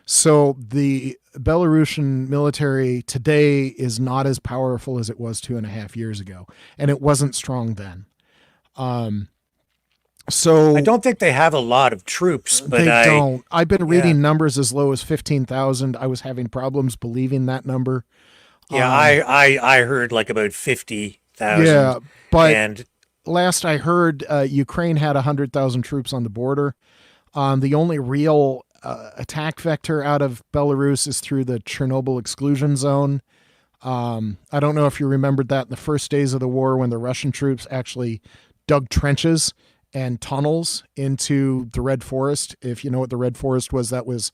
So the Belarusian military today is not as powerful as it was 2.5 years ago, and it wasn't strong then. So I don't think they have a lot of troops, but they don't. I've been reading numbers as low as 15,000. I was having problems believing that number. Yeah, I heard like about 50,000. Yeah, but and last I heard, Ukraine had 100,000 troops on the border. The only real attack vector out of Belarus is through the Chernobyl exclusion zone. I don't know if you remembered that in the first days of the war when the Russian troops actually dug trenches and tunnels into the Red Forest. If you know what the Red Forest was, that was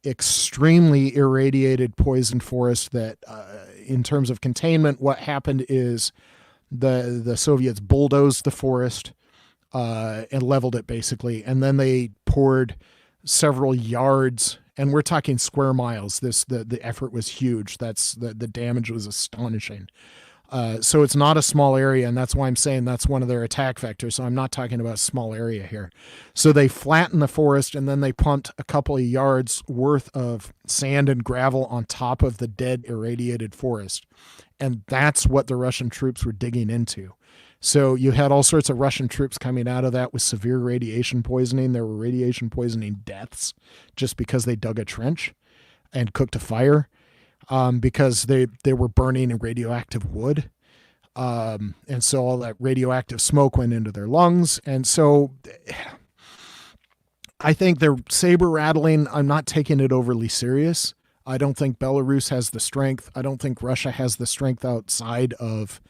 extremely irradiated, poisoned forest that in terms of containment, what happened is the Soviets bulldozed the forest and leveled it basically. And then they poured several yards, and we're talking square miles. The effort was huge. The damage was astonishing. So it's not a small area, and that's why I'm saying that's one of their attack vectors. So I'm not talking about a small area here. So they flattened the forest, and then they pumped a couple of yards worth of sand and gravel on top of the dead irradiated forest. And that's what the Russian troops were digging into. So you had all sorts of Russian troops coming out of that with severe radiation poisoning. There were radiation poisoning deaths just because they dug a trench and cooked a fire. Because they were burning radioactive wood. And so all that radioactive smoke went into their lungs. And so I think they're saber rattling. I'm not taking it overly serious. I don't think Belarus has the strength. I don't think Russia has the strength outside of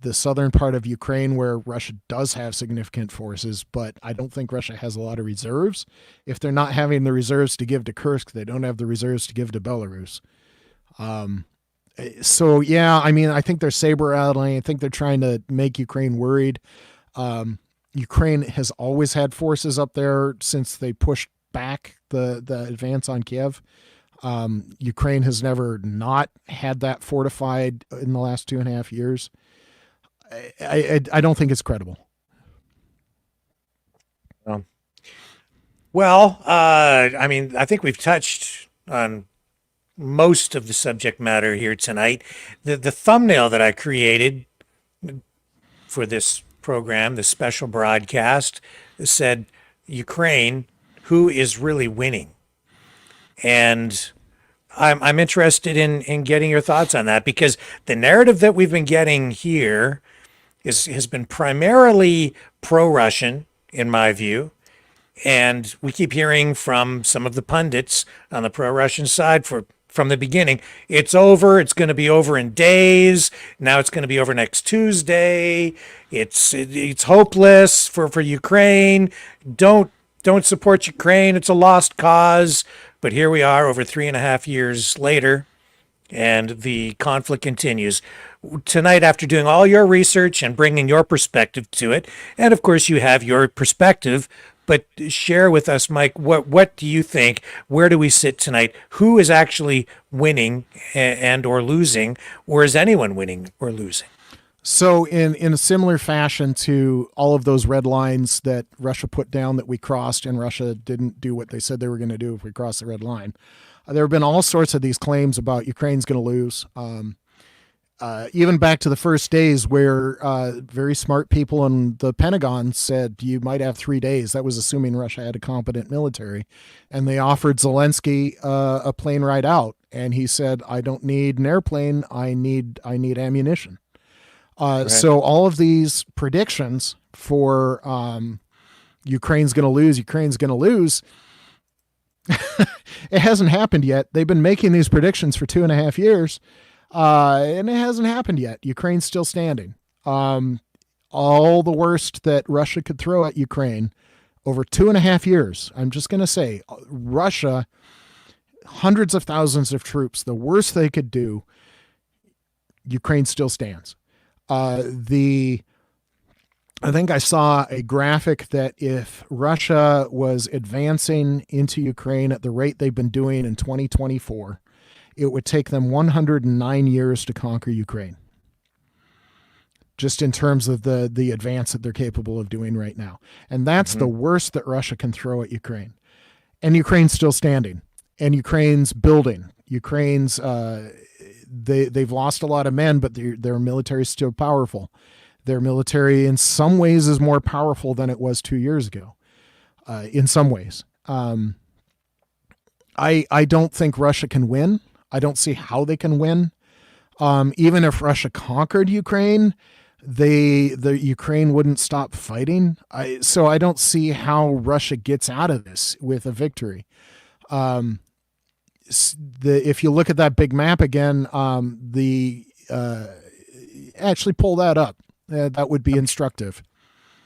the southern part of Ukraine where Russia does have significant forces, but I don't think Russia has a lot of reserves. If they're not having the reserves to give to Kursk, they don't have the reserves to give to Belarus. So yeah, I mean, I think they're saber rattling. I think they're trying to make Ukraine worried. Ukraine has always had forces up there since they pushed back the advance on Kiev. Ukraine has never not had that fortified in the last 2.5 years. I don't think it's credible. Well, I mean, I think we've touched on most of the subject matter here tonight. The thumbnail that I created for this program, the special broadcast, said, Ukraine, who is really winning? And I'm interested in getting your thoughts on that, because the narrative that we've been getting here has been primarily pro-Russian, in my view. And we keep hearing from some of the pundits on the pro-Russian side from the beginning, it's over. It's going to be over in days. Now it's going to be over next Tuesday. It's hopeless for Ukraine. Don't support Ukraine. It's a lost cause. But here we are over 3.5 years later, and the conflict continues. Tonight, after doing all your research and bringing your perspective to it, and of course you have your perspective, but share with us, Mike, what do you think? Where do we sit tonight? Who is actually winning and or losing, or is anyone winning or losing? So in a similar fashion to all of those red lines that Russia put down that we crossed, and Russia didn't do what they said they were going to do if we crossed the red line, there have been all sorts of these claims about Ukraine's going to lose. Even back to the first days where very smart people in the Pentagon said you might have 3 days. That was assuming Russia had a competent military. And they offered Zelensky a plane ride out. And he said, I don't need an airplane. I need ammunition. Right. So all of these predictions for Ukraine's going to lose, it hasn't happened yet. They've been making these predictions for 2.5 years. And it hasn't happened yet. Ukraine's still standing. All the worst that Russia could throw at Ukraine over 2.5 years. I'm just going to say, Russia, hundreds of thousands of troops, the worst they could do, Ukraine still stands. I think I saw a graphic that if Russia was advancing into Ukraine at the rate they've been doing in 2024, it would take them 109 years to conquer Ukraine. Just in terms of the advance that they're capable of doing right now. And that's the worst that Russia can throw at Ukraine. And Ukraine's still standing. And Ukraine's building. Ukraine's, they've lost a lot of men, but their military is still powerful. Their military in some ways is more powerful than it was 2 years ago. In some ways. I don't think Russia can win. I don't see how they can win. Even if Russia conquered Ukraine, the Ukraine wouldn't stop fighting. So I don't see how Russia gets out of this with a victory. If you look at that big map again, actually pull that up. That would be instructive.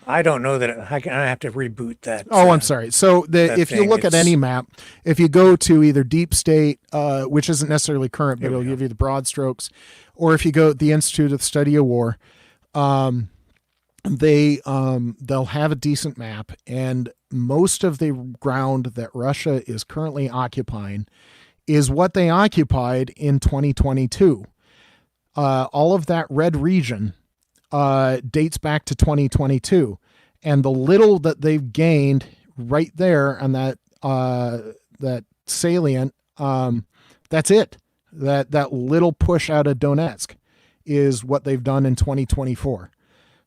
I don't know that I have to reboot that. Oh, I'm sorry. So if you look at any map, if you go to either Deep State, which isn't necessarily current, but it'll give you the broad strokes, or if you go the Institute of the Study of War, they'll have a decent map, and most of the ground that Russia is currently occupying is what they occupied in 2022. All of that red region dates back to 2022, and the little that they've gained right there on that salient, that's it. That little push out of Donetsk is what they've done in 2024.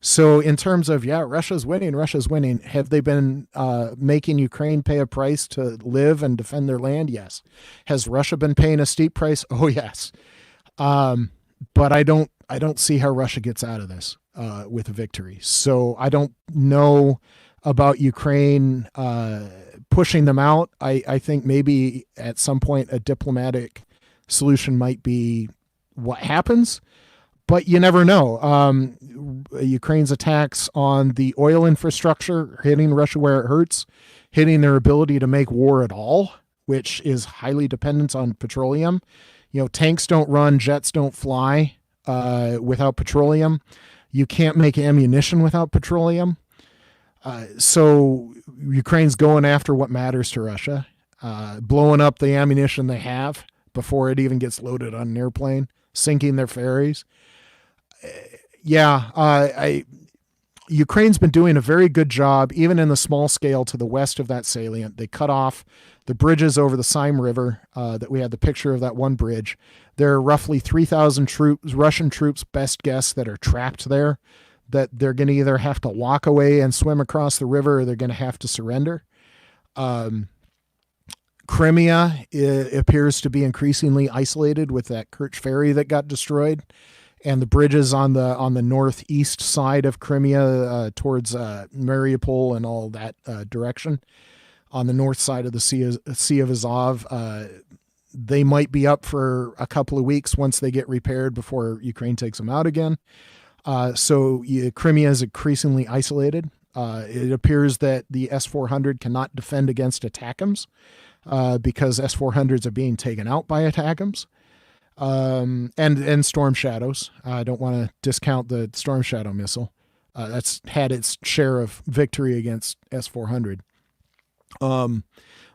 So in terms of, Russia's winning. Have they been making Ukraine pay a price to live and defend their land? Yes. Has Russia been paying a steep price? Oh, yes. But I don't see how Russia gets out of this with a victory. So I don't know about Ukraine pushing them out. I think maybe at some point a diplomatic solution might be what happens, but you never know. Ukraine's attacks on the oil infrastructure, hitting Russia where it hurts, hitting their ability to make war at all, which is highly dependent on petroleum. Tanks don't run, jets don't fly without petroleum. You can't make ammunition without petroleum. So Ukraine's going after what matters to Russia, blowing up the ammunition they have before it even gets loaded on an airplane, sinking their ferries. Ukraine's been doing a very good job, even in the small scale to the west of that salient. They cut off the bridges over the Sime River that we had the picture of that one bridge. There are roughly 3,000 troops, Russian troops, best guess, that are trapped there, that they're going to either have to walk away and swim across the river, or they're going to have to surrender. Crimea appears to be increasingly isolated with that Kerch ferry that got destroyed, and the bridges on the northeast side of Crimea towards Mariupol and all that direction. On the north side of the Sea of Azov, they might be up for a couple of weeks once they get repaired before Ukraine takes them out again. So Crimea is increasingly isolated. It appears that the S-400 cannot defend against ATACMS because S-400s are being taken out by ATACMS. And Storm Shadows. I don't want to discount the Storm Shadow missile. That's had its share of victory against S-400.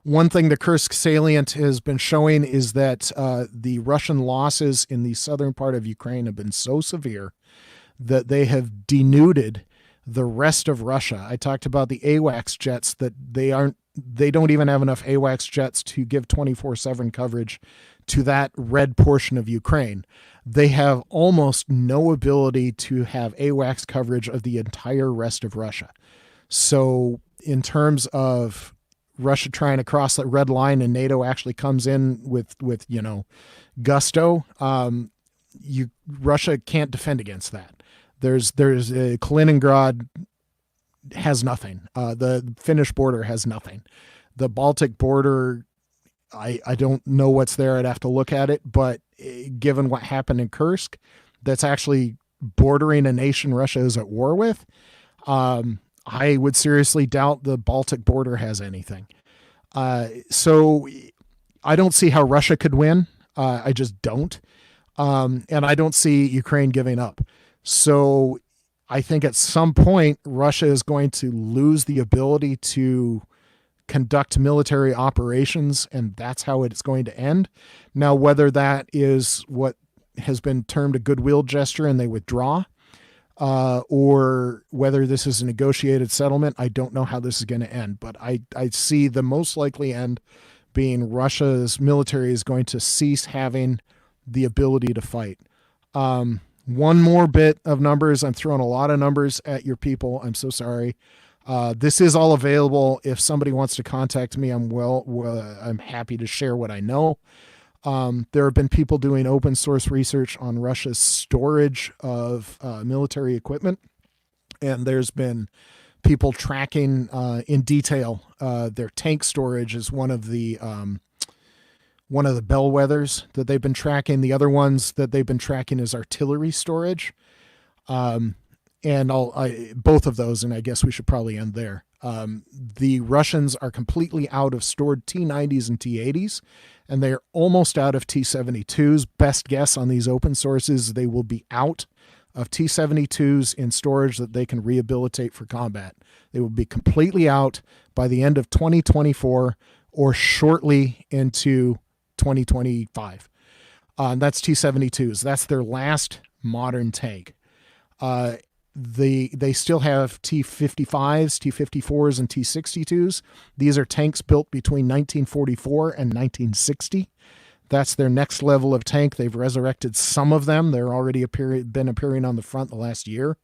One thing the Kursk salient has been showing is that the Russian losses in the southern part of Ukraine have been so severe that they have denuded the rest of Russia. I talked about the AWACS jets, that they don't even have enough AWACS jets to give 24/7 coverage to that red portion of Ukraine. They have almost no ability to have AWACS coverage of the entire rest of Russia. So in terms of Russia trying to cross that red line and NATO actually comes in with gusto, Russia can't defend against that. There's Kaliningrad has nothing. The Finnish border has nothing. The Baltic border, I don't know what's there. I'd have to look at it. But given what happened in Kursk, that's actually bordering a nation Russia is at war with, I would seriously doubt the Baltic border has anything. So I don't see how Russia could win. I just don't. And I don't see Ukraine giving up. So I think at some point Russia is going to lose the ability to conduct military operations, and that's how it's going to end. Now, whether that is what has been termed a goodwill gesture and they withdraw, or whether this is a negotiated settlement, I don't know how this is going to end. But I see the most likely end being Russia's military is going to cease having the ability to fight. One more bit of numbers. I'm throwing a lot of numbers at your people. I'm so sorry. This is all available. If somebody wants to contact me, I'm happy to share what I know. There have been people doing open source research on Russia's storage of military equipment, and there's been people tracking in detail their tank storage is one of the bellwethers that they've been tracking. The other ones that they've been tracking is artillery storage. And both of those, and I guess we should probably end there. The Russians are completely out of stored T-90s and T-80s, and they are almost out of T-72s. Best guess on these open sources, they will be out of T-72s in storage that they can rehabilitate for combat. They will be completely out by the end of 2024 or shortly into 2025. That's T-72s. That's their last modern tank. They still have T-55s, T-54s, and T-62s. These are tanks built between 1944 and 1960. That's their next level of tank. They've resurrected some of them. They're already been appearing on the front the last year.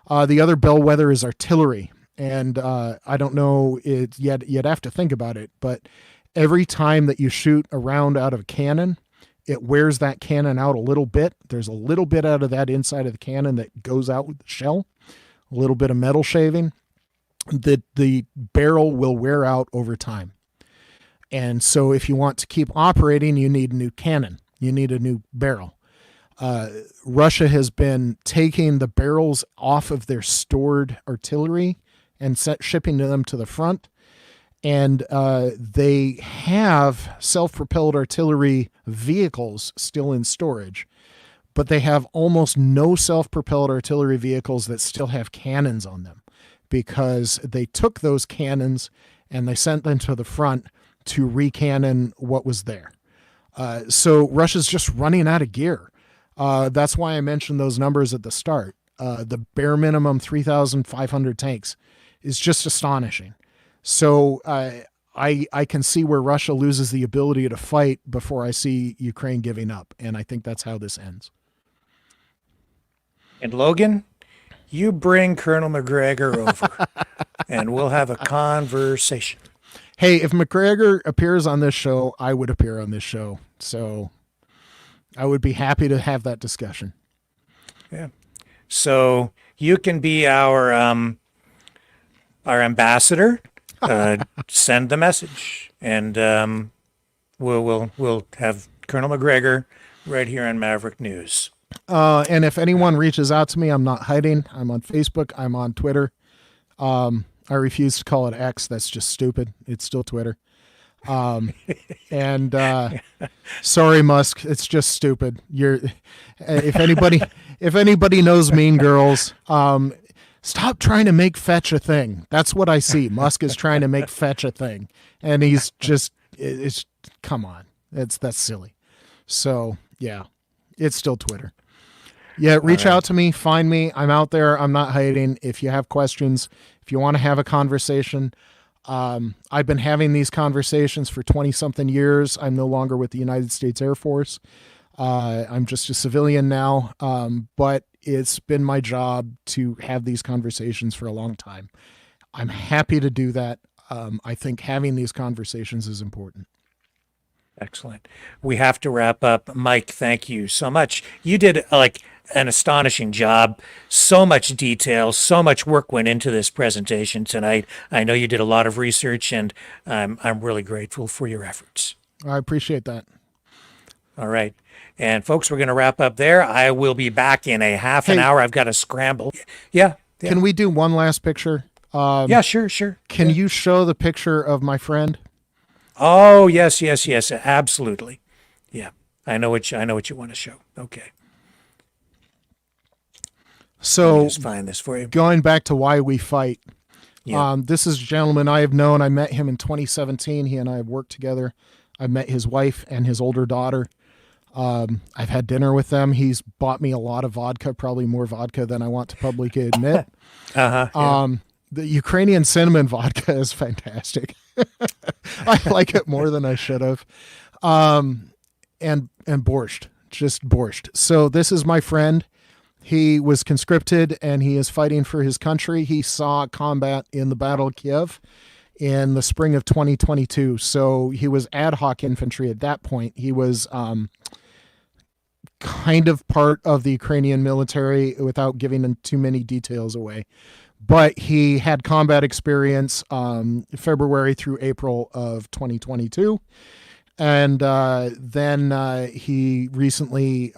The other bellwether is artillery. And I don't know it yet. You'd have to think about it. But every time that you shoot a round out of a cannon, it wears that cannon out a little bit. There's a little bit out of that inside of the cannon that goes out with the shell, a little bit of metal shaving. The barrel will wear out over time. And so if you want to keep operating, you need a new cannon. You need a new barrel. Russia has been taking the barrels off of their stored artillery and shipping them to the front. And they have self-propelled artillery vehicles still in storage, but they have almost no self-propelled artillery vehicles that still have cannons on them, because they took those cannons and they sent them to the front to recannon what was there. So Russia's just running out of gear. That's why I mentioned those numbers at the start. The bare minimum 3,500 tanks is just astonishing. So I can see where Russia loses the ability to fight before I see Ukraine giving up. And I think that's how this ends. And Logan, you bring Colonel McGregor over and we'll have a conversation. Hey, if McGregor appears on this show, I would appear on this show. So I would be happy to have that discussion. Yeah. So you can be our ambassador. Send the message, and we'll have Colonel McGregor right here on Maverick News. And if anyone reaches out to me, I'm not hiding. I'm on Facebook. I'm on Twitter. I refuse to call it X. That's just stupid. It's still Twitter. And sorry, Musk. It's just stupid. If anybody knows Mean Girls, stop trying to make fetch a thing. That's what I see. Musk is trying to make fetch a thing, and he's just, come on. That's silly. So yeah, it's still Twitter. Yeah. Reach out to me, find me. I'm out there. I'm not hiding. If you have questions, if you want to have a conversation, I've been having these conversations for 20 something years. I'm no longer with the United States Air Force. I'm just a civilian now. But it's been my job to have these conversations for a long time. I'm happy to do that. I think having these conversations is important. Excellent. We have to wrap up. Mike, thank you so much. You did an astonishing job. So much detail, so much work went into this presentation tonight. I know you did a lot of research, and I'm really grateful for your efforts. I appreciate that. All right. And folks, we're going to wrap up there. I will be back in a half an hour. I've got to scramble. Yeah. Can we do one last picture? Yeah, sure. Can you show the picture of my friend? Oh, yes, absolutely. Yeah. I know what you want to show. Okay. So let me just find this for you. Going back to why we fight. Yeah. This is a gentleman I have known. I met him in 2017. He and I have worked together. I met his wife and his older daughter. I've had dinner with them. He's bought me a lot of vodka, probably more vodka than I want to publicly admit. The Ukrainian cinnamon vodka is fantastic. I like it more than I should have. And borscht, just borscht. So this is my friend. He was conscripted and he is fighting for his country. He saw combat in the Battle of Kiev in the spring of 2022. So he was ad hoc infantry at that point. He was kind of part of the Ukrainian military without giving too many details away. But he had combat experience February through April of 2022. And then he recently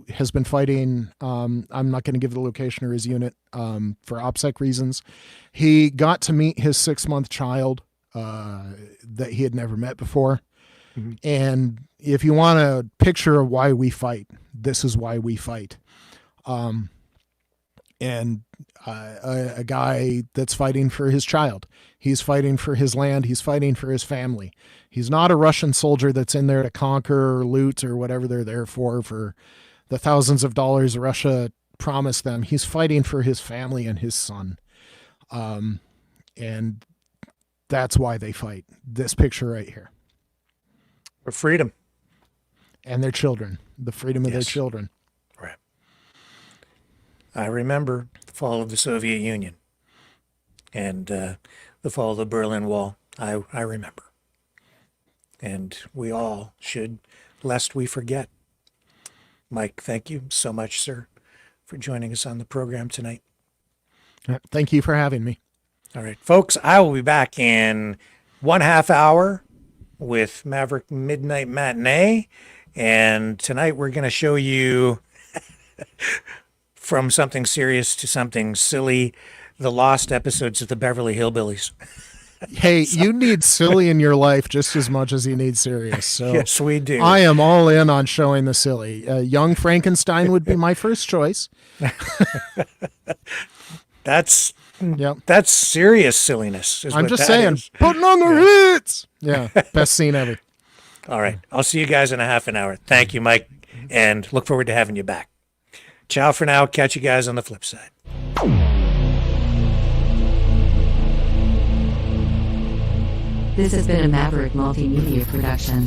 has been fighting. I'm not going to give the location or his unit for OPSEC reasons. He got to meet his 6-month child that he had never met before. Mm-hmm. And if you want a picture of why we fight, this is why we fight. And a guy that's fighting for his child. He's fighting for his land. He's fighting for his family. He's not a Russian soldier that's in there to conquer or loot or whatever they're there for the thousands of dollars Russia promised them. He's fighting for his family and his son. And that's why they fight. This picture right here. For freedom. And their children. The freedom of their children. Right. I remember the fall of the Soviet Union and the fall of the Berlin Wall. I remember. And we all should, lest we forget. Mike, thank you so much, sir, for joining us on the program tonight. Thank you for having me. All right, folks, I will be back in 1/2 hour with Maverick Midnight Matinee. And tonight we're going to show you from something serious to something silly, the lost episodes of the Beverly Hillbillies. Hey, you need silly in your life just as much as you need serious. So yes, we do. I am all in on showing the silly. Young Frankenstein would be my first choice. That's serious silliness. I'm just saying, putting on the hits. Yeah, best scene ever. All right, I'll see you guys in 1/2 hour. Thank you, Mike, and look forward to having you back. Ciao for now. Catch you guys on the flip side. This has been a Maverick Multimedia production.